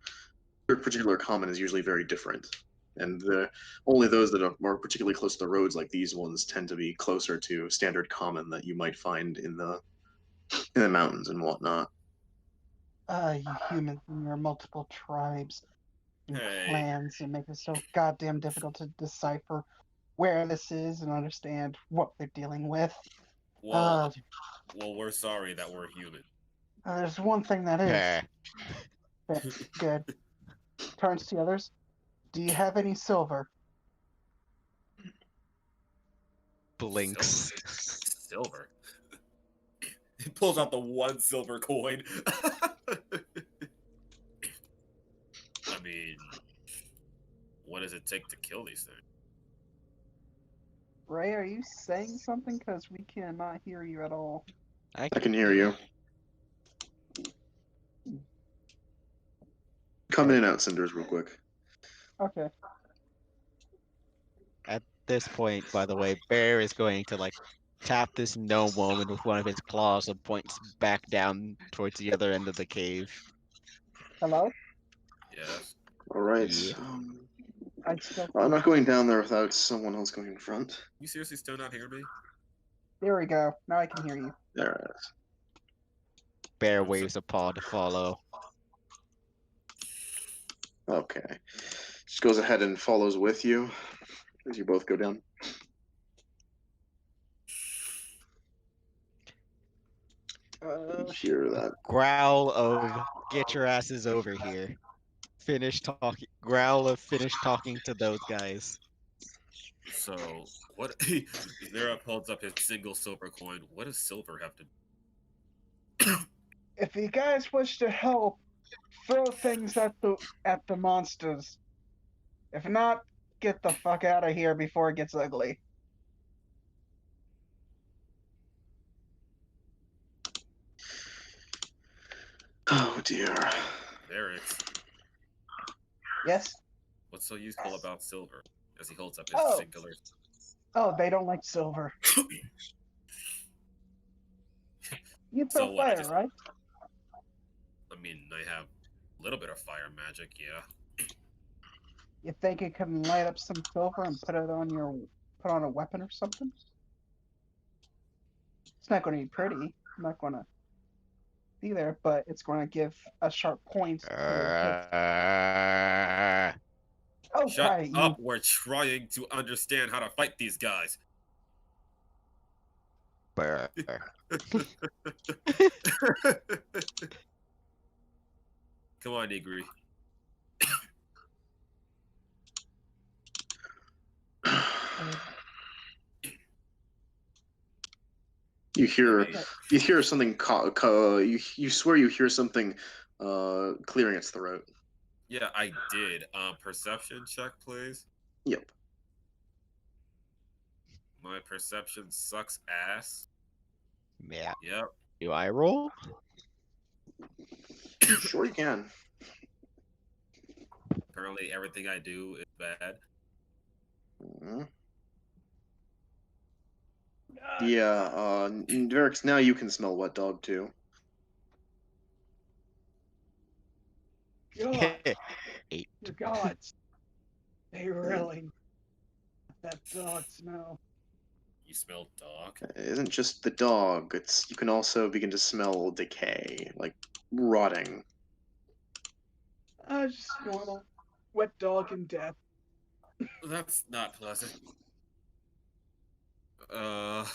particular common is usually very different. And only those that are more particularly close to the roads, like these ones, tend to be closer to standard common that you might find in the mountains and whatnot. You humans and your multiple tribes and Hey. clans and make it so goddamn difficult to decipher where this is and understand what they're dealing with. Well, we're sorry that we're human. There's one thing that is. Good. Turns to the others. Do you have any silver? Blinks. Silver. He pulls out the one silver coin. I mean, what does it take to kill these things? Ray, are you saying something? Because we cannot hear you at all. I can hear you. Come in and out, Cinders, real quick. Okay. At this point, by the way, Bear is going to like tap this gnome woman with one of his claws and points back down towards the other end of the cave. Hello? Yes. All right. Yeah. I'd still. I'm not going down there without someone else going in front. You seriously still not hear me? There we go. Now I can hear you. There it is. Bear I'm so- waves a paw to follow. Okay. Just goes ahead and follows with you as you both go down. You hear that? Growl of get your asses over here. Finish talking. Growl of finish talking to those guys. So, what? Zereff holds up his single silver coin. What does silver have to? If you guys wish to help, throw things at the monsters. If not, get the fuck out of here before it gets ugly. Oh dear. Varyks. Yes? What's so useful about silver? As he holds up his Oh. singular. Oh, they don't like silver. You throw So what, I fire, just- right? I mean, I have a little bit of fire magic, yeah. You think you can light up some silver and put on a weapon or something? It's not going to be pretty. I'm not going to be there, but it's going to give a sharp point to your hit. Oh, Shut quiet, you. up! We're trying to understand how to fight these guys. Bear. Come on, Negri. You hear something. You swear you hear something clearing its throat. Yeah, I did. Perception check, please. Yep. My perception sucks ass. Yeah. Yep. Do I roll? Sure you can. Apparently, everything I do is bad. Mhm. God, Yeah, Varyks, now you can smell wet dog too. God, 8. your gods. They really that dog smell. You smell dog. It isn't just the dog, it's you can also begin to smell decay, like rotting. Just normal. Wet dog and death. That's not pleasant. Uh,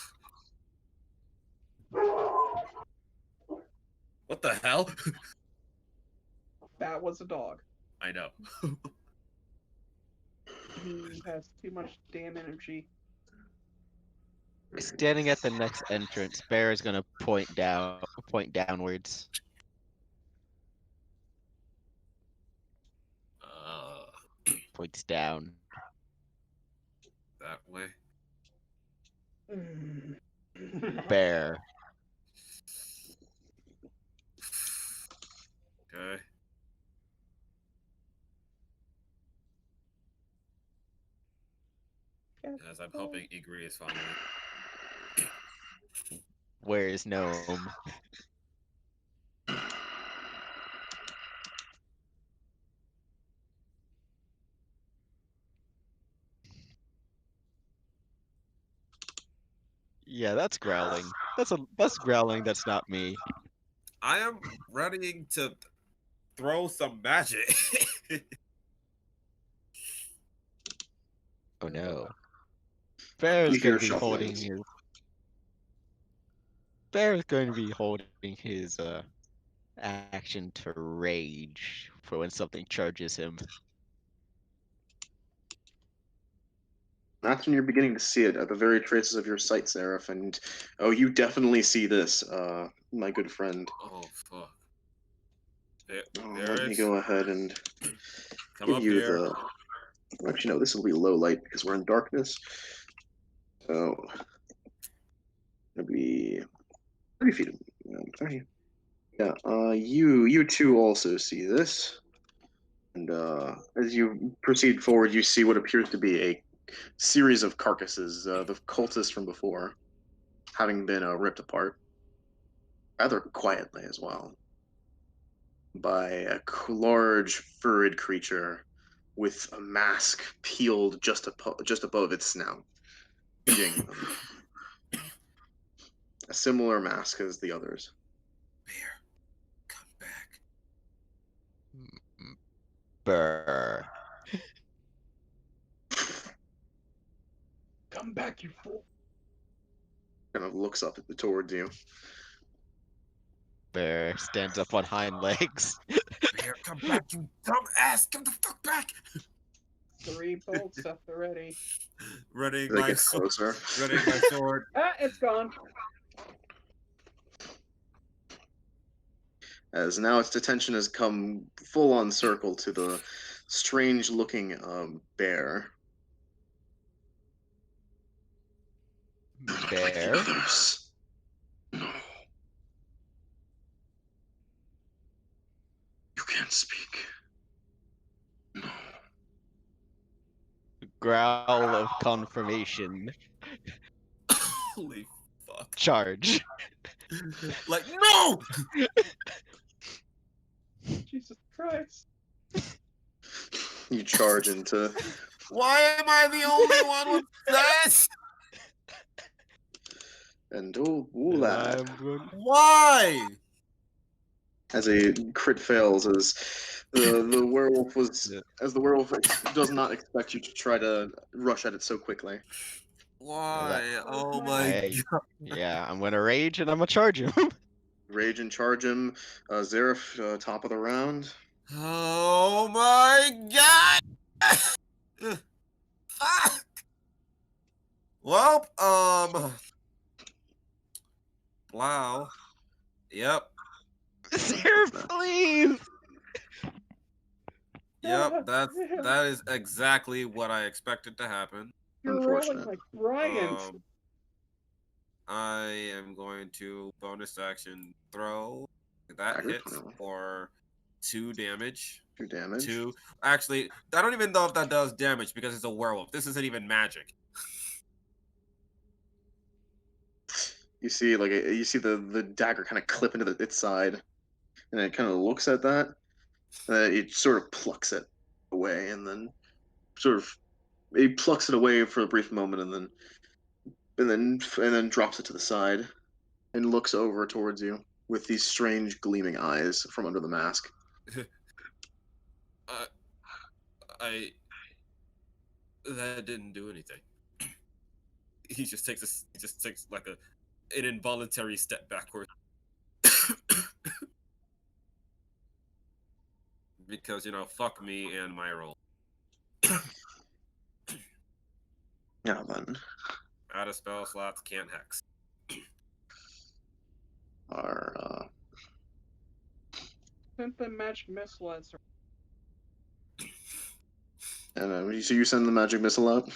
what the hell? That was a dog. I know. He has too much damn energy. Standing at the next entrance, Bear is gonna point downwards. Points down. That way. Bear. Okay. As I'm hoping Igri is following. Where is Gnome? Yeah, that's growling. That's growling. That's not me. I am ready to throw some magic. Oh no. Bear is You going hear to be holding shufflings. his. Bear is going to be holding his action to rage for when something charges him. That's when you're beginning to see it at the very traces of your sight, Zereff, and oh, you definitely see this, my good friend. Oh fuck. Let me Varyks, go ahead and come give up you here. the. Actually, no, this will be low light because we're in darkness. So it'll be 30 feet. 30. Yeah. You two also see this, and as you proceed forward, you see what appears to be a series of carcasses, the cultists from before, having been ripped apart, rather quietly as well, by a large furred creature with a mask peeled just above its snout, eating them. A similar mask as the others. Bear, come back. Bear. Come back, you fool. Kind of looks up towards you. Bear stands up on hind legs. Bear, come back, you dumb ass! Come the fuck back! 3 bolts at the ready. Running That my gets sword. closer. Running my sword. It's gone. As now its attention has come full on circle to the strange looking bear. Bear. Others. No. You can't speak. No. Growl of confirmation. Holy fuck. Charge. Like, no! Jesus Christ. You charge into. Why am I the only one with this? And lad. Why? As a crit fails, as the werewolf was, as the werewolf does not expect you to try to rush at it so quickly. Why? Oh my god. Yeah, I'm gonna rage and I'm gonna charge him. Rage and charge him. Zereff, top of the round. Oh my god! Fuck! Well, wow. Yep. Sir, please. Yep, that is exactly what I expected to happen. You're rolling Unfortunate. like Bryant. I am going to bonus action throw. That Dagger hits throw. for 2 damage. 2 damage. 2. Actually, I don't even know if that does damage because it's a werewolf. This isn't even magic. You see, like you see the dagger kind of clip into its side, and it kind of looks at that. It sort of plucks it away, and then it plucks it away for a brief moment, and then drops it to the side, and looks over towards you with these strange gleaming eyes from under the mask. That didn't do anything. He just takes like an involuntary step backward. Because, fuck me and my roll. Yeah, then Out of spell slots, can't hex. our Sent the magic missile as and so you send the magic missile out.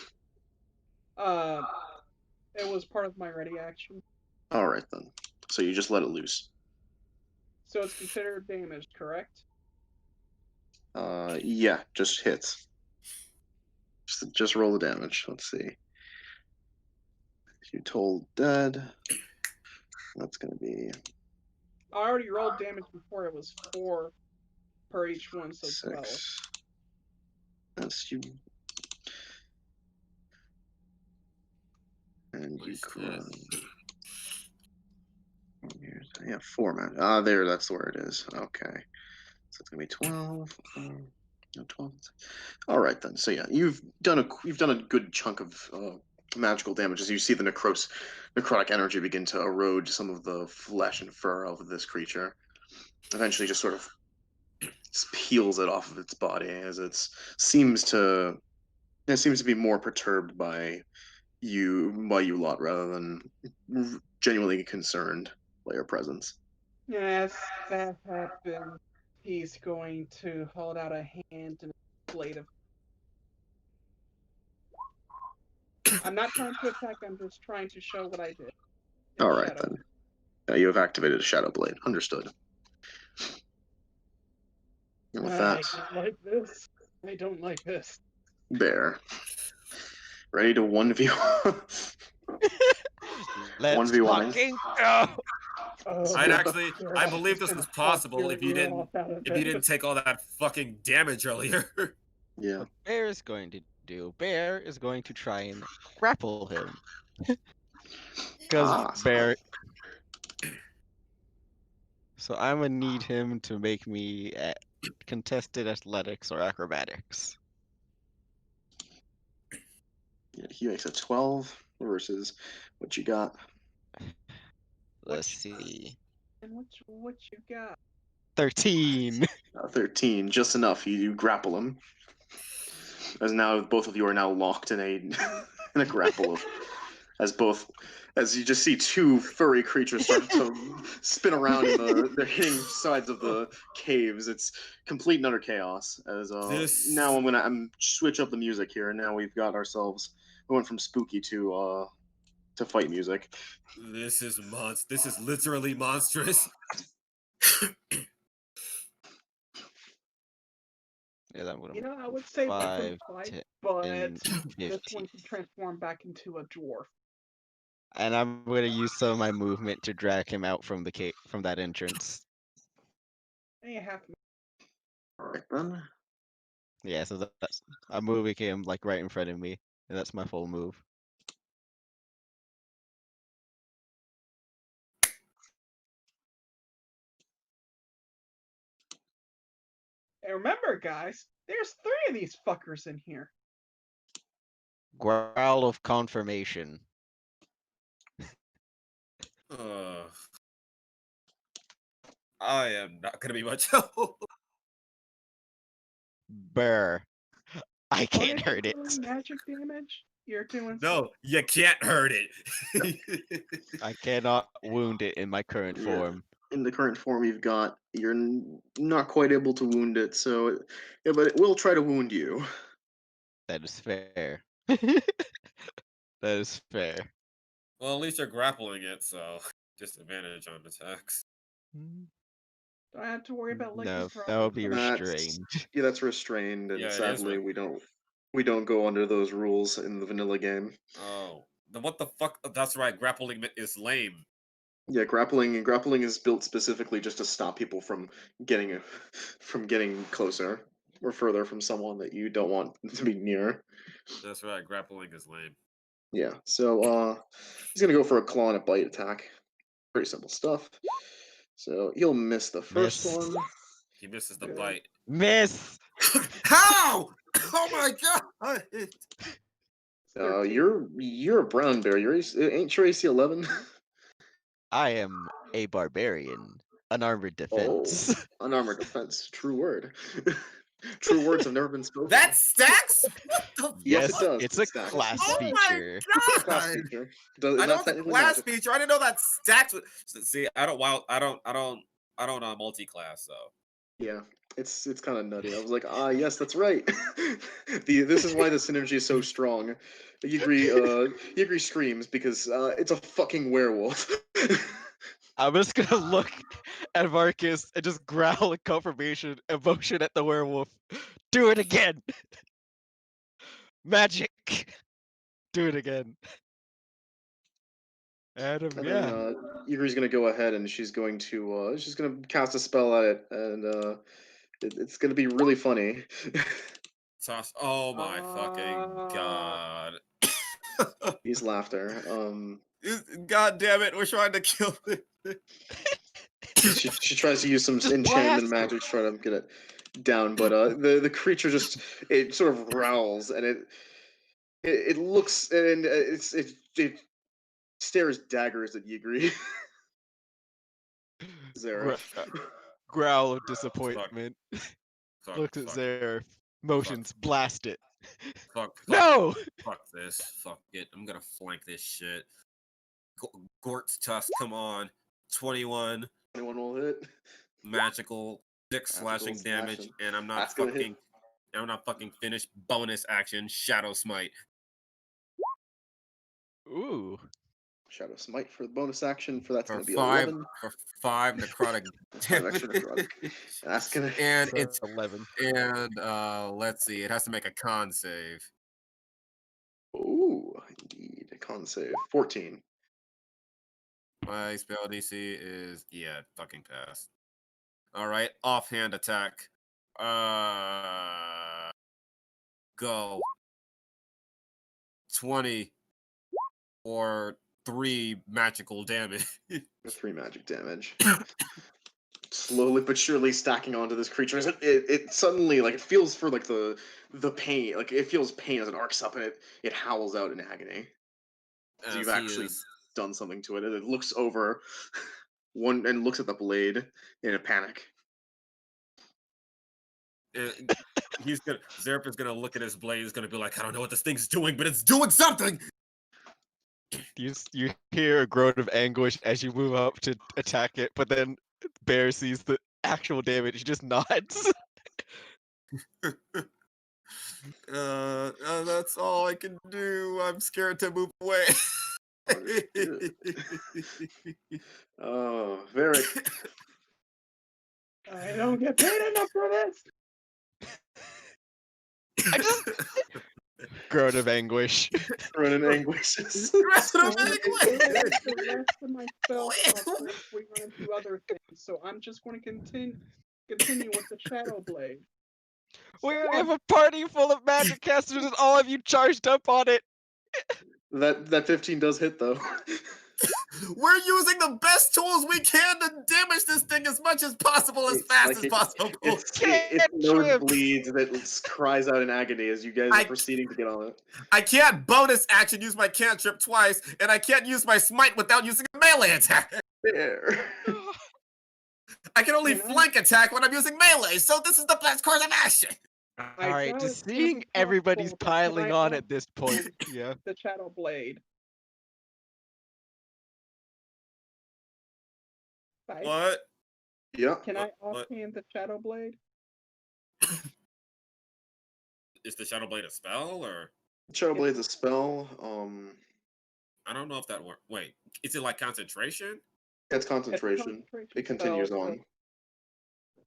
it was part of my ready action. All right then. So you just let it loose. So it's considered damaged, correct? Yeah, just hits. Just roll the damage. Let's see. You told dead. That's gonna be I already rolled damage before. It was 4 per each one, so 12. 6. That's you. And you cry. Yeah, 4 man. There, that's where it is. Okay. So it's gonna be 12. No, 12. All right then. So yeah, you've done a good chunk of magical damage as you see the necrotic energy begin to erode some of the flesh and fur of this creature. Eventually, just sort of peels it off of its body as it seems to be more perturbed by you lot rather than genuinely concerned by your presence. Yes, that happened. He's going to hold out a hand and a blade of. I'm not trying to attack, I'm just trying to show what I did. All right then. You have activated a Shadow Blade. Understood. And with that, I don't like this. I don't like this. Bear. Ready to 1v1? Let's 1v1. fucking go! Oh, I believe this was possible if you didn't take all that fucking damage earlier. Yeah. What Bear is going to do, Bear is going to try and grapple him. Because Bear. So I'm gonna need him to make me contested athletics or acrobatics. Yeah, he makes a 12 versus what you got. Let's see. And what you got? 13. 13, just enough. You grapple him. As now both of you are now locked in a grapple of, as you just see 2 furry creatures start to spin around in they're hitting sides of the caves. It's complete and utter chaos. As now I'm switch up the music here, and now we've got ourselves. We went from spooky to fight music. This is literally monstrous. Yeah, that would I would say 5, fight, 10, but 15. this one can transform back into a dwarf. And I'm gonna use some of my movement to drag him out from the from that entrance. And you have to. All right then. Yeah, so that's I'm moving him like right in front of me, and that's my full move. And remember, guys, there's 3 of these fuckers in here. Growl of confirmation. I am not gonna be much help. Brr. I What can't is hurt it. doing magic damage? You're doing No, you can't hurt it. I cannot wound it in my current Yeah. form. In the current form you're not quite able to wound it, so yeah, but it will try to wound you. That is fair. That is fair. Well, at least you're grappling it, so disadvantage on attacks. Do I have to worry about No, lycanthropy? that would be That's, restrained. yeah, that's restrained, and Yeah, it is sadly we don't go under those rules in the vanilla game. Oh, then what the fuck? That's right. Grappling is lame. Yeah, grappling is built specifically just to stop people from getting closer or further from someone that you don't want to be near. That's right. Grappling is lame. Yeah, so he's gonna go for a claw and a bite attack. Pretty simple stuff. So he'll miss the first Miss. one. He misses the Good. bite. Miss! How? Oh my god! 13. You're a brown bear. Ain't your AC 11? I am a barbarian. Unarmored Oh, defense. unarmored defense. True word. True words have never been spoken. That stacks? What the Yes, Yes, it does. it's a stacks. class Oh feature. my Class god! feature. It's I not know it's a technically class magic. feature. I didn't know that stacks. See, I don't multi-class, so Yeah, it's kind of nutty. I was like, yes, that's right. This is why the synergy is so strong. You agree streams because it's a fucking werewolf. I'm just gonna look at Varyks and just growl a confirmation emotion at the werewolf. Do it again! Magic! Do it again. Adam, And yeah. then Yuri's gonna go ahead and she's gonna cast a spell at it, and it's gonna be really funny. toss. Oh my fucking god! He's laughter. God damn it! We're trying to kill it. She tries to use some Just enchantment blast. magic to try to get it down, but the creature just it sort of growls and it looks and it stares daggers at Yigri. Zereff. Growl of disappointment. Fuck, Looks at fuck, Zereff. Motions, blast it. fuck, No! fuck this. Fuck it. I'm gonna flank this shit. Gort's tusk. Come on. 21 Anyone will hit. magical 6 slashing Magical damage, slashing. and I'm That's gonna hit. fucking finished. Bonus action. Shadow smite. Ooh. Shadow Smite for the bonus action. For that's For gonna be 5 11. for 5 necrotic 5 extra necrotic. damage. That's gonna. And So it's 11. and let's see. It has to make a con save. Ooh, indeed. A con save. 14. My spell DC is fucking pass. All right, offhand attack. Go. 20 or 3 magical damage. 3 magic damage. Slowly but surely stacking onto this creature. It suddenly it feels for the pain. Like it feels pain as it arcs up and it howls out in agony. As you've actually done something to it. And it looks over and looks at the blade in a panic. Zereff is gonna look at his blade. He's gonna be like, I don't know what this thing's doing, but it's doing something. You hear a groan of anguish as you move up to attack it, but then Bear sees the actual damage. He just nods. That's all I can do. I'm scared to move away. Oh, Varyks. I don't get paid enough for this. Groan of anguish. Running anguishes. The rest of my spell slots next week are going to do other things, so I'm just going to continue with the Shadow Blade. We have a party full of magic casters and all of you charged up on it. That 15 does hit though. We're using the best tools we can to damage this thing as much as possible, as fast as possible. It nose bleeds and it cries out in agony as you guys are proceeding to get on it. I can't bonus action use my cantrip twice, and I can't use my smite without using a melee attack. There. I can only flank attack when I'm using melee, so this is the best course of action. All right, just seeing everybody's piling on at this point. Yeah. The Shadow Blade. What? Yeah. Can I offhand the Shadow Blade? Is the Shadow Blade a spell or? Shadow Blade's a spell. I don't know if that works. Wait, is it like concentration? That's concentration. It continues So, on.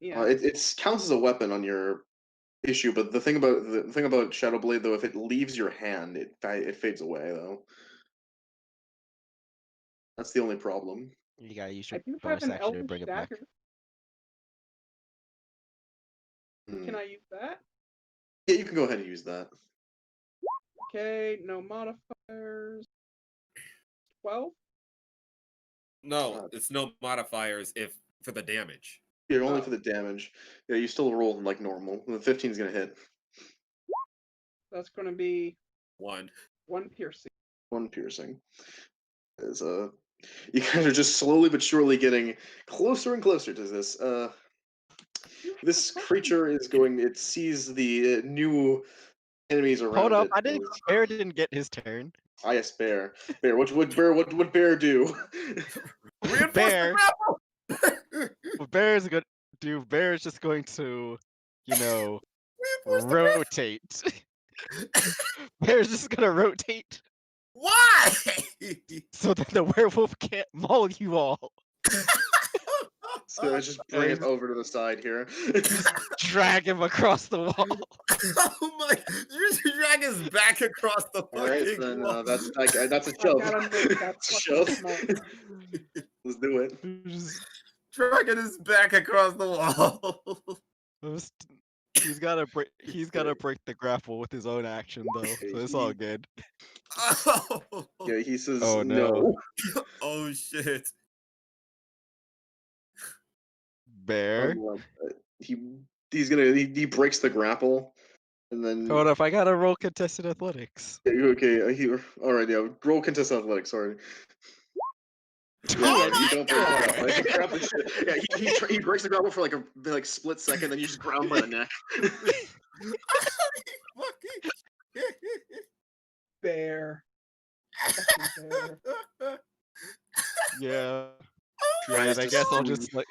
yeah. It counts as a weapon on your issue, but the thing about Shadow Blade though, if it leaves your hand, it fades away though. That's the only problem. You gotta use I your do have bonus an action to elvish bring it back. dagger. Hmm. Can I use that? Yeah, you can go ahead and use that. Okay, no modifiers. 12? No, it's no modifiers if for the damage. Yeah, only Oh. for the damage. Yeah, you still roll like normal. The 15 is gonna hit. That's going to be 1. 1 piercing. 1 piercing. As you guys are just slowly but surely getting closer and closer to this. This creature is going. It sees the new enemies around Hold up, it. I didn't. Bear didn't get his turn. Ah, yes, bear. Bear. What would bear do? Reinforce Bear. the grapple! What Bear is going to do? Bear is just going to, you know, Reinforce the grapple! rotate. Bear's just gonna rotate Why? so that the werewolf can't maul you all. So just bring it over to the side here. Drag him across the wall. Oh my! You just drag his back across the All right, fucking then wall. that's a I shove. gotta make that It's a fucking shove. smell. Let's do it. Just- Dragging his back across the wall. just- He's gotta break. He's gotta break the grapple with his own action, though. So it's all good. Oh. Yeah, he says Oh, no. no. Oh shit! Bear. He breaks the grapple, and then Hold up, I gotta roll contested athletics. yeah, okay. All right, yeah. Roll contest athletics. Sorry. Oh Yeah, you don't break the God! grapple. Like, grab the shit. Yeah, he breaks the grapple for like a split second, then you just grab him by the neck. Bear. Fucking bear. Yeah. Tries And I to guess I'll swing. just like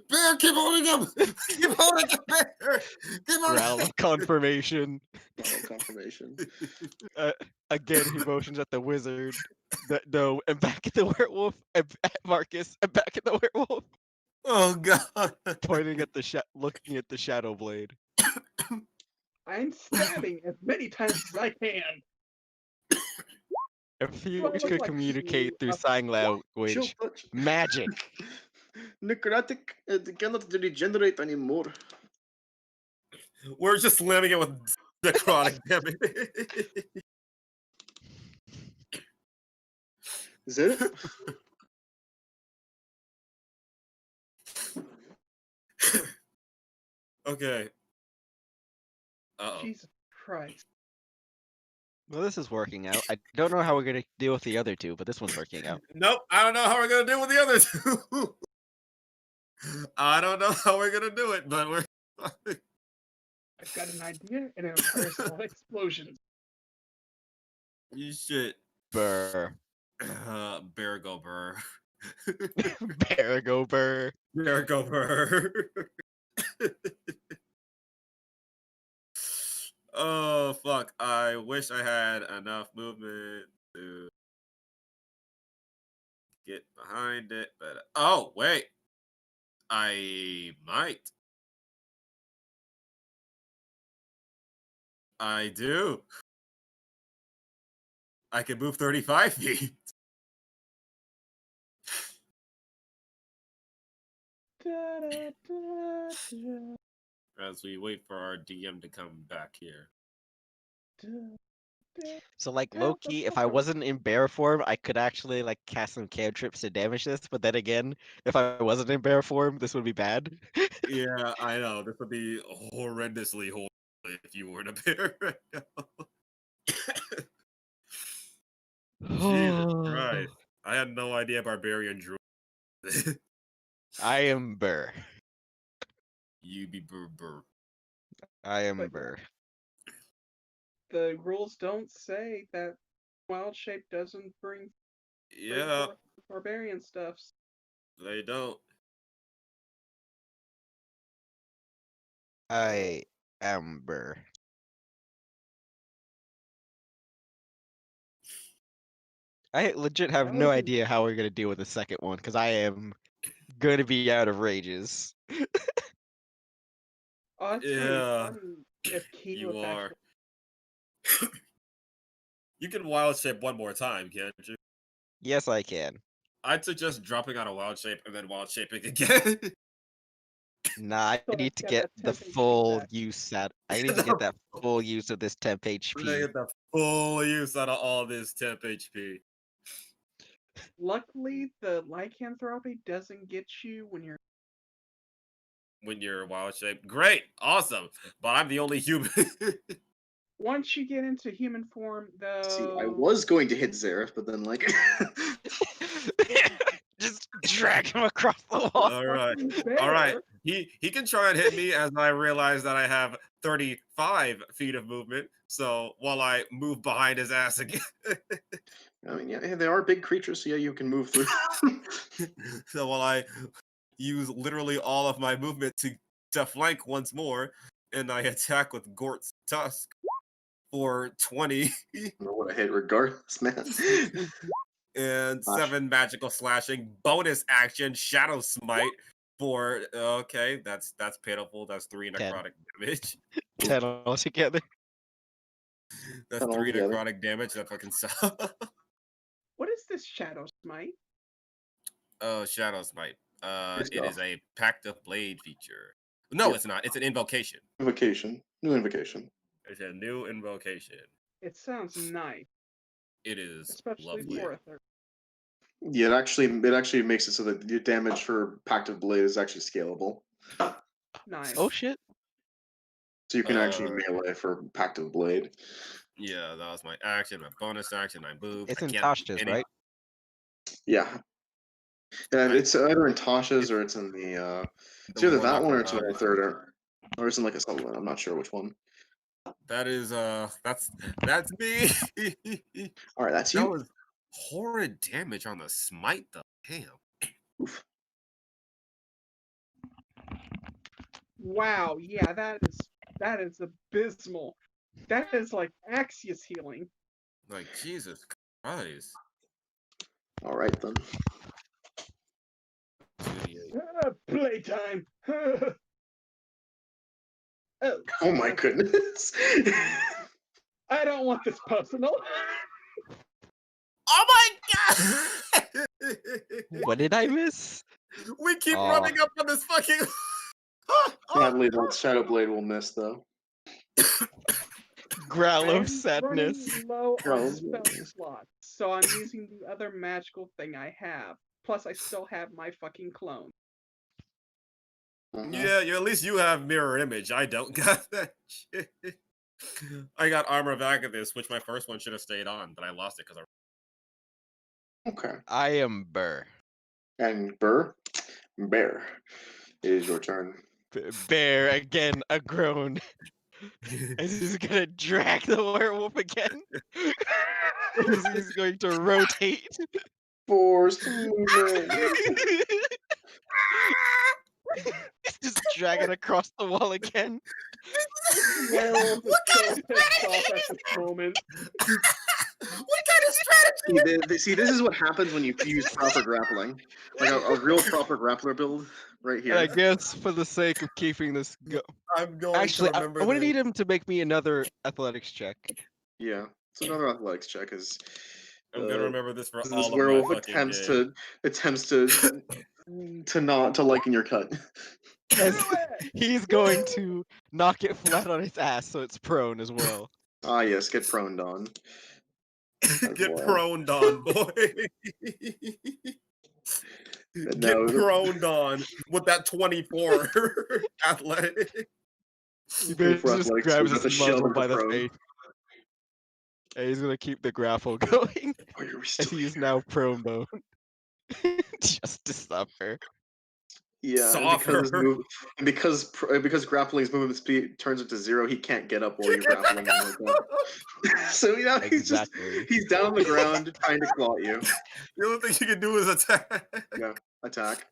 Bear, keep holding him! Keep holding him, Bear! Keep holding growl him! of confirmation. Confirmation. Again, he motions at the wizard. No, and back at the werewolf, and at Marcus, and back at the werewolf, Oh god! pointing at looking at the shadow blade. I'm stabbing as many times as I can. If you Do I look could like communicate you, through a sign language, magic. Necrotic, it cannot regenerate anymore. We're just slamming it with necrotic damage. Is it? Okay. Uh-oh. Jesus Christ. Well, this is working out. I don't know how we're gonna deal with the other two, but this one's working out. Nope, I don't know how we're gonna deal with the other two. I don't know how we're gonna do it, but we're. I've got an idea, and it requires a lot of explosions. You shit. Burr. Bear go burr. Bear go burr. Bear go burr. Oh fuck! I wish I had enough movement to get behind it, but oh wait, I might. I do. I can move 35 feet. Da, da, da, da, As we wait for our DM to come back here. da, da. So like Yeah, Loki, that's if I not- wasn't in bear form, I could actually like cast some cantrips to damage this. But then again, if I wasn't in bear form, this would be bad. Yeah, I know. This would be horrendously horrible if you weren't a bear right now. Jesus Christ. I had no idea Barbarian drew. I am Burr. You be burr. I am But- Burr. The rules don't say that wild shape doesn't bring Yeah, forth barbarian stuffs. they don't. I am Burr. I legit have That no would be- idea how we're gonna deal with the second one because I am gonna be out of rages. Oh, it's gonna be Yeah, fun if Keyleth you are. actually. You can wild shape one more time, can't you? Yes, I can. I'd suggest dropping out of wild shape and then wild shaping again. Nah, I So need to get get that the 10 HP full back. use out. I need to get that full use of this temp We're gonna HP. get the full use out of all this temp HP. Luckily, the lycanthropy doesn't get you when you're. When you're wild shape. Great, awesome. But I'm the only human. Once you get into human form, though. See, I was going to hit Zereff, but then like Just drag him across the wall. All right. Fucking All right. bear. He can try and hit me as I realize that I have 35 feet of movement. So while I move behind his ass again. I mean, yeah, they are big creatures, so yeah, you can move through. So while I use literally all of my movement to flank once more, and I attack with Gort's Tusk for 20 What a hit, regardless, man. and Gosh. 7 magical slashing. Bonus action, Shadow Smite for okay, that's pitiful. That's 3 10. necrotic damage. 10 altogether. That's 10 3 altogether. necrotic damage. That fucking sucks. What is this shadow smite? Oh, Shadow Smite. Good It is stuff. a Pact of Blade feature. No, Yep. it's not. It's an invocation. Invocation. New invocation. It's a new invocation. It sounds nice, It is especially lovely. for a third. Yeah, it actually makes it so that your damage for Pact of Blade is actually scalable. Nice. Oh shit. So you can actually Uh, melee for Pact of Blade. Yeah, that was my action, my bonus action. I moved. It's I in can't Tasha's, any- right? Yeah. Yeah, Right. it's either in Tasha's or it's in the it's either that one or it's in the third or it's in like a supplement. I'm not sure which one. That is that's me. Alright, that's That you. was horrid damage on the smite though. Damn. Oof. Wow, yeah, that is abysmal. That is like Axius healing. Like Jesus Christ. Alright then. 2d8. Playtime. Oh, Oh my goodness. I don't want this personal. Oh my god! What did I miss? We keep Aw. running up on this fucking. Sadly, that Shadow Blade will miss though. Growl I'm of sadness. running low Growl on of spell sadness. slots, so I'm using the other magical thing I have. Plus, I still have my fucking clone. Uh-huh. Yeah, at least you have mirror image. I don't got that shit. I got armor of Agathis, which my first one should have stayed on, but I lost it because I. Okay. I am Burr. And Bear, it is your turn. Bear again, a groan. As he's gonna drag the werewolf again. As he's going to rotate. Forced movement. He's just dragging across the wall again. Werewolf is so pissed off at this moment. What kind of strategy? See, this is what happens when you use proper grappling. Like a real proper grappler build right here. And I guess for the sake of keeping this I'm going actually, to I remember want to this. need him to make me another athletics check. Yeah. So another athletics check is I'm gonna remember this for this all of my werewolf fucking attempts to not to liken your cut. As he's going to knock it flat on its ass so it's prone as well. Ah yes, get proned on. Get well. proned on, boy. Get No. proned on with that 24 athletic. He For basically just athletics, grabs you have to his shove muzzle into by the prone. face. And he's gonna keep the grapple going Why are we as still he is here? now prone bone. Just to suffer. Yeah, and because grappling's movement speed turns into 0, he can't get up while you're grappling him like that. So Exactly. he's down on the ground trying to claw at you. The only thing you can do is attack. Yeah, attack.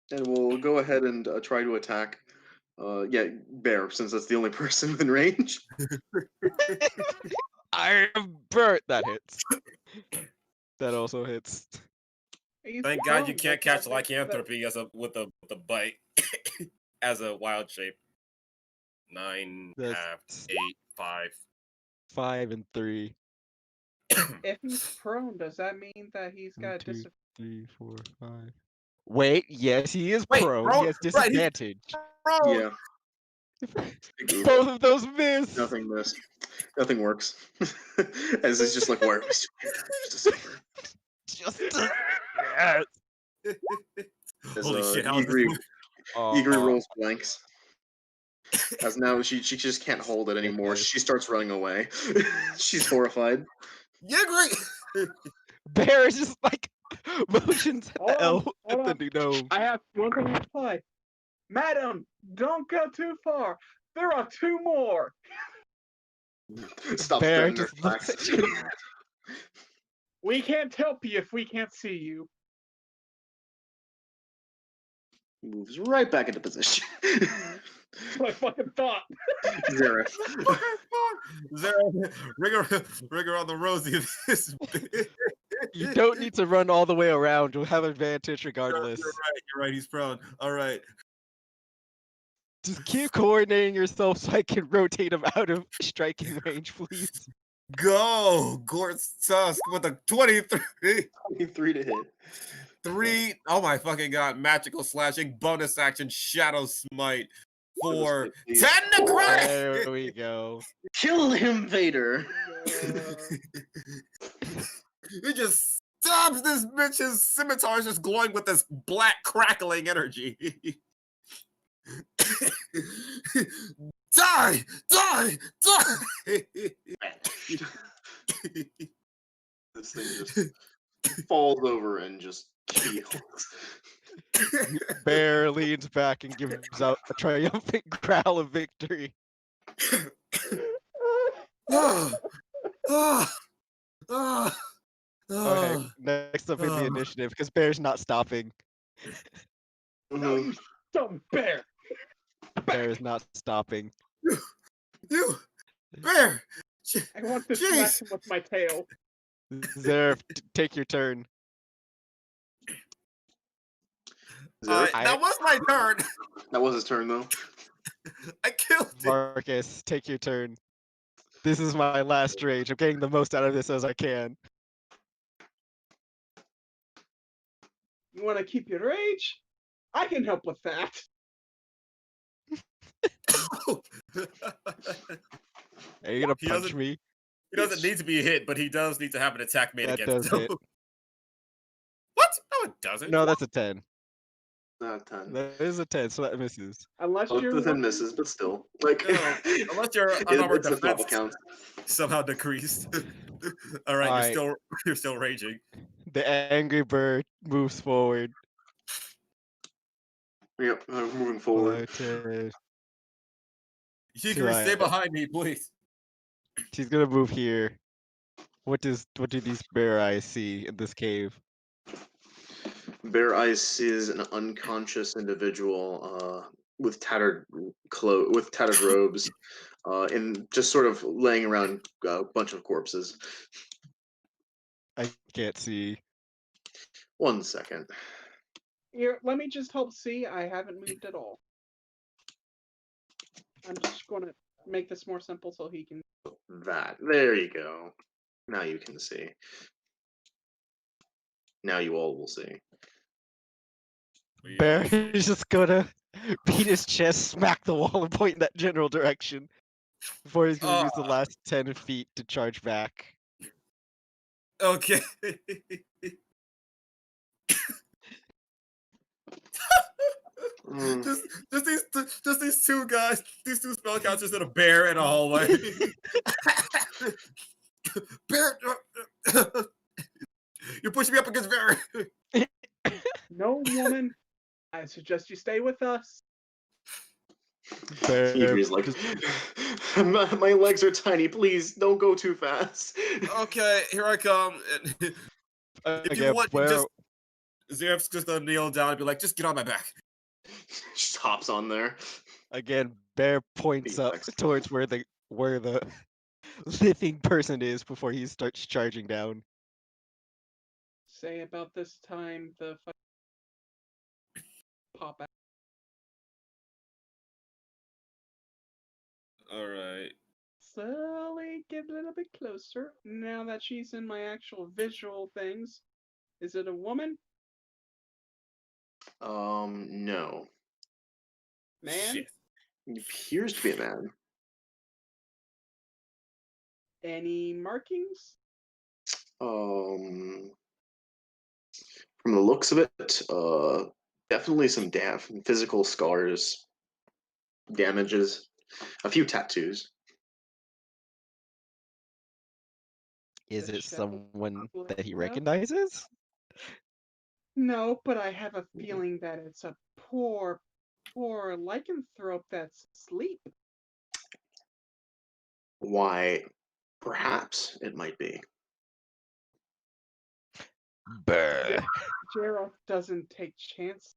And we'll go ahead and try to attack. Yeah, Bear, since that's the only person within range. I am Bert. That hits. That also hits. He's Thank God you prone, can't but catch that makes it better. lycanthropy as with a bite as a wild shape. 9, That's half, 8, 5. 5 and 3. If he's prone, does that mean that he's 1, got 2, 3, 4, 5. Wait, yes, he is Wait, prone. bro, He has right, he's disadvantage. prone. Yeah. Big oof. Both of those miss. Nothing missed. Nothing works. As it's just like, why are we still here? Just a second. Just yes. As Holy shit! How is this Igri, moving? Igri rolls blanks. As now she just can't hold it anymore. Okay. She starts running away. She's horrified. Yigri! Bear is just like motions at the Hold L on, at the gnome. I have one thing to play. Madam, don't go too far. There are 2 more. Stops Bear dead in her just looks tracks. at you. We can't help you if we can't see you. Moves right back into position. That's what I fucking thought. Zereff. Zereff, ring her on the rosy. This You don't need to run all the way around. You'll have advantage regardless. You're right. He's prone. All right. Just keep coordinating yourself so I can rotate him out of striking range, please. Go, Gort's Tusk with a 23. 23 to hit. 3. Oh my fucking god! Magical slashing, bonus action, shadow smite for 10 necrotic. There we go. Kill him, Vader. He just stabs this bitch. His scimitar is just glowing with this black crackling energy. Die! Die! Die! This thing just falls over and just keels. Bear leans back and gives out a triumphant growl of victory. Okay, next up in the initiative, because Bear's not stopping. No, you dumb bear. Bear is not stopping. You! Bear! I want to Jeez. smack him with my tail. Zereff, take your turn. Zereff? That was my turn! That was his turn, though. I killed it! Marcus, take your turn. This is my last rage. I'm getting the most out of this as I can. You want to keep your rage? I can help with that. Are you gonna He punch doesn't- me? He doesn't need to be hit, but he does need to have an attack made That against does him. hit. What? No, it doesn't. No, that's a 10. Not 10. That is a 10, so that misses. Unless Both you're of them misses, but still. Like, No, unless your unarmored it's a double defense count. somehow decreased. All right, Alright. you're still raging. The angry bird moves forward. Yep, moving forward. 5, 10. Hikari, stay Right. behind me, please. She's gonna move here. What do these bear eyes see in this cave? Bear Ice is an unconscious individual with tattered robes, and just sort of laying around a bunch of corpses. I can't see. 1 second. here, let me just help see. I haven't moved at all. I'm just going to make this more simple so he can. There you go. Now you can see. Now you all will see. Bear is just gonna beat his chest, smack the wall, and point in that general direction before he's gonna use the last 10 feet to charge back. Okay. just these two guys, these two spellcasters and a bear in a hallway. Bear, you're pushing me up against bear. No, woman. I suggest you stay with us. Bear Igri's like, my legs are tiny. Please don't go too fast. Okay, here I come. If you again, want, Bear, just Zereff's just gonna kneel down and be like, just get on my back. Just hops on there. again, Bear points up towards where the living person is before he starts charging down. say about this time the pop out. All right. Slowly get a little bit closer. Now that she's in my actual visual things, is it a woman? No. Man? Shit. He appears to be a man. Any markings? From the looks of it, definitely some physical scars, damages, a few tattoos. Is it Disheveled someone that he Leo? recognizes? No, but I have a feeling that it's a poor lycanthrope that's asleep. Why, perhaps it might be. Brr. Jeross doesn't take chance.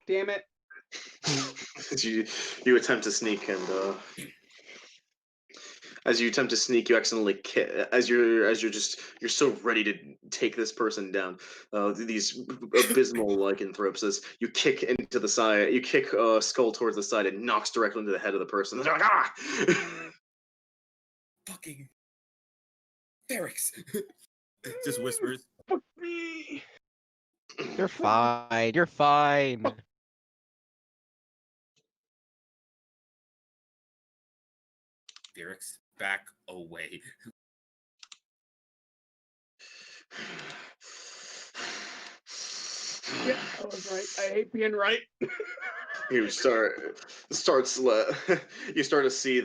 Damn it. you attempt to sneak, and as you attempt to sneak, you accidentally as you're so ready to take this person down. These abysmal lycanthropes, as you kick into the side, you kick Skull towards the side, and knocks directly into the head of the person. They're like, ah! Fucking Varyks. Just whispers. Fuck me. You're fine. You're fine. Varyks, back away. Yeah, I was right. I hate being right. You you start to see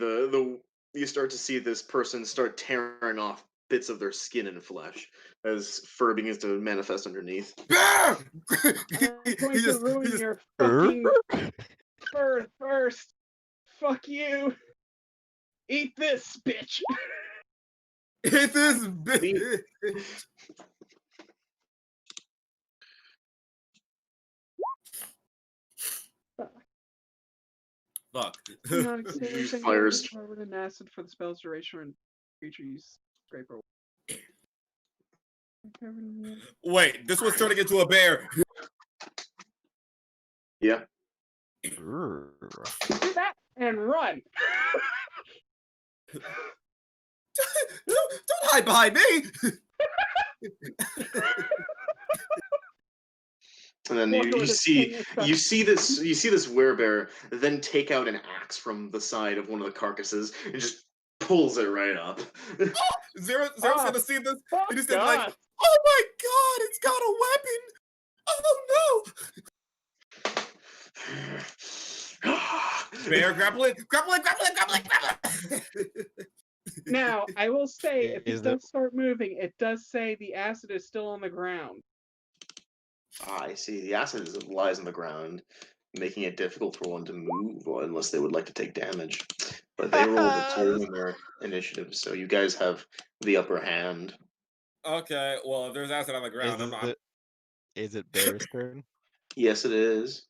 you start to see this person start tearing off bits of their skin and flesh as fur begins to manifest underneath. I'm going to ruin your fucking fur first. Fuck you. Eat this, bitch. Hit this bitch. Fuck. Not extinguishing Fires. covered in acid for the spell's duration and creature use scraper. Wait, this one's turning into a bear. Yeah. Brr. Do that and run. Don't hide behind me. And then Walk over you to see King this werebear then take out an axe from the side of one of the carcasses and just pulls it right up. Zero's Ah, gonna see this. Fuck And he's gonna be like, God. oh my god, it's got a weapon. Oh no. Bear grappling. Now, I will say, if Is it does start moving, it does say the acid is still on the ground. I see. The acid lies on the ground, making it difficult for one to move unless they would like to take damage. But they rolled a 2 in their initiative, so you guys have the upper hand. Okay, well, if there's acid on the ground, I'm not. Is it Bear's turn? Yes, it is.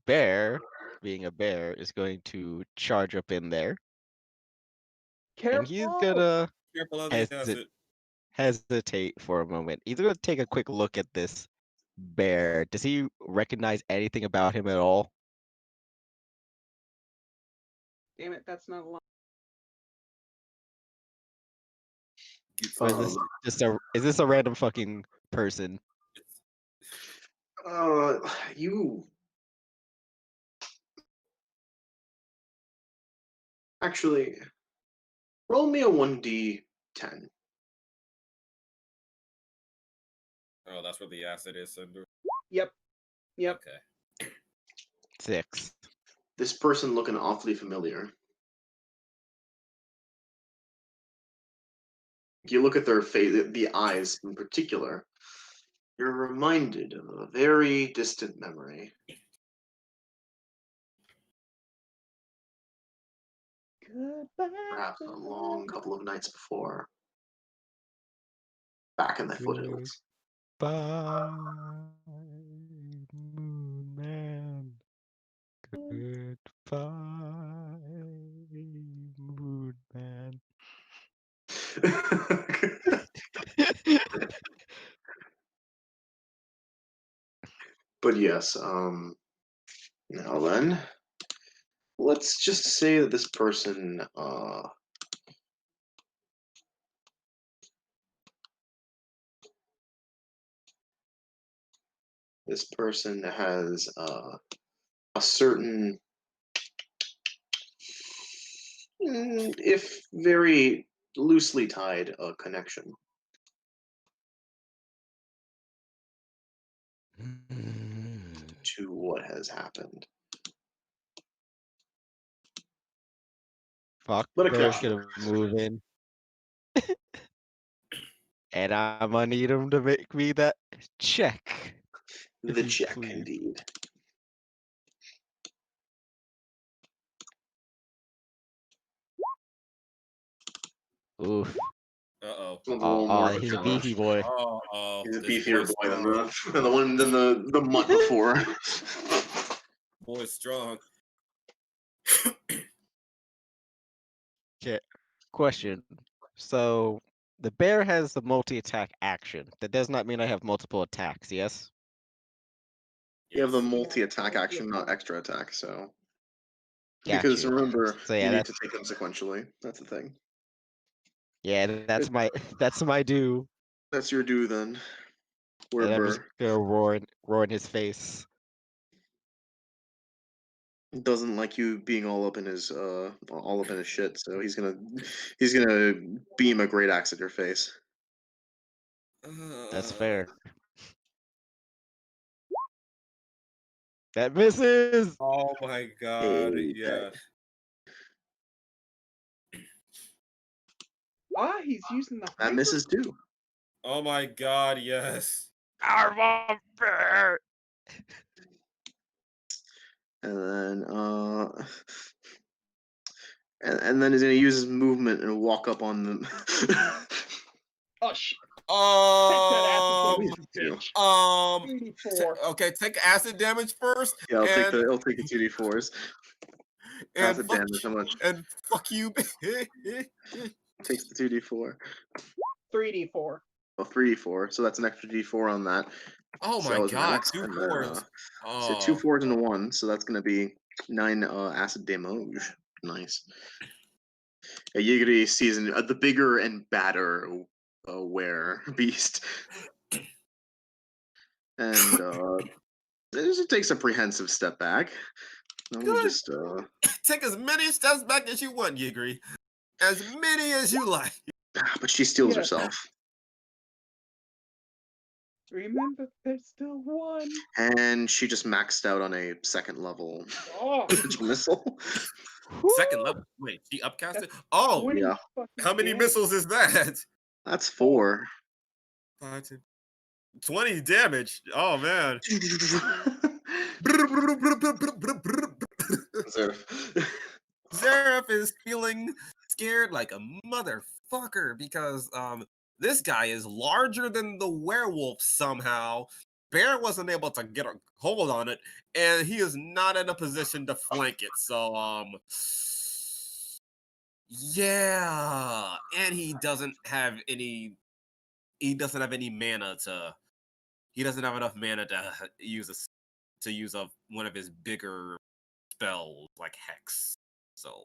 Bear, being a bear, is going to charge up in there. And he's Careful! gonna Careful of the acid. hesitate for a moment. He's gonna take a quick look at this bear. Does he recognize anything about him at all? Damn it, that's not a line. Or is this is this a random fucking person? You actually roll me a 1d10. Oh, that's where the acid is, Cinder. Yep. Okay. 6. This person looking awfully familiar. If you look at their face, the eyes in particular, you're reminded of a very distant memory. Goodbye. Perhaps a long couple of nights before. Back in the foothills. Bye, Moon Man. Goodbye, Moon Man. But yes, now then, let's just say that this person, has a certain, if very loosely tied, connection to what has happened. Fuck, But a bear's question. gonna move in. And I'm gonna need him to make me that check. if The he's check, pleased. indeed. Oof. Uh-oh. A little more of a He's a challenge. beefy boy. Oh, He's a this beefier boy's boy than strong. the one than the mutt before. Boy's strong. Okay. Question. So the bear has the multi-attack action. That does not mean I have multiple attacks, yes? You have the Yes. multi-attack action, not extra attack, so. Got Because you. remember, So yeah, you need that's to take them sequentially. That's the thing. that's my that's my due. That's your due then. And I'm just Where gonna roar in his face. doesn't like you being all up in his shit, so he's gonna beam a great axe at your face. That's fair. That misses. Oh my god, Hey, yeah. He's using the that hyper. misses too. Oh my god, yes. Our bear. And then and then he's gonna use his movement and walk up on them. Oh shit! Take that Um, acid damage, bitch. um, 84. okay, take acid damage first. Yeah, I'll take and, the 2d4s. and Acid fuck, damage, how much? and fuck you. Takes the 2d4. 3d4. Well, 3d4, so that's an extra d4 on that. Oh So my that was an god, axe, 2 and then, 4s. so 2 Oh, 4s and a 1, so that's gonna be 9 acid damage. Nice. Yigiri sees the bigger and badder beast, and it takes a prehensive step back. Let me good. just Take as many steps back as you want, Yigri. As many as you like. but she steals Yeah. herself, Remember, there's still one. and she just maxed out on a second level Oh, missile. Second level. Wait, she upcasted? Oh, 20 Yeah. fucking how many damage. missiles is that? That's 4. 20 damage. Oh man. Zereff is feeling scared like a motherfucker because this guy is larger than the werewolf somehow. Bear wasn't able to get a hold on it, and he is not in a position to flank it. So yeah, and he doesn't have any mana to. He doesn't have enough mana to use one of his bigger spells like Hex. So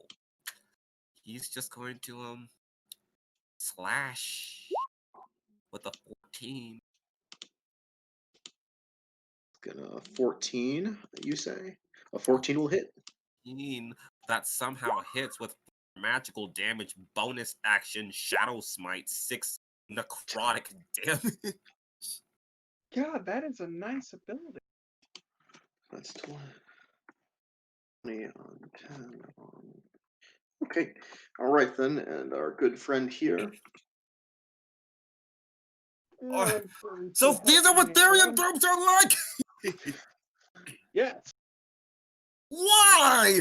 he's just going to slash with a 14. Gonna 14, you say? A 14 will hit. That somehow hits with magical damage bonus action Shadow Smite 6 necrotic damage. God, that is a nice ability. That's 20 on 10 on. Okay, all right then, and our good friend here. So these are what Therian tropes are like. Yes. Why?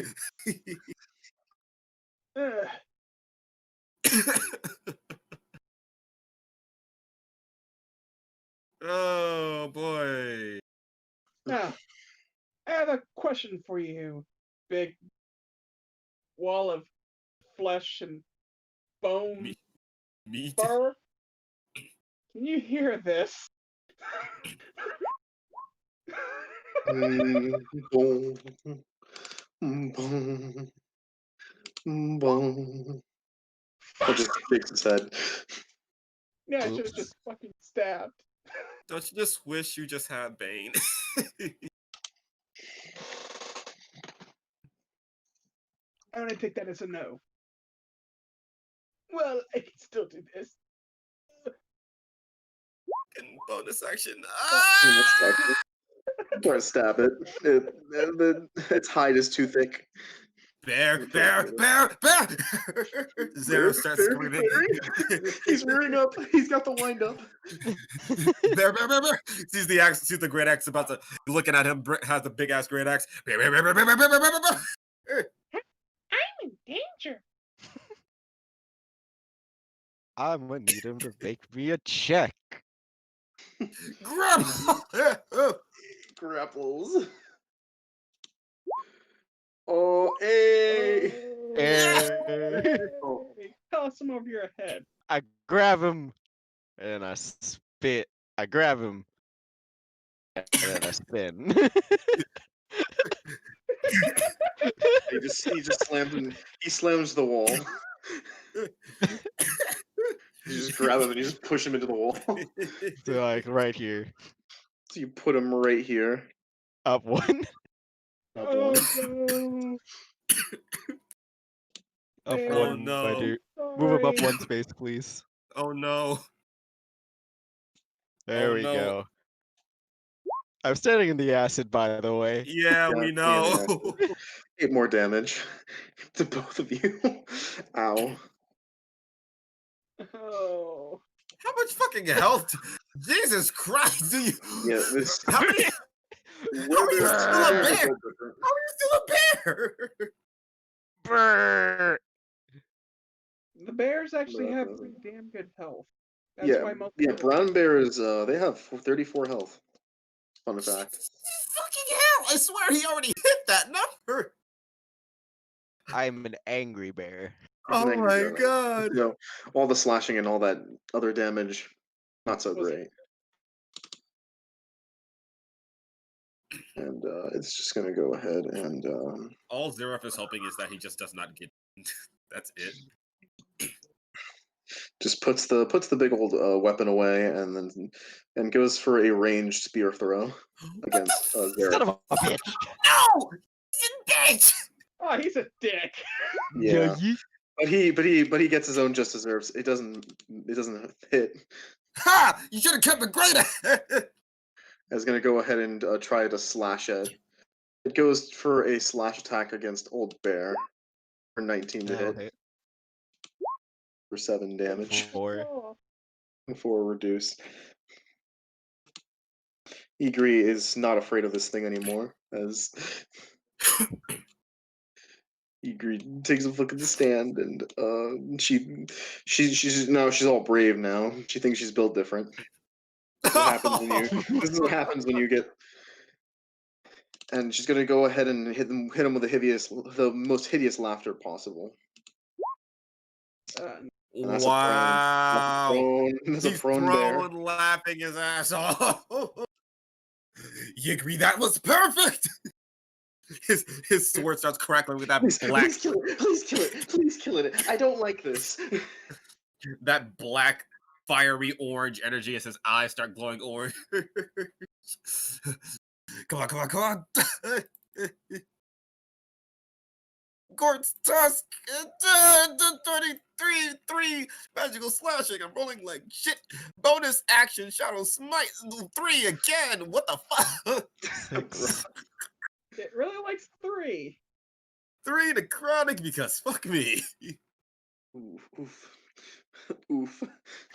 Oh boy. Now, I have a question for you, big wall of flesh and bone. Meat. Bar, can you hear this? Boom, boom, boom. It just shakes its head. Yeah, I should have Oops. just fucking stabbed. Don't you just wish you just had Bane? I'm gonna take that as a no. Well, I can still do this. And bonus action. Try to stab it. Its hide is too thick. Bear. Zereff starts screaming. He's rearing up. He's got the wind up. Bear. Sees the great axe about to looking at him. Has the big ass great axe. Bear. I'm in danger. I'm gonna need him to make me a check. Grapples. Oh, hey! Oh. Toss him over your head. I grab him and I spit. I grab him and then I spin. He just slams him. He slams the wall. You just grab him and you just push him into the wall. So like right here. So you put him right here. Up one. Up Oh one. no. Up Man, Oh one, no. my dude. Move him up sorry. one space, please. Oh no. There Oh, we no. go. I'm standing in the acid, by the way. Yeah, we know. 8 more damage to both of you. Ow. Oh. How much fucking health? Jesus Christ! Do you? Yeah, this. How many? How are you still a bear? How are you still a bear? Brrr. The bears actually have Brother. pretty damn good health. That's Yeah, why most yeah. of the- Brown bears. They have 34 health. Fun fact. Fucking hell! I swear he already hit that number. I'm an angry bear. Oh Thank my you. god! So all the slashing and all that other damage, not so Was it- great. And it's just gonna go ahead and All Zereff is hoping is that he just does not get. That's it. just puts the big old weapon away and goes for a ranged spear throw against Son Zereff. of a bitch. No! You bitch! Oh, he's a dick. Yeah. yeet. But he gets his own just deserves. It doesn't hit. Ha! You should have kept it greater. Is gonna go ahead and try to slash it. It goes for a slash attack against Old Bear for 19 to That'll hit hit. for 7 damage. 4. Oh. 4 reduced. Igri is not afraid of this thing anymore, as Igri takes a look at the stand, and she's all brave now. She thinks she's built different. This is what happens when you. This is what happens when you get. And she's gonna go ahead and hit him with the most hideous laughter possible. And that's Wow! That's a He's prone bear. prone, laughing his ass off. You agree that was perfect? His sword starts crackling with that black Please kill it! Please kill it! Please kill it! I don't like this. that black fiery orange energy as his eyes start glowing orange. Come on. Gord's tusk, 33, magical slashing. I'm rolling like shit. Bonus action, shadow smite, 3 again. What the fuck? 6. It really likes 3. 3 to chronic because fuck me. Oof. Oof.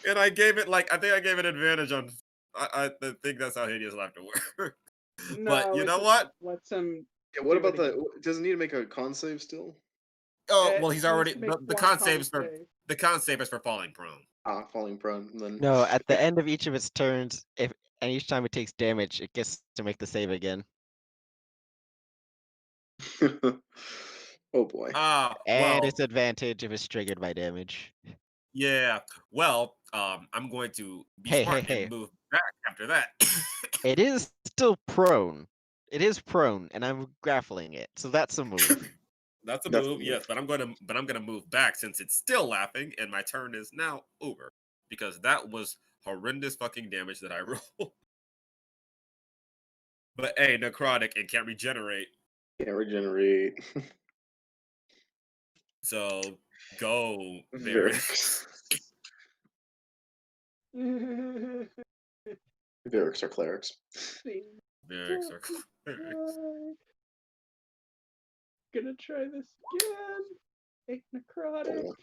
And I gave it I think I gave it advantage on. I think that's how hideous laughter works. But you it know just what? Lets him. Yeah, what Do it about again. does he need to make a con save still? Oh It well, he's needs already to make the one con con saves for save. the con save is for falling prone. Falling prone. Then No, at the end of each of its turns, and each time it takes damage, it gets to make the save again. oh boy. Ah, And well, it's advantage if it's triggered by damage. Yeah. Well, I'm going to be Hey, smart hey, hey. and move back after that. It is still prone. It is prone, and I'm grappling it, so that's a move. That's a That's move, a yes, but I'm gonna move back since it's still laughing, and my turn is now over because that was horrendous fucking damage that I rolled. But hey, necrotic and can't regenerate, Can't regenerate. so go Varyks. See, Varyks are clerics. Varyks are clerics. Gonna try this again. Take necrotic. Oh,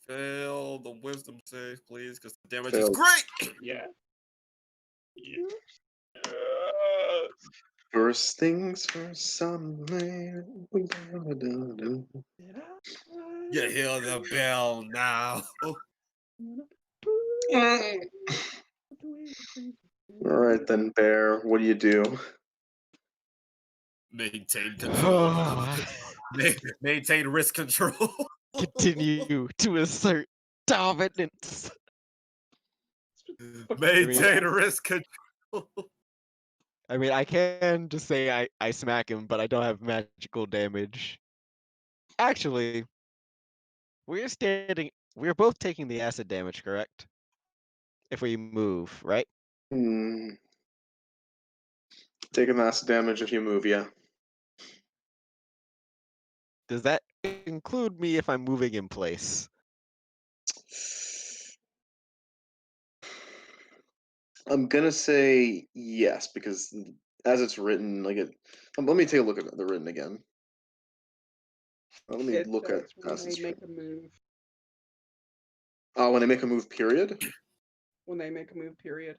Fail the wisdom save, please, because the damage is Failed. great. Yeah. First things first, son. We gotta do. You hear the bell now. All right then, Bear. What do you do? Maintain control. Oh, Maintain risk control. continue to assert dominance. Maintain risk control. I mean, I can just say I smack him, but I don't have magical damage. Actually, we're both taking the acid damage, correct? If we move, right? Hmm. Taking mass damage if you move, yeah. Does that include me if I'm moving in place? I'm gonna say yes because as it's written, like it. Let me take a look at the written again. Let me It look at says when as it's they make written. a move. Oh, when they make a move, period. When they make a move, period.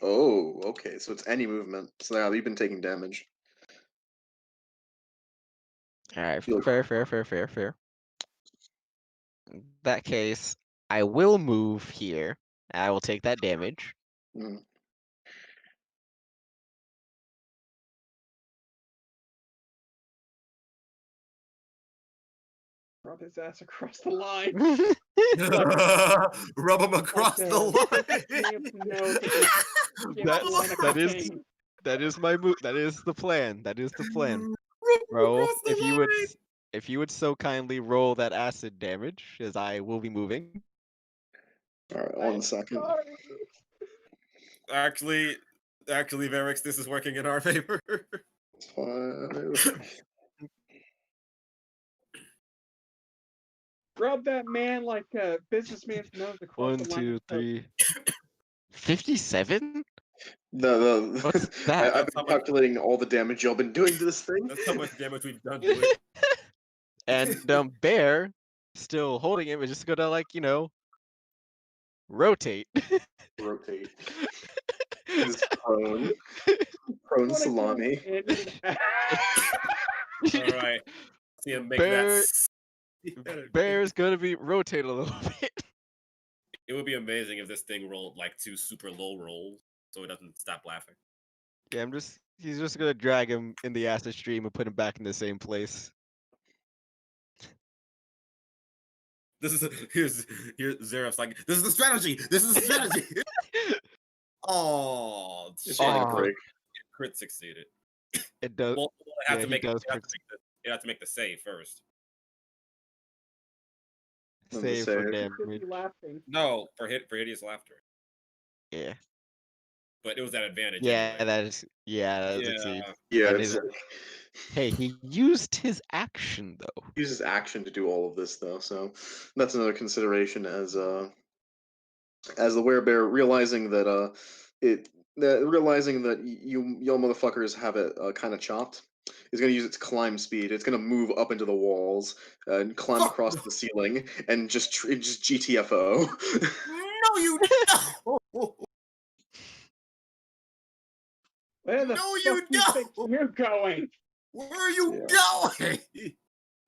Oh, okay. So it's any movement. So yeah, you've been taking damage. All right, Feel- fair. In that case, I will move here. I will take that damage. Mm. Rub his ass across the line. Rub him across the line. That is my move. That is the plan. That is the plan. Rub him Bro, across the line. if you would so kindly roll that acid damage, as I will be moving. All right, 1 second. Actually, Varyks, this is working in our favor. 5. Rub that man like a businessman's nose across 1, the line. 2, 3. 57? The What's that? I've been calculating all the damage y'all been doing to this thing. That's how much damage we've done to it. And Bear, still holding it, is just gonna rotate. Rotate. This prone salami. All right. See him make Bear- that. Bear's gonna be rotate a little bit. It would be amazing if this thing rolled like 2 super low rolls, so it doesn't stop laughing. Yeah, he's just gonna drag him in the acid stream and put him back in the same place. Here's Zereff's like, this is the strategy. This is the strategy. Oh, shit! Break. Crit succeeded. It does. Well, Yeah, he does you have to make the save first. Save for damage. No, for hideous laughter. Yeah. But it was at advantage. Yeah, anyway. that is. Yeah, that is a succeed. Yeah, And it's, hey, he used his action though. He uses action to do all of this though, so that's another consideration as the werebear realizing that realizing that y'all motherfuckers have it kind of chopped. Is going to use its climb speed. It's going to move up into the walls and climb across the ceiling and just GTFO. No, you don't. Where the No, fuck you do you think don't. you're going? Where are you going?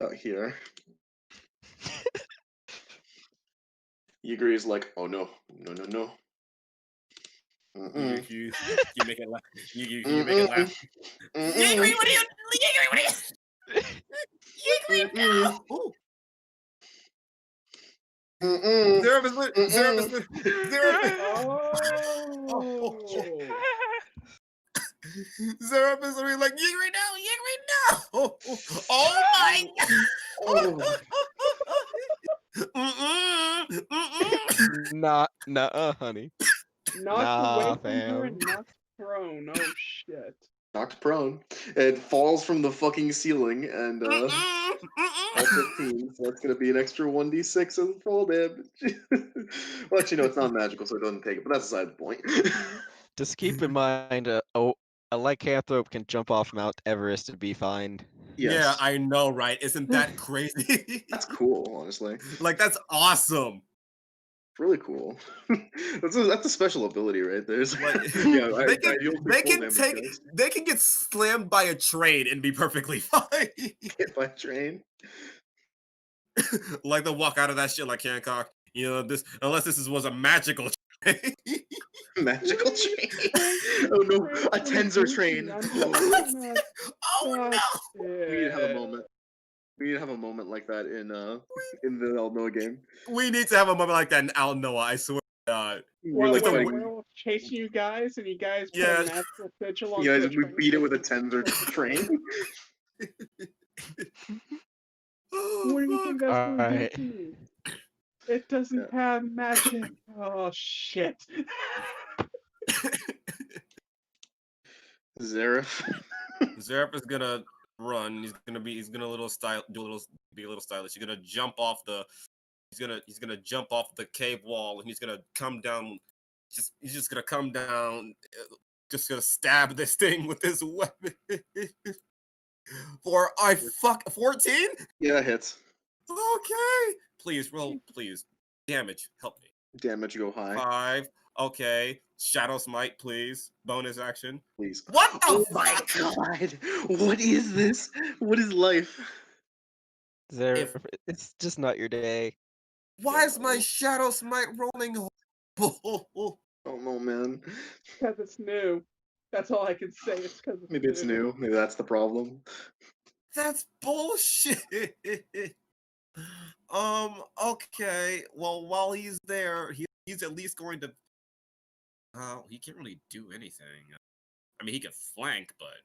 Out here. Ygri's like, oh no. Mm-mm. You make it laugh. You make it laugh. Ygri, what are you? Ygri, what are you? Ygri, no. Zereff is Zereff is literally like, Yigri now! Oh my god! Nah, honey. Knocked Nah, away from her fam. and knocked prone. Oh shit. Knocked prone. It falls from the fucking ceiling and all 15, so that's gonna be an extra 1d6 of fall damage. Well, actually, no, it's not magical, so it doesn't take it, but that's aside the point. Just keep in mind, a lycanthrope can jump off Mount Everest to be fine. Yes. Yeah, I know, right? Isn't that crazy? That's cool, honestly. Like, that's awesome. Really cool. That's a special ability right there. It's Like, yeah, they can get slammed by a train and be perfectly fine. hit by a train. Like they'll walk out of that shit like Hancock. You know, unless this was a magical train. Magical train. Oh no, a Tenzer train. Oh no! We need to have a moment. We need to have a moment like that in the Alnoa game. We need to have a moment like that in Alnoa, I swear to God. Well, Like, when like, the werewolf chasing you guys and you guys put Yeah. a natural sigil on you guys, the we train. beat it with a Tenzer train. What do you think that's going to Alright. do to me? It doesn't have magic. Oh shit. Zereff. Zereff is gonna run. He's gonna be a little stylish. He's gonna jump off the. He's gonna jump off the cave wall, and he's gonna come down. He's just gonna come down. Just gonna stab this thing with his weapon. 14? Yeah, hits. Okay. Please roll. Please. Damage. Help me. Damage go high. 5. Okay. Shadow Smite, please. Bonus action. Please. What the Oh my fuck? god! What is this? What is life? It's just not your day. Why is my Shadow Smite rolling? Oh no, man. Because it's new. That's all I can say. It's because Maybe it's new. Maybe that's the problem. That's bullshit. Okay. Well, while he's there, he's at least going to. He can't really do anything. I mean, he can flank, but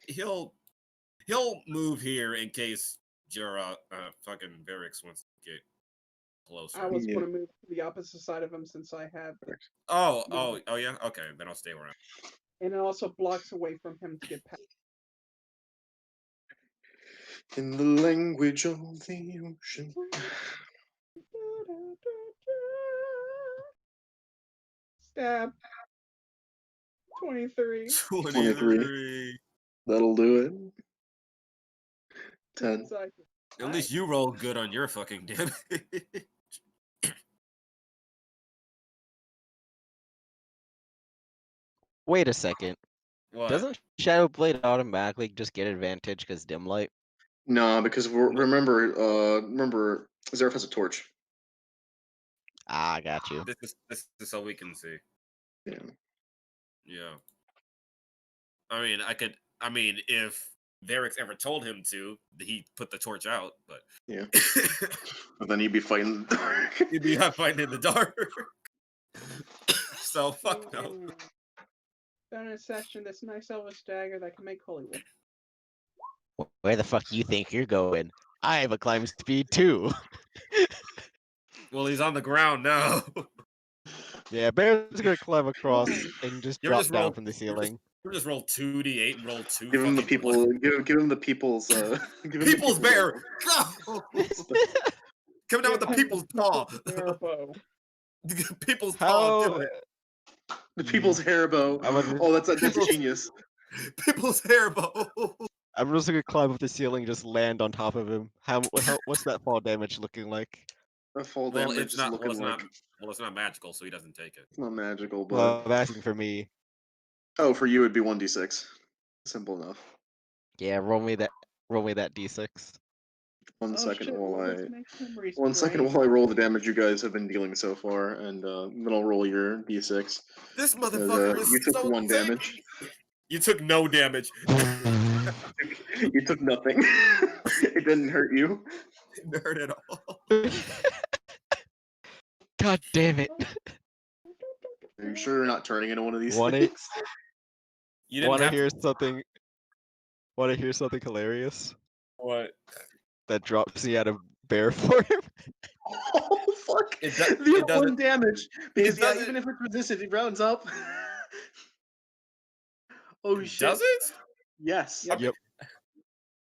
he'll move here in case fucking Varyks wants to get closer. I was going to move to the opposite side of him since I have. Oh yeah. Okay, then I'll stay where I'm. And it also blocks away from him to get past. In the language of the ocean. Stab. 23. 23. That'll do it. 10. At least you rolled good on your fucking damage. Wait a second. What? Doesn't Shadow Blade automatically just get advantage because dim light? No, because remember, Zereff has a torch. Ah, I got you. This is so we can see. Yeah. Yeah. I mean, if Varyks ever told him to, he'd put the torch out, but Yeah. But then he'd be fighting in the dark. he'd be fighting in the dark. So fuck no. Found in a section this nice elvish dagger that can make holy water. Where the fuck you think you're going? I have a climb speed too. Well, he's on the ground now. Yeah, Bear's gonna climb across and just You're drop just down roll- from the ceiling. We'll just roll 2d8 and roll 2. Give him the fucking people. Give him the people's. Give him the People's bear. Go! Come down with the people's paw. Barebow. People's paw. Do How? it. The people's hair bow. Oh, that's genius. People's hair bow. I'm just gonna climb up the ceiling, just land on top of him. What's that fall damage looking like? That fall Well, damage it's is not. looking It's not magical, so he doesn't take it. It's not magical, but Well, I'm asking for me. oh, for you it'd be 1d6. Simple enough. Yeah, roll me that d6. 1 second while I. Memories 1 second brain. while I roll the damage you guys have been dealing so far, and then I'll roll your d6. This motherfucker is You took so 1 sick. damage. You took no damage. You took nothing. It didn't hurt you. nerd at all. God damn it! Are you sure you're not turning into one of these Wanna- things? You didn't Want to have hear something? Want to hear something hilarious? what? That drops me out of bear form. Oh fuck! It do- The it doesn't- one damage because yeah, doesn't- even if it's resisted, it rounds up. Oh shit! Does it? Yes. Yep. Yep.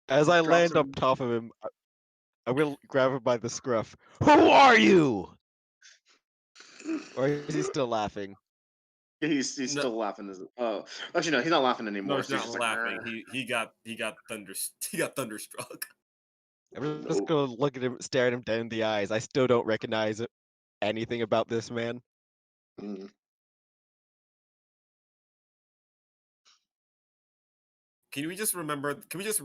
As I Drops land up him. top of him, I will grab him by the scruff. Who are you? Or is he still laughing? Yeah, he's No. still laughing. Oh, actually no, he's not laughing anymore. No, he's so not just like, laughing. "Nah." He got thunderstruck. I'm just Nope. gonna look at him, stare at him down in the eyes. I still don't recognize anything about this man. Mm. Can we just remember? Can we just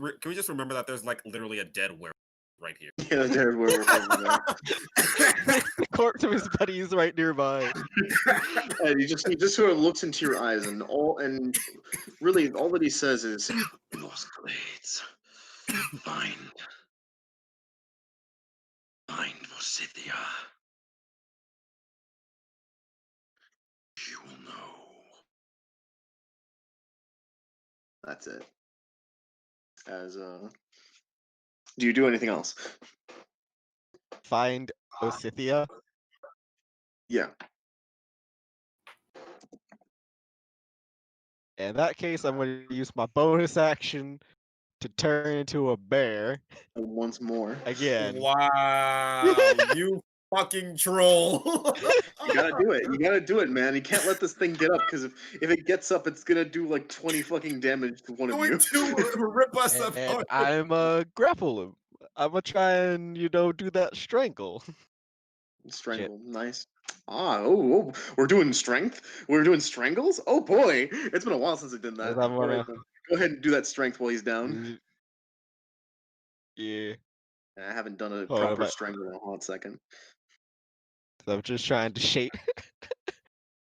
remember that there's like literally a dead werewolf right here? Yeah, there's where we're from. The corpse of his buddy is right nearby. And he just sort of looks into your eyes, and really all that he says is, "Those glades, find Forsythia. You will know." That's it. Do you do anything else? Find Osithia. Yeah. In that case, I'm going to use my bonus action to turn into a bear Once more. again. Wow, you fucking troll! You gotta do it. You gotta do it, man. You can't let this thing get up because if it gets up, it's gonna do like 20 fucking damage to one of you. Going to rip us And apart. I'm grapple him. I'm gonna try and do that strangle. Strangle. Nice. Oh, we're doing strength. We're doing strangles. Oh boy, it's been a while since I did that. Yes, I'm All right, gonna- then. Go ahead and do that strength while he's down. Yeah. I haven't done a Hold on, proper but- strangle in a hot second. So I'm just trying to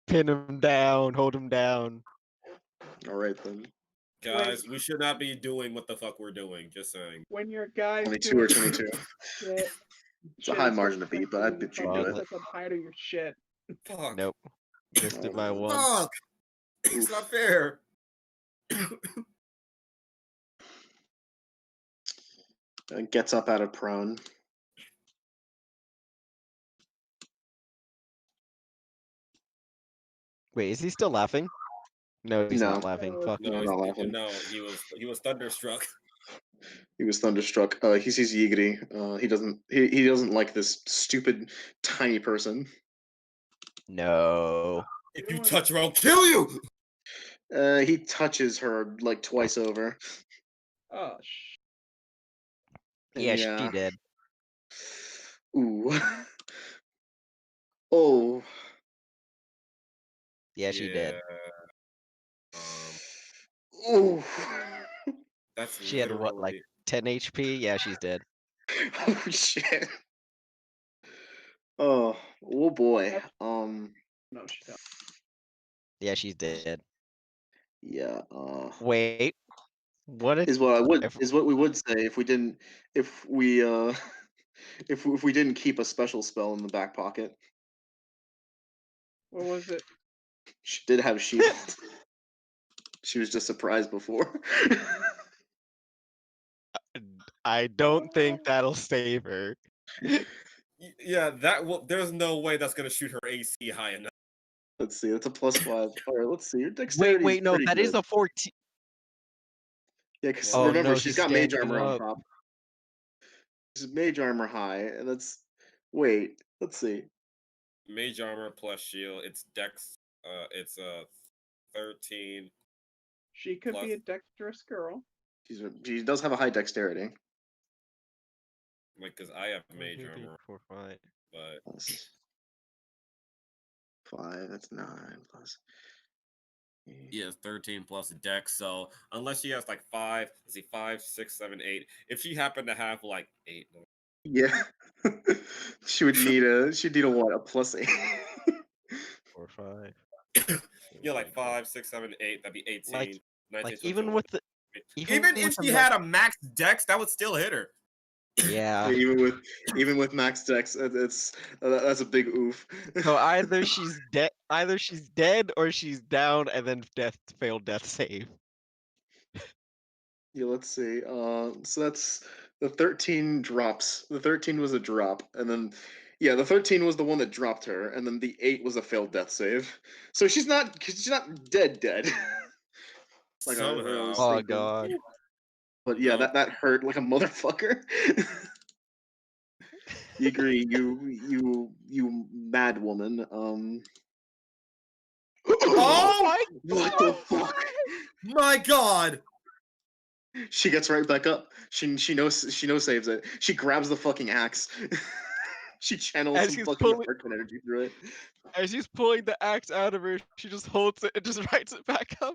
pin him down, hold him down. All right then. Guys, we should not be doing what the fuck we're doing. Just saying. When your guy's 22 or doing 22. shit, It's a high margin to beat, but I bet you do do it. Set the height of your shit. Fuck. Nope. Missed it by one. Fuck. It's not fair. Gets up out of prone. Wait, is he still laughing? No, he's No. not laughing. Fuck. No, not laughing. no, he was thunderstruck. He was thunderstruck. He sees Yiggity. He doesn't like this stupid tiny person. No. If you touch her, I'll kill you. He touches her like twice over. Oh, Yeah, she did. Ooh. Oh. Yeah, she did. Ooh. That's She had what, like literally- 10 HP? Yeah, she's dead. Oh shit. Oh boy. no, she don't. Yeah, she's dead. Yeah. Wait. What if Is what we would say if we didn't if we didn't keep a special spell in the back pocket. What was it? She did have shield. She was just surprised before. I don't think that'll save her. Yeah, that will. There's no way that's gonna shoot her AC high enough. Let's see, that's a +5. All right, let's see. Your dexterity. Wait, no, that is a 14. Yeah, because Oh, remember no, she's she's got mage standing armor on up. top. She's mage armor high, and that's. Wait, let's see. Mage armor plus shield. It's dex. It's 13. She could be a dexterous girl. She does have a high dexterity. Like, cause I have mage armor, 4, 5. but Plus 5, that's 9 plus. yeah, 13 plus dex. So unless she has like 5, let's see, 5, 6, 7, 8. If she happened to have like 8, Yeah. She'd need a what? A +8. 4, 5. yeah, like 5, 6, 7, 8. That'd be 18. Like- 19, Like even with the even if with she the had a max dex, that would still hit her. Yeah. Even with max dex, that's a big oof. So either she's dead or she's down and then failed death save. Yeah, let's see. So that's the 13 drops. The 13 was a drop, and then yeah, the 13 was the one that dropped her, and then the 8 was a failed death save. So she's not dead. Like I Somehow. was Oh thinking. god. But yeah, No. that hurt like a motherfucker. You agree, you mad woman. Oh What the fuck? my god! She gets right back up. She knows saves it. She grabs the fucking axe. She channels As some he's fucking pulling- Arcane energy through it. As he's pulling the axe out of her, she just holds it and just writes it back up.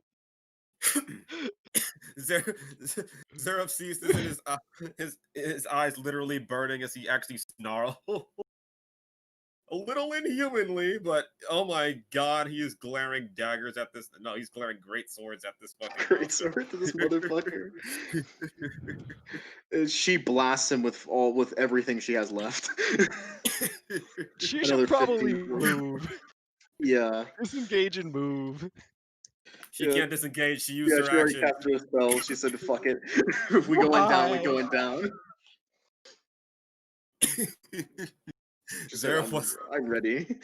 Zereff sees this and his eyes literally burning as he actually snarls. A little inhumanly, but oh my god, he is glaring daggers at this. No, he's glaring great swords at this fucking Great monster. sword to this motherfucker. She blasts him with everything she has left. She Another should probably 15. move. Yeah. Disengage and move. She Yeah. can't disengage. She used Yeah, her she already action. cast her spell. She said, "Fuck it. If we going down, we Why? going down." She said, Zereff was I'm ready.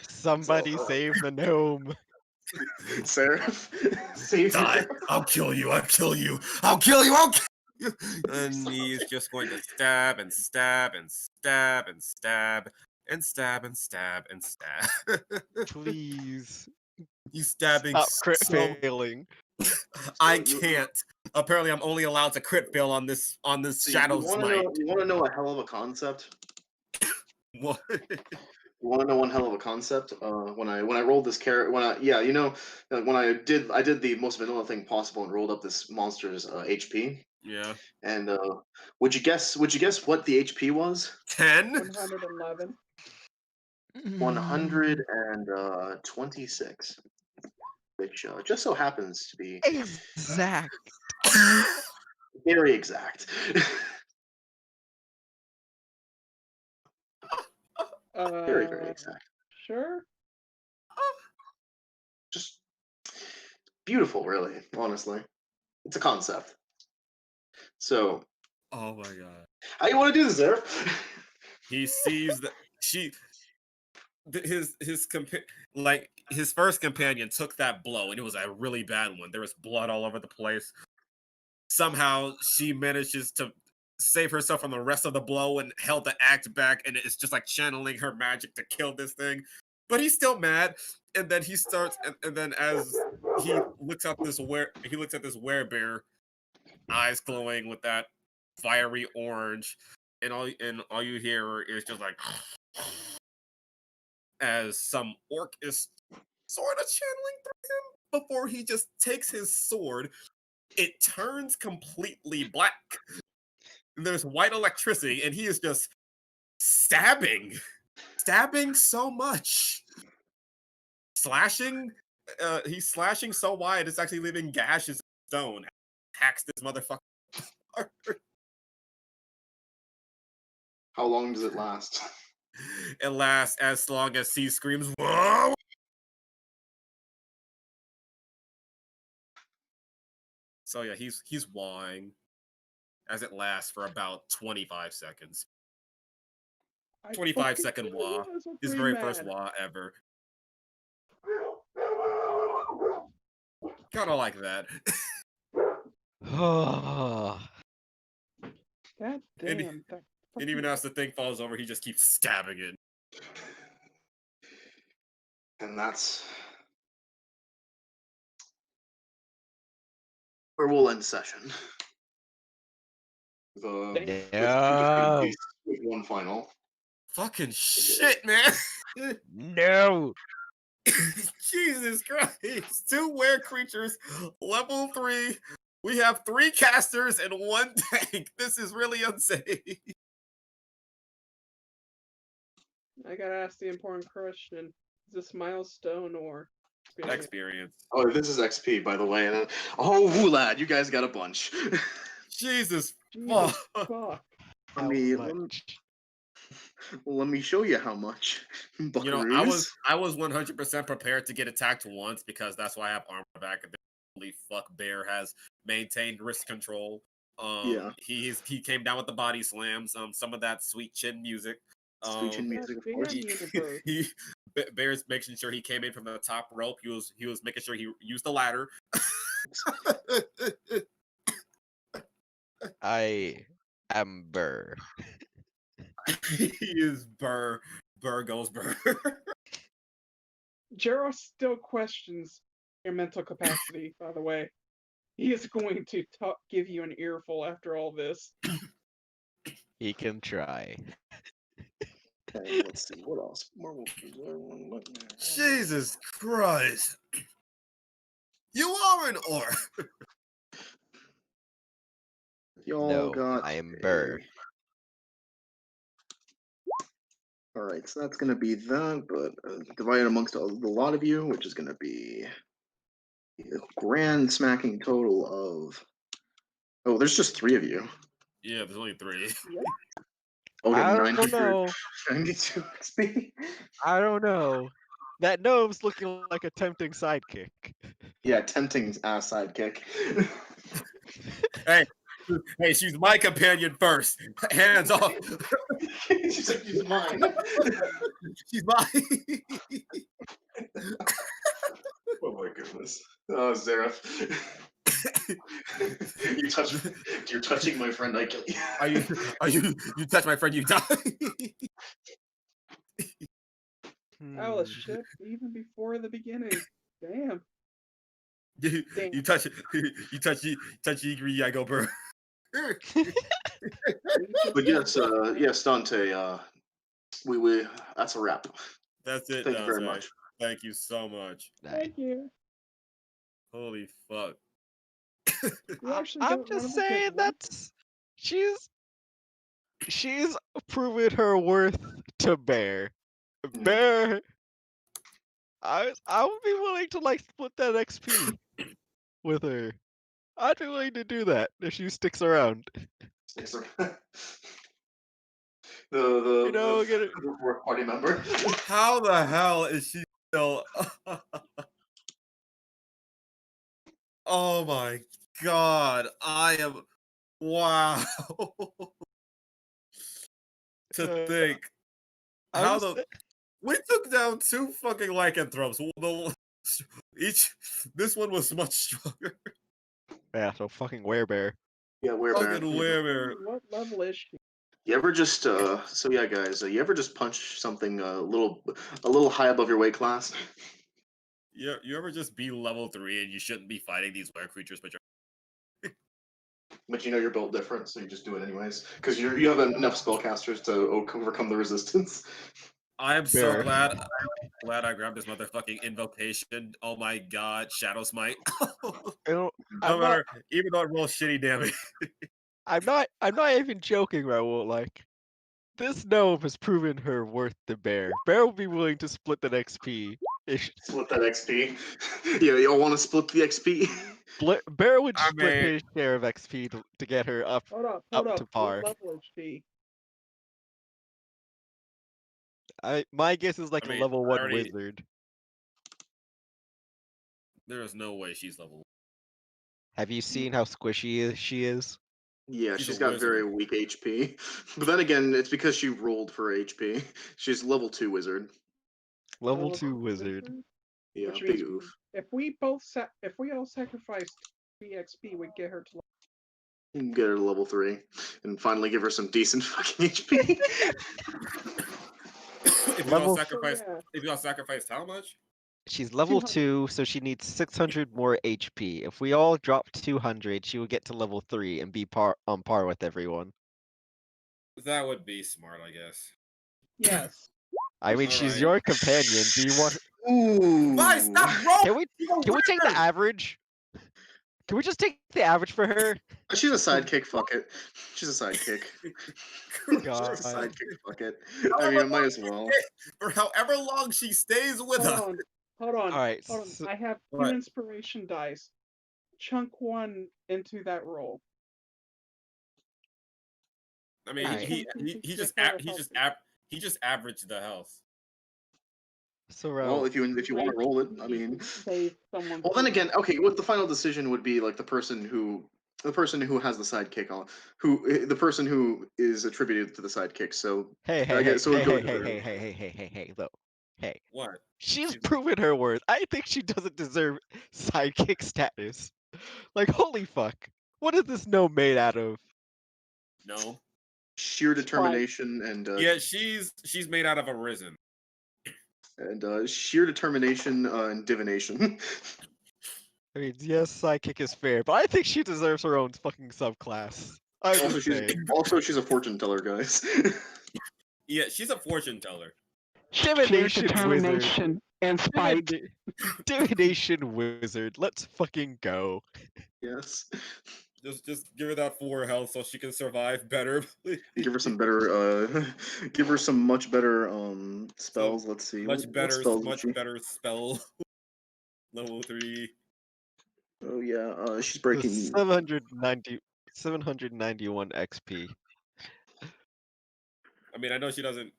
Somebody So, save the gnome. Zereff, save die. Zereff. I'll kill you. I'll kill you. I'll kill you. I'll kill you. And he's just going to stab and stab and stab and stab and stab and stab and stab. Please. He's stabbing Stop crit so. failing. I can't. Apparently, I'm only allowed to crit fail on this So shadow smite. you want to know a hell of a concept? What? You want to know one hell of a concept? When I rolled this character, when I did the most vanilla thing possible and rolled up this monster's HP. Yeah. And would you guess what the HP was? 10? 111. 126, which just so happens to be Exact. very exact. Very, very exact. Sure. Just beautiful, really, honestly. It's a concept. So, Oh my god. how you want to do this, Zereff? He sees that his first companion took that blow and it was a really bad one. There was blood all over the place. Somehow she manages to save herself from the rest of the blow and held the axe back, and it's just like channeling her magic to kill this thing. But he's still mad, and then he starts, and then as he looks at this werebear, eyes glowing with that fiery orange, and all you hear is just like as some orc is sort of channeling through him before he just takes his sword. It turns completely black. And there's white electricity, and he is just stabbing so much. Slashing, he's slashing so wide, it's actually leaving gashes in stone. Hacks this motherfucker apart. How long does it last? It lasts as long as he screams, "Whoa!" So yeah, he's wawing as it lasts for about 25 seconds. 25-second wah. His very first wah ever. Kind of like that. God And damn. And even as the thing falls over, he just keeps stabbing it. And that's where we'll end session. With one final. Fucking shit, man. No. Jesus Christ. 2 were creatures, level 3. We have 3 casters and 1 tank. This is really unsafe. I gotta ask the important question. Is this milestone or Experience. Oh, this is XP, by the way. And lad, you guys got a bunch. Jesus Jesus fuck. fuck. Let How me, much? let me show you how much. You know, Buckaroos. I was 100% prepared to get attacked once because that's why I have armor back. And holy fuck, Bear has maintained wrist control. Yeah. He came down with the body slams. Some of that sweet chin music. Sweet chin God music, of damn course. universe. Bear's making sure he came in from the top rope. He was making sure he used the ladder. I am Burr. He is Burr. Burr goes Burr. Jeross still questions your mental capacity, by the way. He is going to give you an earful after all this. He can try. Okay, let's see what else. Jesus Christ. You are an orc. Y'all No, got. I am Burr. All right, so that's gonna be that, but divided amongst a lot of you, which is gonna be a grand smacking total of. Oh, there's just 3 of you. Yeah, there's only 3. Yep. I'll get I don't 992 know. XP. I don't know. That gnome's looking like a tempting sidekick. Yeah, tempting sidekick. Hey, she's my companion first. Hands off. She's like, she's mine. She's mine. Oh my goodness. Oh, Zereff. You're touching my friend, I kill you. You touch my friend, you die. I was shit even before the beginning. Damn. you touch Igri, I go Burr. But yes, Dante, we that's a wrap. That's it. Thank you very Dante. much. Thank you so much. Thank you. Holy fuck. You actually I'm got one just of the good saying ones. she's proven her worth to Bear. Mm. Bear, I would be willing to like split that XP with her. I'd be willing to do that if she sticks around. You know, get it. The work party member. How the hell is she still? Oh my god! I am. Wow. To think how the we took down 2 fucking lycanthropes. This one was much stronger. Yeah, so fucking werebear. Yeah, we're Fucking back. werebear. What level is she? You ever just so yeah, guys, you ever just punch something a little high above your weight class? You ever just be level 3 and you shouldn't be fighting these were creatures, but you're But you know you're built different, so you just do it anyways. Because you have enough spellcasters to overcome the resistance. I am so Bear. glad I grabbed this motherfucking invocation. Oh my god, Shadow Smite. You know, Even though it rolls shitty damage. I'm not even joking, Raoul. Like, this gnome has proven her worth to Bear. Bear will be willing to split that XP. Split that XP. Yeah, y'all want to split the XP? Bear would I split mean- his share of XP to get her up Hold up. to par. What level is she? My guess is like I mean, a level 1 already- wizard. There is no way she's level 1. Have you seen how squishy she is? Yeah, She's she's a got very wizard. weak HP. But then again, it's because she rolled for HP. She's level 2 wizard. Level 2 wizard. Yeah, Which big means oof. if we all sacrificed 3 XP, we'd get her to Get her to level 3 and finally give her some decent fucking HP. If Level- you all sacrificed how much? She's level 200. 2, so she needs 600 more HP. If we all drop 200, she would get to level 3 and be on par with everyone. That would be smart, I guess. Yes. I mean, All she's right. your companion. Do you want? Ooh. Bye, stop rolling! Can we take the average? Can we just take the average for her? She's a sidekick, fuck it. She's a sidekick. God. She's a sidekick, fuck it. I mean, I might as well. For however long she stays with us. Hold on. All right. Hold on. So, I have 2 What? inspiration dice. Chunk 1 into that roll. I mean, Alright. he just averaged the health. So Well, if you want to roll it, I mean, save someone. well, then again, okay. What the final decision would be like the person who has the sidekick on, the person who is attributed to the sidekick. So hey, I guess so. hey, We'll hey, go hey, to hey, hey, hey, hey, hey, hey, look. Hey, What? she's She's- proven her worth. I think she doesn't deserve sidekick status. Like, holy fuck. What is this gnome made out of? No. sheer determination and Yeah, she's made out of a risen. sheer determination and divination. I mean, yes, sidekick is fair, but I think she deserves her own fucking subclass. I'm Also, just she's saying. a fortune teller, guys. Yeah, she's a fortune teller. Sheer Divination wizard. determination and spite. Divination wizard. Let's fucking go. Yes. Just give her that 4 health so she can survive better. Please. Give her some better. Give her some much better spells. Let's see. Much What better spells would she? spell. Level 3. Oh yeah. She's The breaking. 791 XP. I mean, I know she doesn't.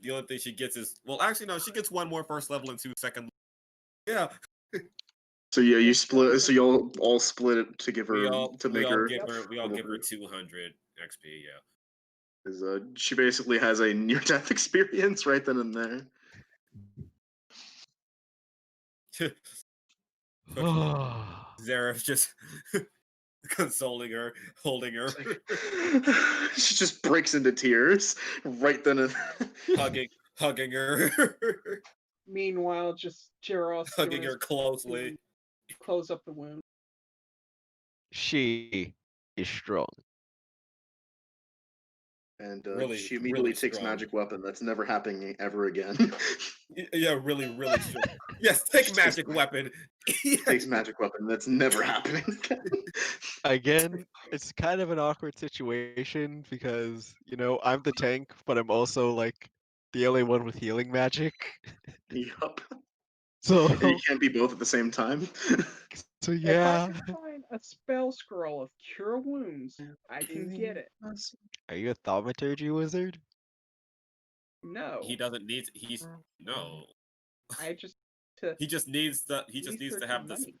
The only thing she gets is, well, actually no, she gets 1 more first level and 2 second. Yeah, So yeah, you split. So y'all all split it to give her we all to make her. give level her 3. 200 XP. Yeah. 'Cause, she basically has a near-death experience right then and there. Zereff just consoling her, holding her, She just breaks into tears right then and hugging her, Meanwhile, just Jeross hugging her closely. close up the wound. She is strong. and Really, she immediately really takes strong. magic weapon. That's never happening ever again. Yeah, really, really strong. Yes, take magic weapon. Takes magic weapon. That's never happening. Again, it's kind of an awkward situation because, you know, I'm the tank, but I'm also like the only one with healing magic. Yup. So, And you can't be both at the same time. so If I yeah. can find a spell scroll of cure wounds, I can get it. Are you a thaumaturgy wizard? No, He doesn't need. No. I just to He just needs to research have and this. money.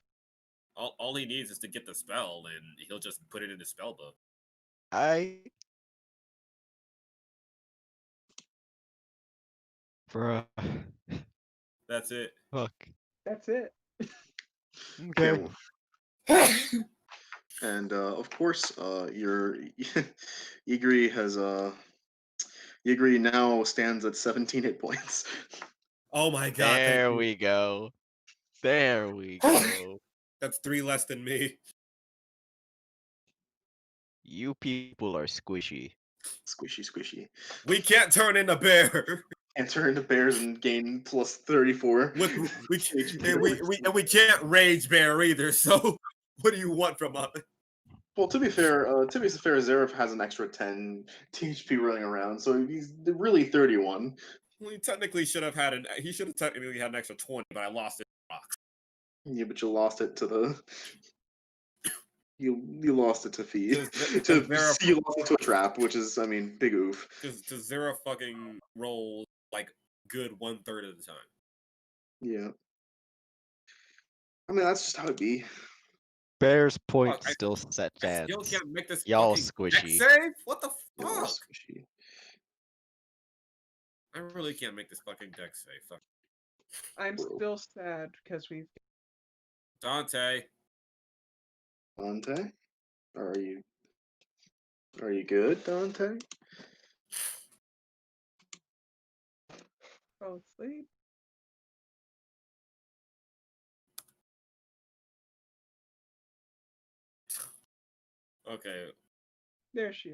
All he needs is to get the spell, and he'll just put it in the spell book. Bruh. That's it. Fuck. That's it. Okay. And of course, your Igri has Igri now stands at 17 hit points. Oh my god! There we go. There we go. That's 3 less than me. You people are squishy. Squishy. We can't turn into bear. Enter into bears and gain plus 34. we can't rage bear either. So what do you want from us? Well, to be fair, Zereff has an extra 10 THP running around, so he's really 31. Well, he technically should have had he should have technically had an extra 20, but I lost it in rocks. Yeah, but you lost it to the. You lost it to Fee. You lost it to a trap, which is, I mean, big oof. To Zero fucking roll like good 1/3 of the time. Yeah. I mean, that's just how it be. Bear's point Fuck, still set I stands. still can't make this Y'all fucking squishy. deck save? What the Y'all fuck? squishy. I really can't make this fucking deck save. Fuck. I'm Bro. still sad because we've Dante. Dante? Are you good, Dante? fell asleep. Okay. There she is.